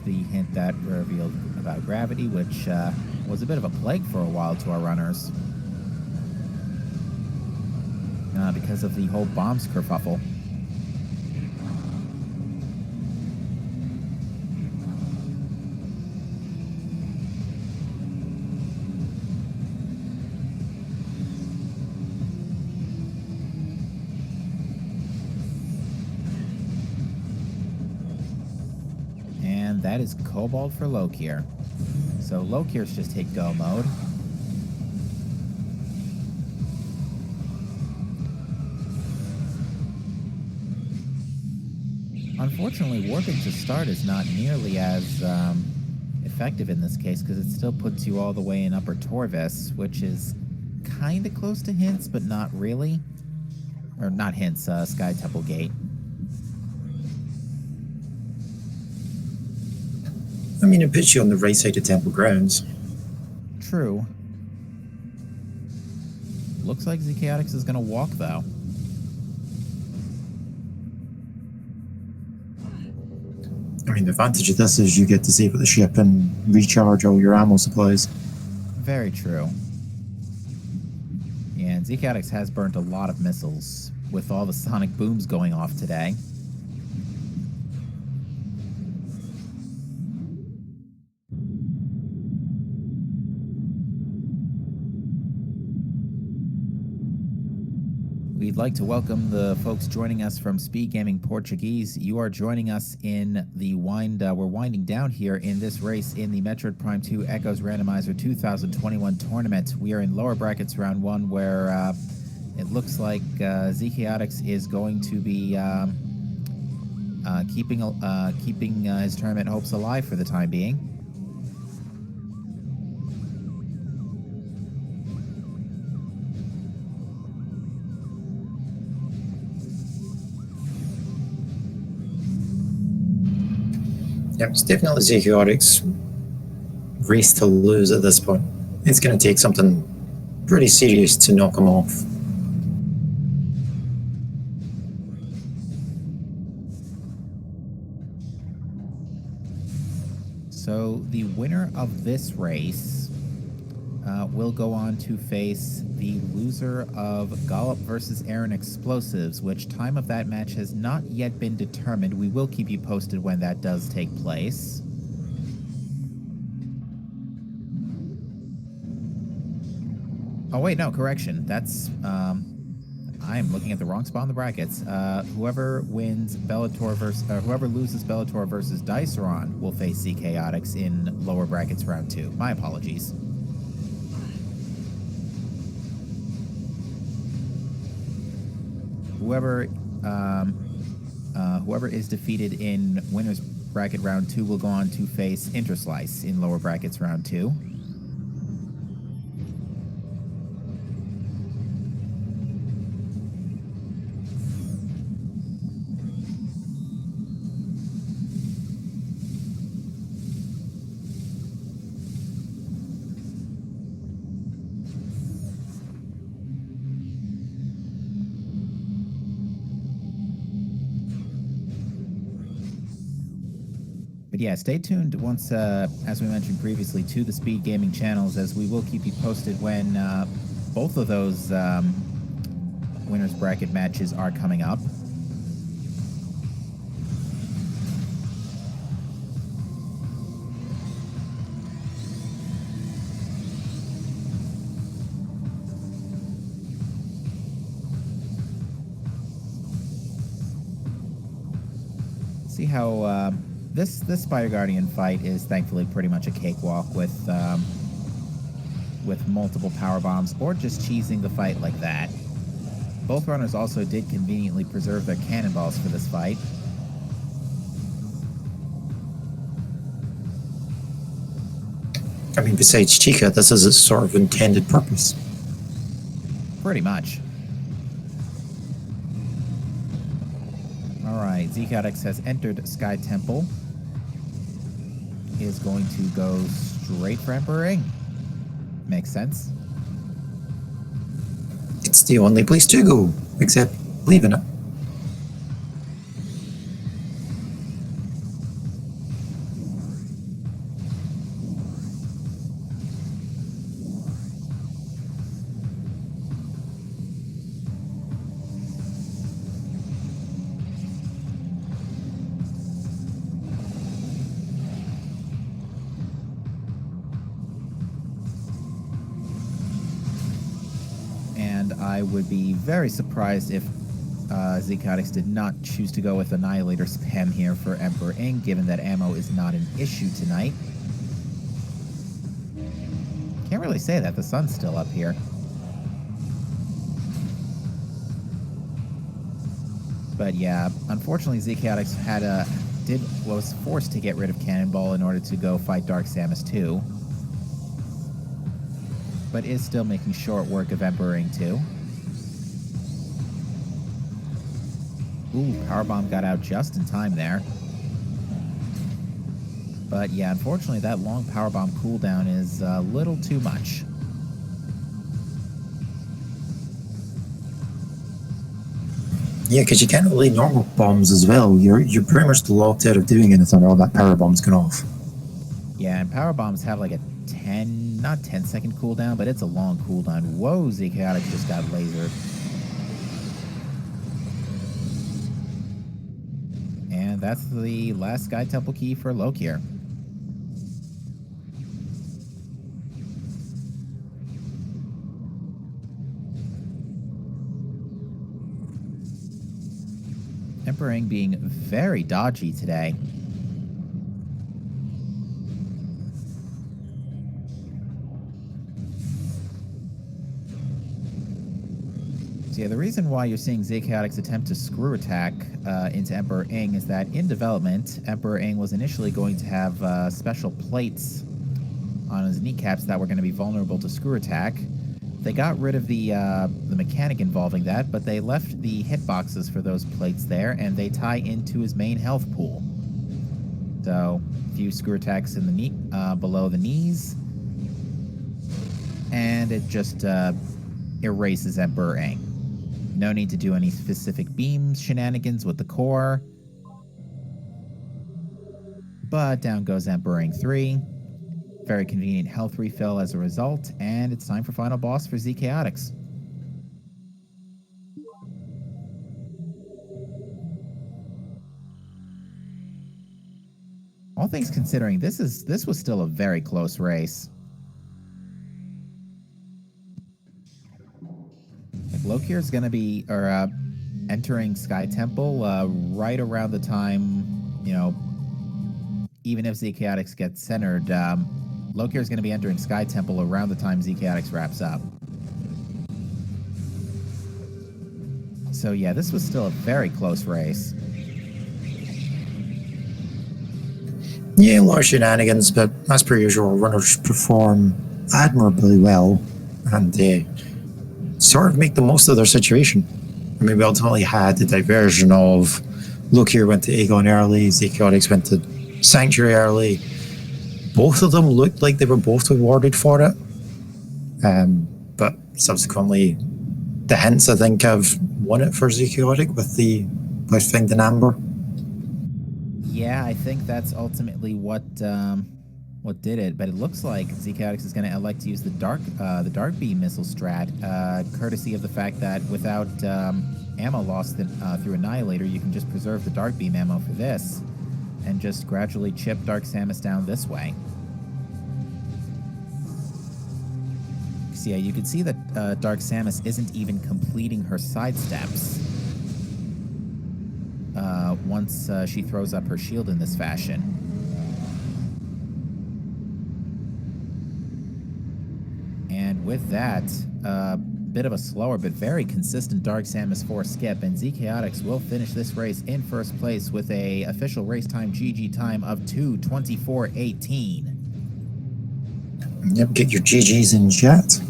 the hint that revealed about gravity, which was a bit of a plague for a while to our runners. Because of the whole bombs kerfuffle. And that is Cobalt for Lokir. So Lokir's just hit go mode. Unfortunately, warping to start is not nearly as effective in this case because it still puts you all the way in Upper Torvis, which is kind of close to Hints, but not really. Or not Hints, Sky Temple Gate. I mean, it puts you on the right side of Temple Grounds. True. Looks like ZChaotix is going to walk, though. I mean, the advantage of this is you get to save the ship and recharge all your ammo supplies. Very true. Yeah, and ZChaotix has burnt a lot of missiles with all the sonic booms going off today. We'd like to welcome the folks joining us from SpeedGaming Portuguese. You are joining us in the we're winding down here in this race in the Metroid Prime 2 Echoes Randomizer 2021 tournament. We are in lower brackets round 1 where it looks like ZChaotix is going to be keeping his tournament hopes alive for the time being. Yeah, it's definitely ZChaotix race to lose at this point. It's going to take something pretty serious to knock him off. So the winner of this race will go on to face the loser of Gollop versus Aaron Explosives, which time of that match has not yet been determined. We will keep you posted when that does take place. Oh wait, no, correction. That's I am looking at the wrong spot in the brackets. Whoever wins Bellator versus whoever loses Bellator versus Diceron will face ZChaotix in lower brackets round 2. My apologies. Whoever is defeated in winners bracket round 2 will go on to face Interslice in lower brackets round 2. But yeah, stay tuned once, as we mentioned previously, to the SpeedGaming channels, as we will keep you posted when both of those winners bracket matches are coming up. See how this Spider Guardian fight is thankfully pretty much a cakewalk with multiple power bombs or just cheesing the fight like that. Both runners also did conveniently preserve their cannonballs for this fight. I mean, besides Chica, this is its sort of intended purpose. Pretty much. Alright, ZChaotix has entered Sky Temple. He is going to go straight for Emperor Ring. Makes sense. It's the only place to go, except leaving it. and I would be very surprised if ZChaotix did not choose to go with Annihilator spam here for Emperor Ing, given that ammo is not an issue tonight. Can't really say that, the sun's still up here. But yeah, unfortunately ZChaotix was forced to get rid of Cannonball in order to go fight Dark Samus 2. But is still making short work of Emperor Ing 2. Ooh, Powerbomb got out just in time there. But yeah, unfortunately that long Powerbomb cooldown is a little too much. Yeah, because you can't really normal bombs as well. You're pretty much locked out of doing anything while that power bomb's gone off. Yeah, and power bombs have like a not 10 second cooldown, but it's a long cooldown. Whoa, ZChaotix just got lasered. And that's the last Sky Temple key for Lokir. Emperor Ing being very dodgy today. So yeah, the reason why you're seeing ZChaotix attempt to screw attack into Emperor Ing is that in development, Emperor Ing was initially going to have special plates on his kneecaps that were going to be vulnerable to screw attack. They got rid of the mechanic involving that, but they left the hitboxes for those plates there, and they tie into his main health pool. So, a few screw attacks in the knee, below the knees, and it just erases Emperor Ing. No need to do any specific beam shenanigans with the core. But down goes Emperor Ing 3. Very convenient health refill as a result, and it's time for final boss for ZChaotix. All things considering, this was still a very close race. Like Lokir's gonna be entering Sky Temple right around the time, even if ZChaotix gets centered, Lokir is going to be entering Sky Temple around the time ZChaotix wraps up. So yeah, this was still a very close race. Yeah, a lot of shenanigans, but as per usual, runners perform admirably well and they sort of make the most of their situation. I mean, we ultimately had the diversion of Lokir went to Aegon early, ZChaotix went to Sanctuary early. Both of them looked like they were both rewarded for it. But subsequently, the hints, I think, have won it for ZChaotix with Finged Amber. Yeah, I think that's ultimately what did it. But it looks like ZChaotix is going to elect to use the dark beam missile strat, courtesy of the fact that without ammo lost through Annihilator, you can just preserve the dark beam ammo for this, and just gradually chip Dark Samus down this way. So yeah, you can see that Dark Samus isn't even completing her sidesteps once she throws up her shield in this fashion. And with that, bit of a slower but very consistent Dark Samus 4 skip, and ZChaotix will finish this race in first place with a official race time GG time of 2:24.18. Yep, get your GGs in chat.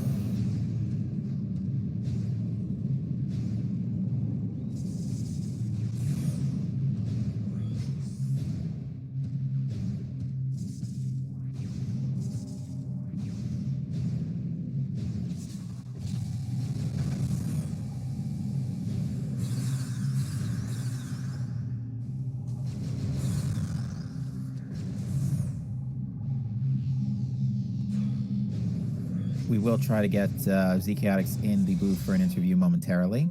We will try to get ZChaotix in the booth for an interview momentarily.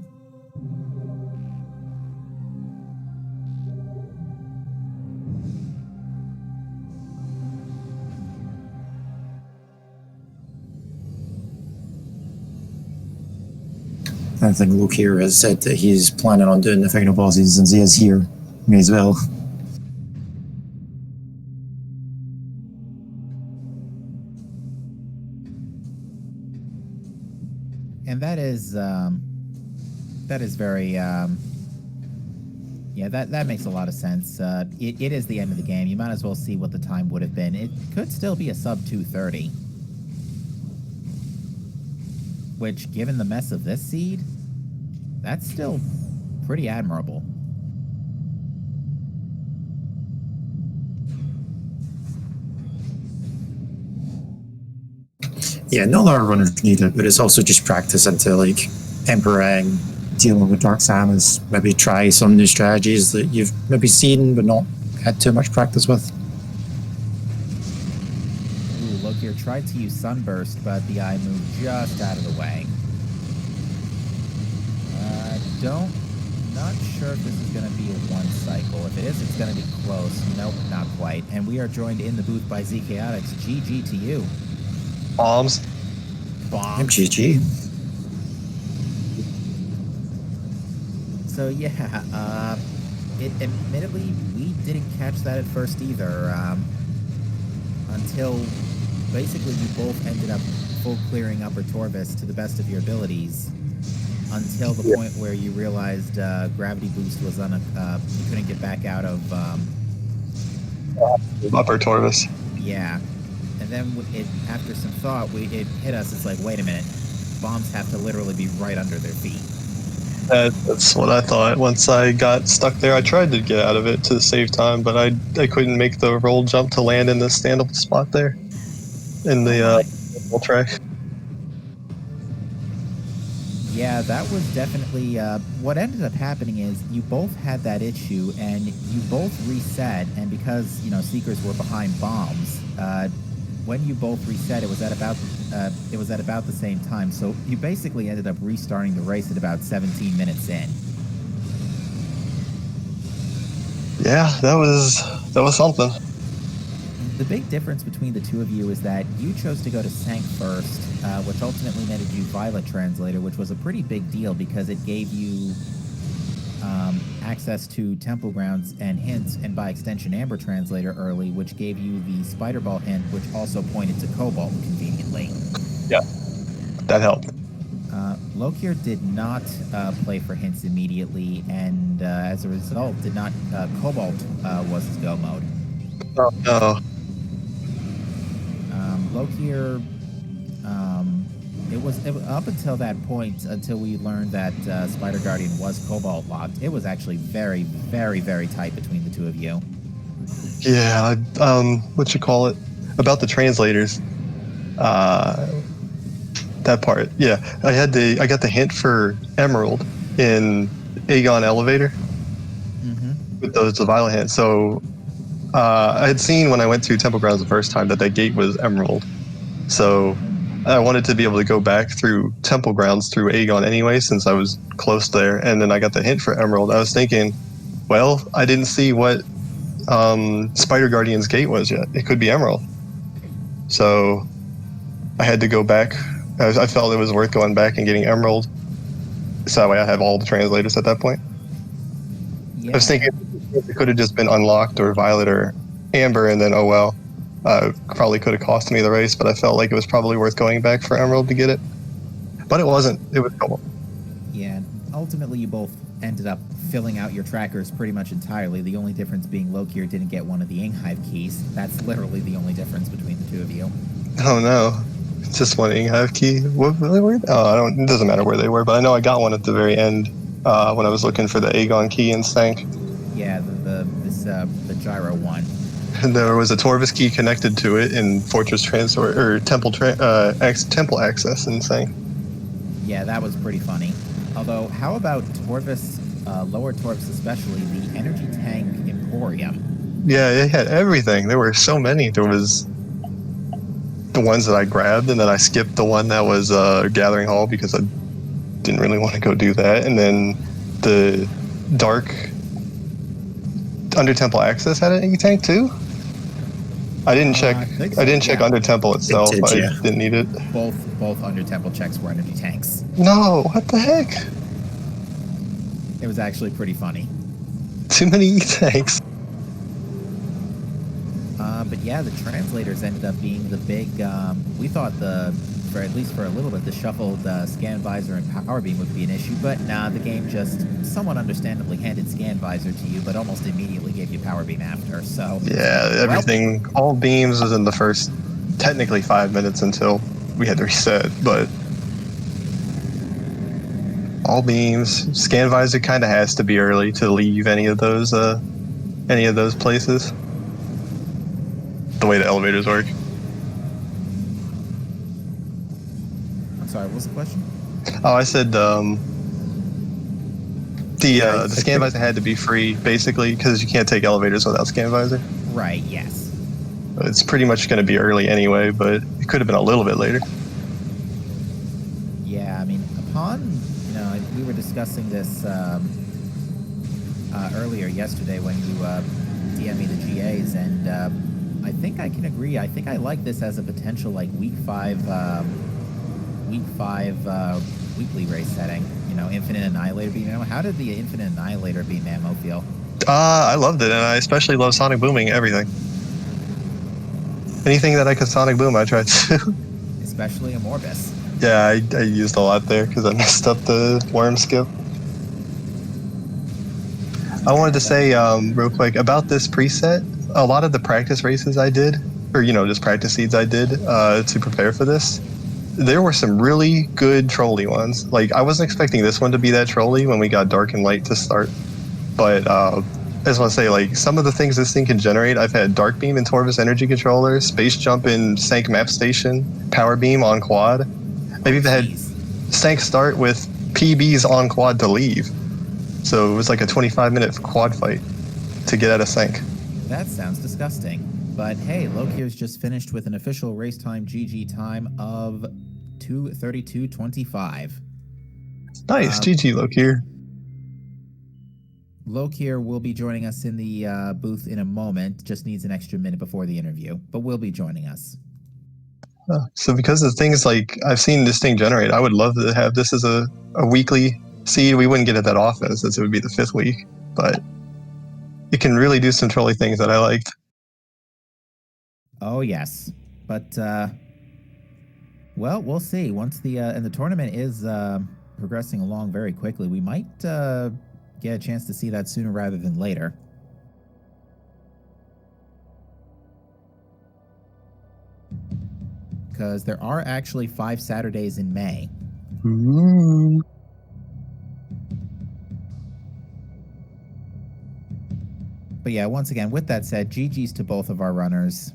I think Lokir has said that he's planning on doing the final bosses since he is here. May as well. And that is very, yeah, that makes a lot of sense. It is the end of the game. You might as well see what the time would have been. It could still be a sub 2:30. Which, given the mess of this seed, that's still pretty admirable. Yeah, not a lot of runners need it, but it's also just practice into like Emperor, dealing with Dark Samus. Maybe try some new strategies that you've maybe seen but not had too much practice with. Ooh, Lokir tried to use Sunburst, but the eye moved just out of the way. Not sure if this is going to be a one cycle. If it is, it's going to be close. Nope, not quite. And we are joined in the booth by ZChaotix. GG to you. Bombs. GG. So yeah, admittedly, we didn't catch that at first either, until basically you both ended up full clearing Upper Torvis to the best of your abilities, until the point where you realized gravity boost was you couldn't get back out of Upper Torvis. Yeah, and then after some thought, it hit us. It's like, wait a minute, bombs have to literally be right under their feet. That's what I thought. Once I got stuck there, I tried to get out of it to save time, but I couldn't make the roll jump to land in the stand-up spot there in the track. Yeah, that was definitely what ended up happening. Is you both had that issue, and you both reset, and because Seekers were behind bombs, when you both reset, it was at about the same time. So you basically ended up restarting the race at about 17 minutes in. Yeah, that was something. The big difference between the two of you is that you chose to go to Sank first, which ultimately netted you Violet Translator, which was a pretty big deal because it gave you access to Temple Grounds and hints, and by extension Amber Translator early, which gave you the Spider Ball hint, which also pointed to Cobalt conveniently. Yeah, that helped. Lokir did not play for hints immediately, and as a result, did not. Cobalt was his go mode. Oh no. Lokir, it was up until that point, until we learned that Spider Guardian was Cobalt locked. It was actually very, very, very tight between the two of you. Yeah, what you call it? About the translators. That part. Yeah, I got the hint for Emerald in Aegon Elevator with the Violet hint. So I had seen when I went to Temple Grounds the first time that gate was Emerald. So I wanted to be able to go back through Temple Grounds through Aegon anyway, since I was close there. And then I got the hint for Emerald. I was thinking, well, I didn't see what Spider Guardian's gate was yet. It could be Emerald. So I had to go back. I felt it was worth going back and getting Emerald. So that way I have all the translators at that point. Yeah. I was thinking it could have just been Unlocked or Violet or Amber, and then, oh well. Probably could have cost me the race, but I felt like it was probably worth going back for Emerald to get it. But it wasn't. It was cool. Yeah, ultimately you both ended up filling out your trackers pretty much entirely. The only difference being Lokir didn't get one of the Inghive keys. That's literally the only difference between the two of you. Oh no. Just one Inghive key? What really were they? Oh, it doesn't matter where they were, but I know I got one at the very end when I was looking for the Aegon key in Sank. Yeah, the Gyro one. There was a Torvis key connected to it in Fortress Transport or Temple Access in Sank. Yeah, that was pretty funny. Although, how about Torvis, Lower Torvis especially, the Energy Tank Emporium? Yeah, it had everything. There were so many. There was the ones that I grabbed, and then I skipped the one that was Gathering Hall because I didn't really want to go do that. And then the Dark Under Temple Access had an Energy Tank too? I didn't check. think I so, didn't check yeah. under temple itself. did, I yeah. didn't need it. Both under temple checks were energy tanks. No, what the heck? It was actually pretty funny. Too many tanks. But yeah, the translators ended up being the big. We thought for at least for a little bit, the shuffled scan visor and power beam would be an issue, but nah, the game just somewhat understandably handed scan visor to you, but almost immediately gave you power beam after. So Yeah, everything. All beams was in the first, technically 5 minutes until we had to reset, but all beams. Scan visor kind of has to be early to leave any of those places. The way the elevators work. I'm sorry, what was the question? Oh, I said the scan visor had to be free, basically, because you can't take elevators without scan visor. Right. Yes. It's pretty much going to be early anyway, but it could have been a little bit later. Yeah, I mean, we were discussing this earlier yesterday when you DM'd me the GAs, and I think I can agree. I think I like this as a potential like week 5 weekly race setting. Infinite Annihilator beam ammo. How did the Infinite Annihilator beam ammo feel? I loved it, and I especially love sonic booming everything. Anything that I could sonic boom, I tried to. Especially a Morbus. Yeah, I used a lot there because I messed up the worm skip. I wanted to say real quick about this preset. A lot of the practice races I did, or just practice seeds I did to prepare for this, there were some really good trolly ones. Like, I wasn't expecting this one to be that trolly when we got dark and light to start. But I just want to say, like, some of the things this thing can generate, I've had Dark Beam and Torvus Energy Controller, Space Jump in Sank Map Station, Power Beam on Quad. Maybe they had Sank start with PBs on Quad to leave. So it was like a 25-minute quad fight to get out of Sank. That sounds disgusting. But hey, Lokir's just finished with an official race time GG time of 2:32.25. Nice, GG Lokir. Lokir will be joining us in the booth in a moment. Just needs an extra minute before the interview, but will be joining us. So because of things like I've seen this thing generate, I would love to have this as a weekly seed. We wouldn't get it that often since it would be the 5th week, but it can really do some trolly things that I liked. Oh yes, but well, we'll see. Once the tournament is progressing along very quickly, we might get a chance to see that sooner rather than later. Because there are actually 5 Saturdays in May. Ooh. But yeah, once again, with that said, GG's to both of our runners.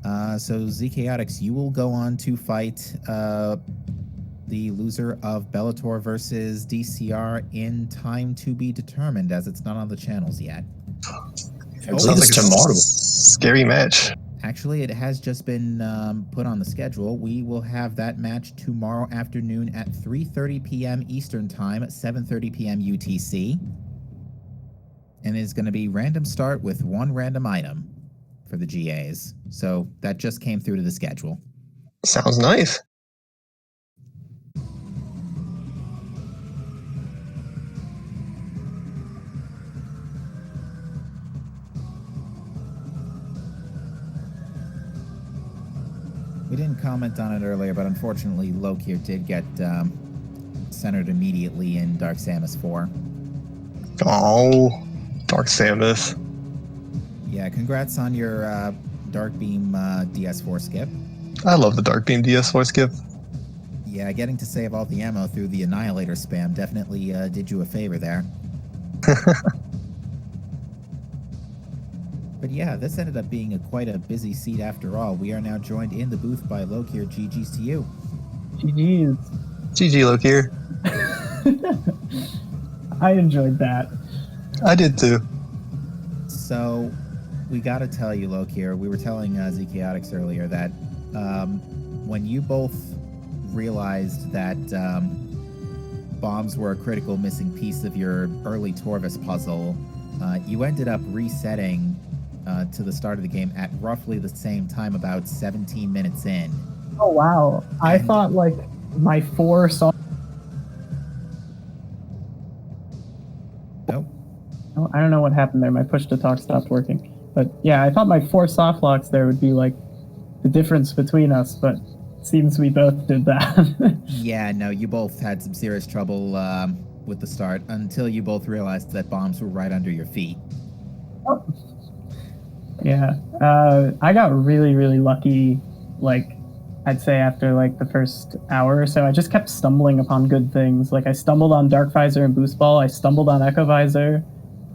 So ZChaotix, you will go on to fight the loser of Bellator versus DCR in time to be determined, as it's not on the channels yet. Sounds like tomorrow. Scary match. Actually, it has just been put on the schedule. We will have that match tomorrow afternoon at 3:30 p.m. Eastern Time, 7:30 p.m. UTC. And it's going to be random start with 1 random item for the GAs. So that just came through to the schedule. Sounds nice. We didn't comment on it earlier, but unfortunately, Lokir did get centered immediately in Dark Samus 4. Oh, Dark Samus. Yeah, congrats on your Dark Beam DS4 skip. I love the Dark Beam DS4 skip. Yeah, getting to save all the ammo through the Annihilator spam definitely did you a favor there. But yeah, this ended up being quite a busy seat after all. We are now joined in the booth by Lokir. GG's to you. GG's. GG, Lokir. I enjoyed that. I did too. So, we got to tell you, Lokir, we were telling ZChaotix earlier that when you both realized that bombs were a critical missing piece of your early Torvus puzzle, you ended up resetting to the start of the game at roughly the same time, about 17 minutes in. Oh wow! I And- thought like my 4 saw. Nope. Oh, I don't know what happened there. My push to talk stopped working. But yeah, I thought my 4 soft locks there would be like the difference between us, but it seems we both did that. Yeah, no, you both had some serious trouble with the start until you both realized that bombs were right under your feet. Oh. Yeah, I got really, really lucky. Like, I'd say after like the first hour or so, I just kept stumbling upon good things. Like, I stumbled on Dark Visor and Boost Ball. I stumbled on Echo Visor.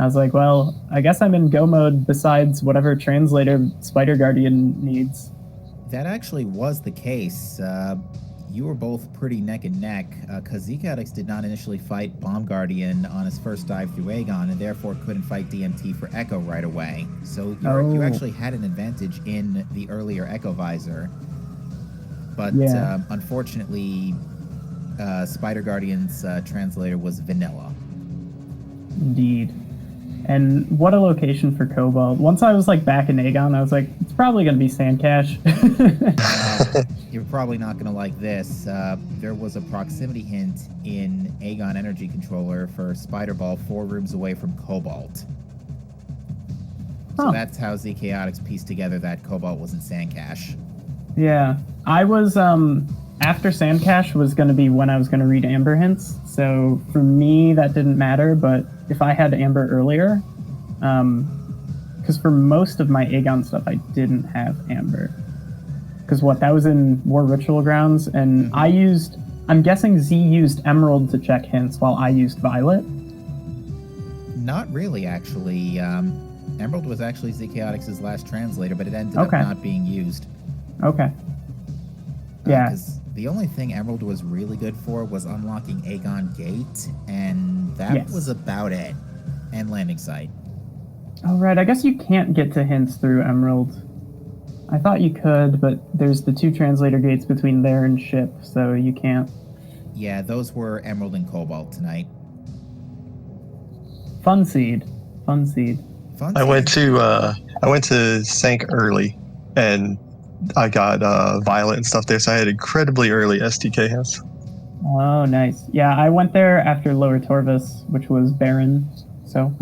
I was like, well, I guess I'm in go mode besides whatever translator Spider Guardian needs. That actually was the case. You were both pretty neck and neck, because ZChaotix did not initially fight Bomb Guardian on his first dive through Aegon, and therefore couldn't fight DMT for Echo right away. So you actually had an advantage in the earlier Echo Visor. But Yeah. Unfortunately, Spider Guardian's translator was vanilla. Indeed. And what a location for Cobalt. Once I was like back in Aegon, I was like, it's probably going to be Sand Cache. You're probably not going to like this. There was a proximity hint in Aegon Energy Controller for Spider Ball 4 rooms away from Cobalt. So Huh. that's how ZChaotix pieced together that Cobalt wasn't Sand Cache. Yeah. I was, after Sand Cache was going to be when I was going to read Amber Hints. So for me, that didn't matter. But if I had Amber earlier, because for most of my Aegon stuff, I didn't have Amber. Because that was in War Ritual Grounds, and I'm guessing Z used Emerald to check hints while I used Violet. Not really, actually. Emerald was actually ZChaotix's last translator, but it ended up Okay. not being used. Okay. Yeah. 'Cause the only thing Emerald was really good for was unlocking Aegon Gate, and that Yes. was about it. And Landing Site. Oh, right. I guess you can't get to hints through Emerald. I thought you could, but there's the 2 translator gates between there and ship, so you can't. Yeah, those were Emerald and Cobalt tonight. Fun seed. Fun seed. Fun. I went to Sank early, and I got Violet and stuff there, so I had incredibly early STK hints. Oh, nice. Yeah, I went there after Lower Torvus, which was Baron, so...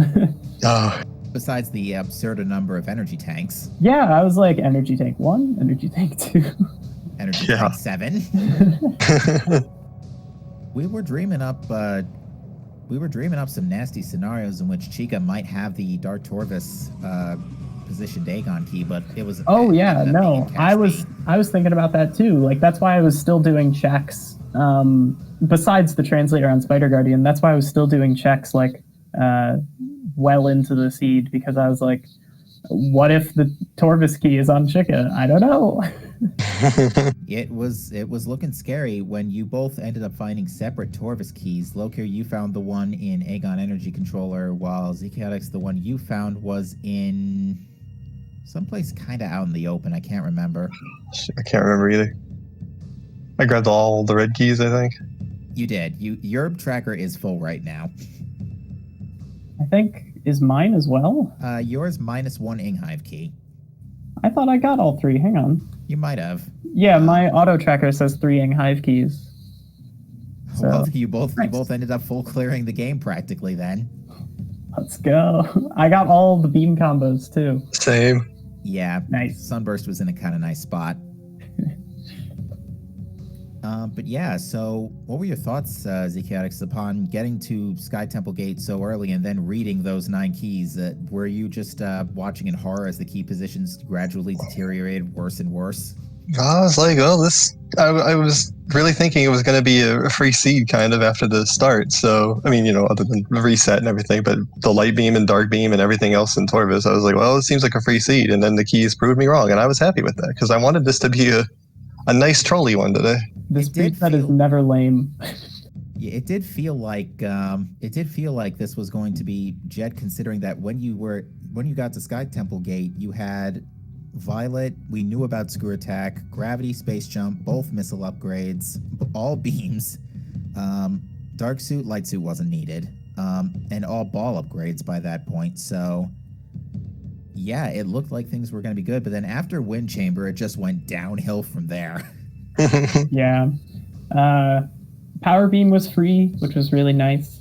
Oh, Besides the absurd number of energy tanks. yeah, I was like, Energy Tank 1, Energy Tank 2. Energy Yeah. tank 7. We were dreaming up some nasty scenarios in which Chica might have the Dark Torvus positioned Aegon key, but it was Oh, yeah, ended up being no. a I catch was thinking about that, too. Like, that's why I was still doing checks. Besides the translator on Spider Guardian, that's why I was still doing checks, like, well into the seed, because I was like, what if the Torvus key is on Chica? I don't know. It was looking scary when you both ended up finding separate Torvus keys. Lokir, you found the one in Aegon Energy Controller, while ZChaotix, the one you found was in someplace kind of out in the open. I can't remember. I can't remember either. I grabbed all the red keys, I think. You did. Your tracker is full right now. I think, is mine as well? Yours -1 Inghive key. I thought I got all 3. Hang on. You might have. Yeah, my auto tracker says 3 Hive keys. So, Well, you both nice. ended up full clearing the game practically then. Let's go. I got all the beam combos too. Same. Yeah. Nice. Sunburst was in a kind of nice spot. But yeah, so what were your thoughts, ZChaotix, upon getting to Sky Temple Gate so early and then reading those 9 keys? Were you just watching in horror as the key positions gradually deteriorated worse and worse? I was like, oh, this. I was really thinking it was going to be a free seed kind of after the start. So, I mean, other than the reset and everything, but the light beam and dark beam and everything else in Torvus, I was like, well, it seems like a free seed. And then the keys proved me wrong, and I was happy with that because I wanted this to be a nice trolly one today. This It did reset is feel- never lame. Yeah, it did feel like this was going to be Jet, considering that when you got to Sky Temple Gate, you had Violet. We knew about Screw Attack, Gravity, Space Jump, both missile upgrades, all beams. Dark Suit, Light Suit wasn't needed, and all ball upgrades by that point. So yeah, it looked like things were going to be good, but then after Wind Chamber, it just went downhill from there. Yeah. Power Beam was free, which was really nice.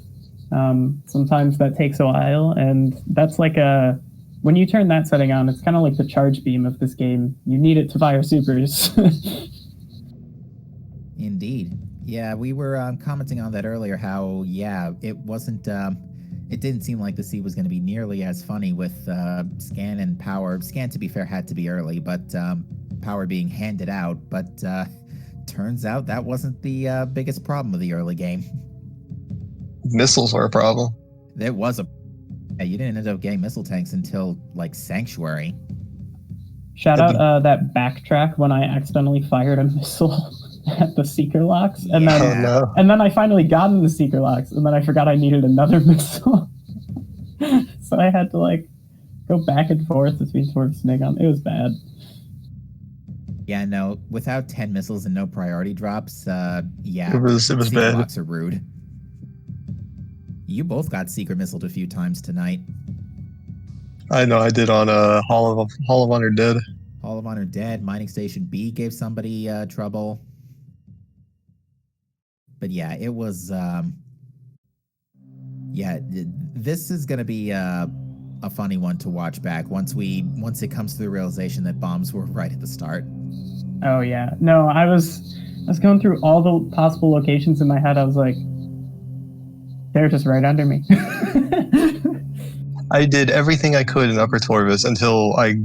Sometimes that takes a while, and that's like when you turn that setting on, it's kind of like the charge beam of this game. You need it to fire supers. Indeed. Yeah, we were commenting on that earlier, how, yeah, it wasn't, it didn't seem like the sea was going to be nearly as funny with Scan and Power. Scan, to be fair, had to be early, but Power being handed out, but turns out that wasn't the biggest problem of the early game. Missiles were a problem. There was yeah, you didn't end up getting missile tanks until, like, Sanctuary. Shout out that backtrack when I accidentally fired a missile at the Seeker Locks, and then Oh, no. and then I finally got in the Seeker Locks, and then I forgot I needed another missile. So I had to, like, go back and forth between Torps and Aegon. It was bad. Yeah, no, without 10 missiles and no priority drops, yeah. It was Seeker bad. Locks are rude. You both got secret missiled a few times tonight. I know I did on Hall of Honor Dead. Hall of Honor Dead, Mining Station B gave somebody trouble. But yeah, it was, yeah, this is going to be a funny one to watch back once it comes to the realization that bombs were right at the start. Oh yeah, no, I was going through all the possible locations in my head. I was like, they're just right under me. I did everything I could in Upper Torvis until I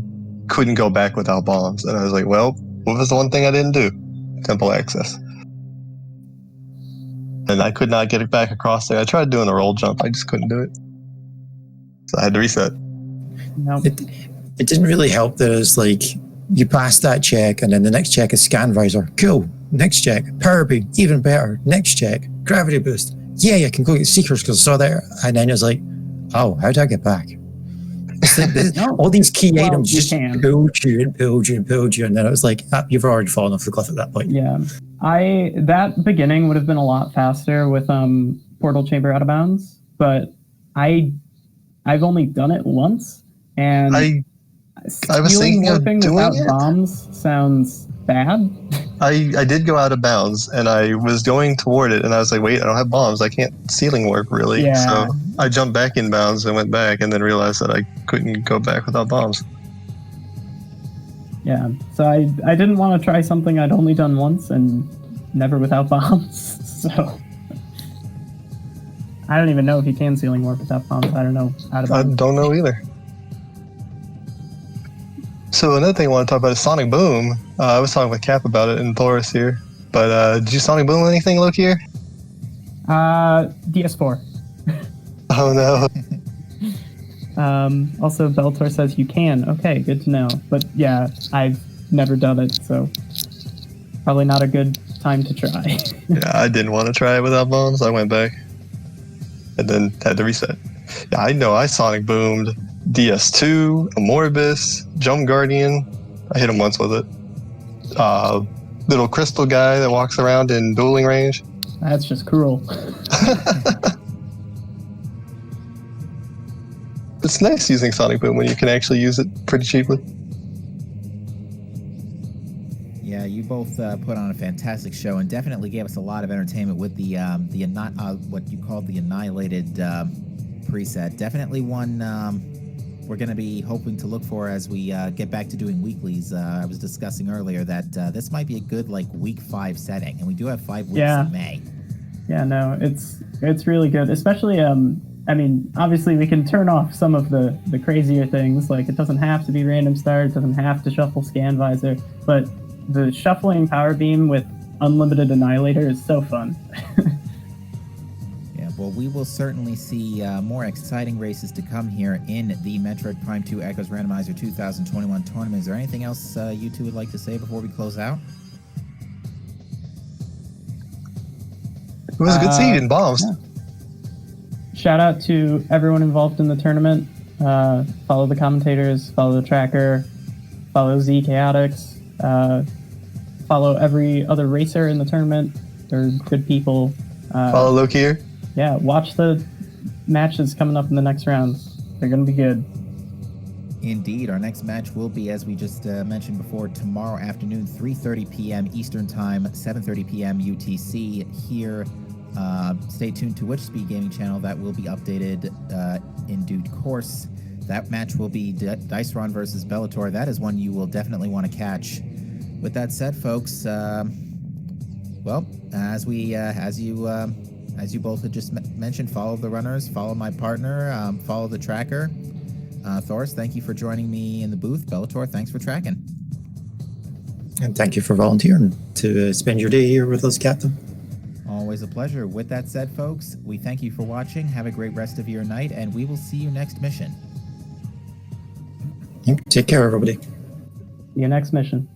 couldn't go back without bombs. And I was like, well, what was the one thing I didn't do? Temple access. And I could not get it back across there. I tried doing a roll jump. I just couldn't do it. So I had to reset. Nope. It didn't really help that it was like, you pass that check, and then the next check is Scan Visor. Cool. Next check. Power Beam. Even better. Next check. Gravity Boost. Yeah, I can go get Seekers because I saw there. And then it was like, oh, how do I get back? All these key items just pulled you and pulled you and pulled you, and then it was like, you've already fallen off the cliff at that point. Yeah, that beginning would have been a lot faster with Portal Chamber Out of Bounds, but I've only done it once, and I was thinking of doing without it. Bombs sounds bad. I did go out of bounds, and I was going toward it, and I was like, wait, I don't have bombs. I can't ceiling warp, really. Yeah. So I jumped back in bounds and went back, and then realized that I couldn't go back without bombs. Yeah, so I didn't want to try something I'd only done once and never without bombs. So I don't even know if you can ceiling warp without bombs. I don't know. I don't know either. So another thing I want to talk about is Sonic Boom. I was talking with Cap about it in Taurus here. But did you Sonic Boom anything, Lokir? DS4. Oh, no. Also, Beltor says you can. Okay, good to know. But yeah, I've never done it, so probably not a good time to try. Yeah, I didn't want to try it without bombs. I went back and then had to reset. Yeah, I know I Sonic Boomed DS2, Amorbis, Jump Guardian. I hit him once with it. Little crystal guy that walks around in dueling range. That's just cruel. It's nice using Sonic Boom when you can actually use it pretty cheaply. Yeah, you both put on a fantastic show and definitely gave us a lot of entertainment with the what you called the Annihilated preset. Definitely one we're going to be hoping to look for as we get back to doing weeklies. I was discussing earlier that this might be a good week 5 setting, and we do have 5 weeks in May. Yeah, no, it's really good, especially I mean, obviously we can turn off some of the crazier things, like it doesn't have to be random start, it doesn't have to shuffle Scan Visor, but the shuffling Power Beam with unlimited Annihilator is so fun. Yeah, well, we will certainly see more exciting races to come here in the Metroid Prime 2 Echoes Randomizer 2021 tournament. Is there anything else you two would like to say before we close out? It was a good seed in bombs. Yeah. Shout out to everyone involved in the tournament. Follow the commentators, follow the tracker, follow ZChaotix, follow every other racer in the tournament. They're good people. Follow Lokir. Yeah, watch the matches coming up in the next rounds. They're going to be good. Indeed, our next match will be, as we just mentioned before, tomorrow afternoon, 3:30 p.m. Eastern Time, 7:30 p.m. UTC here. Stay tuned to which SpeedGaming channel. That will be updated in due course. That match will be Diceron versus Bellator. That is one you will definitely want to catch. With that said, folks, well, as you both had just mentioned, follow the runners, follow my partner, follow the tracker. Thoris, thank you for joining me in the booth. Bellator, thanks for tracking. And thank you for volunteering to spend your day here with us, Captain. Always a pleasure. With that said, folks, we thank you for watching. Have a great rest of your night, and we will see you next mission. Take care, everybody. Your next mission.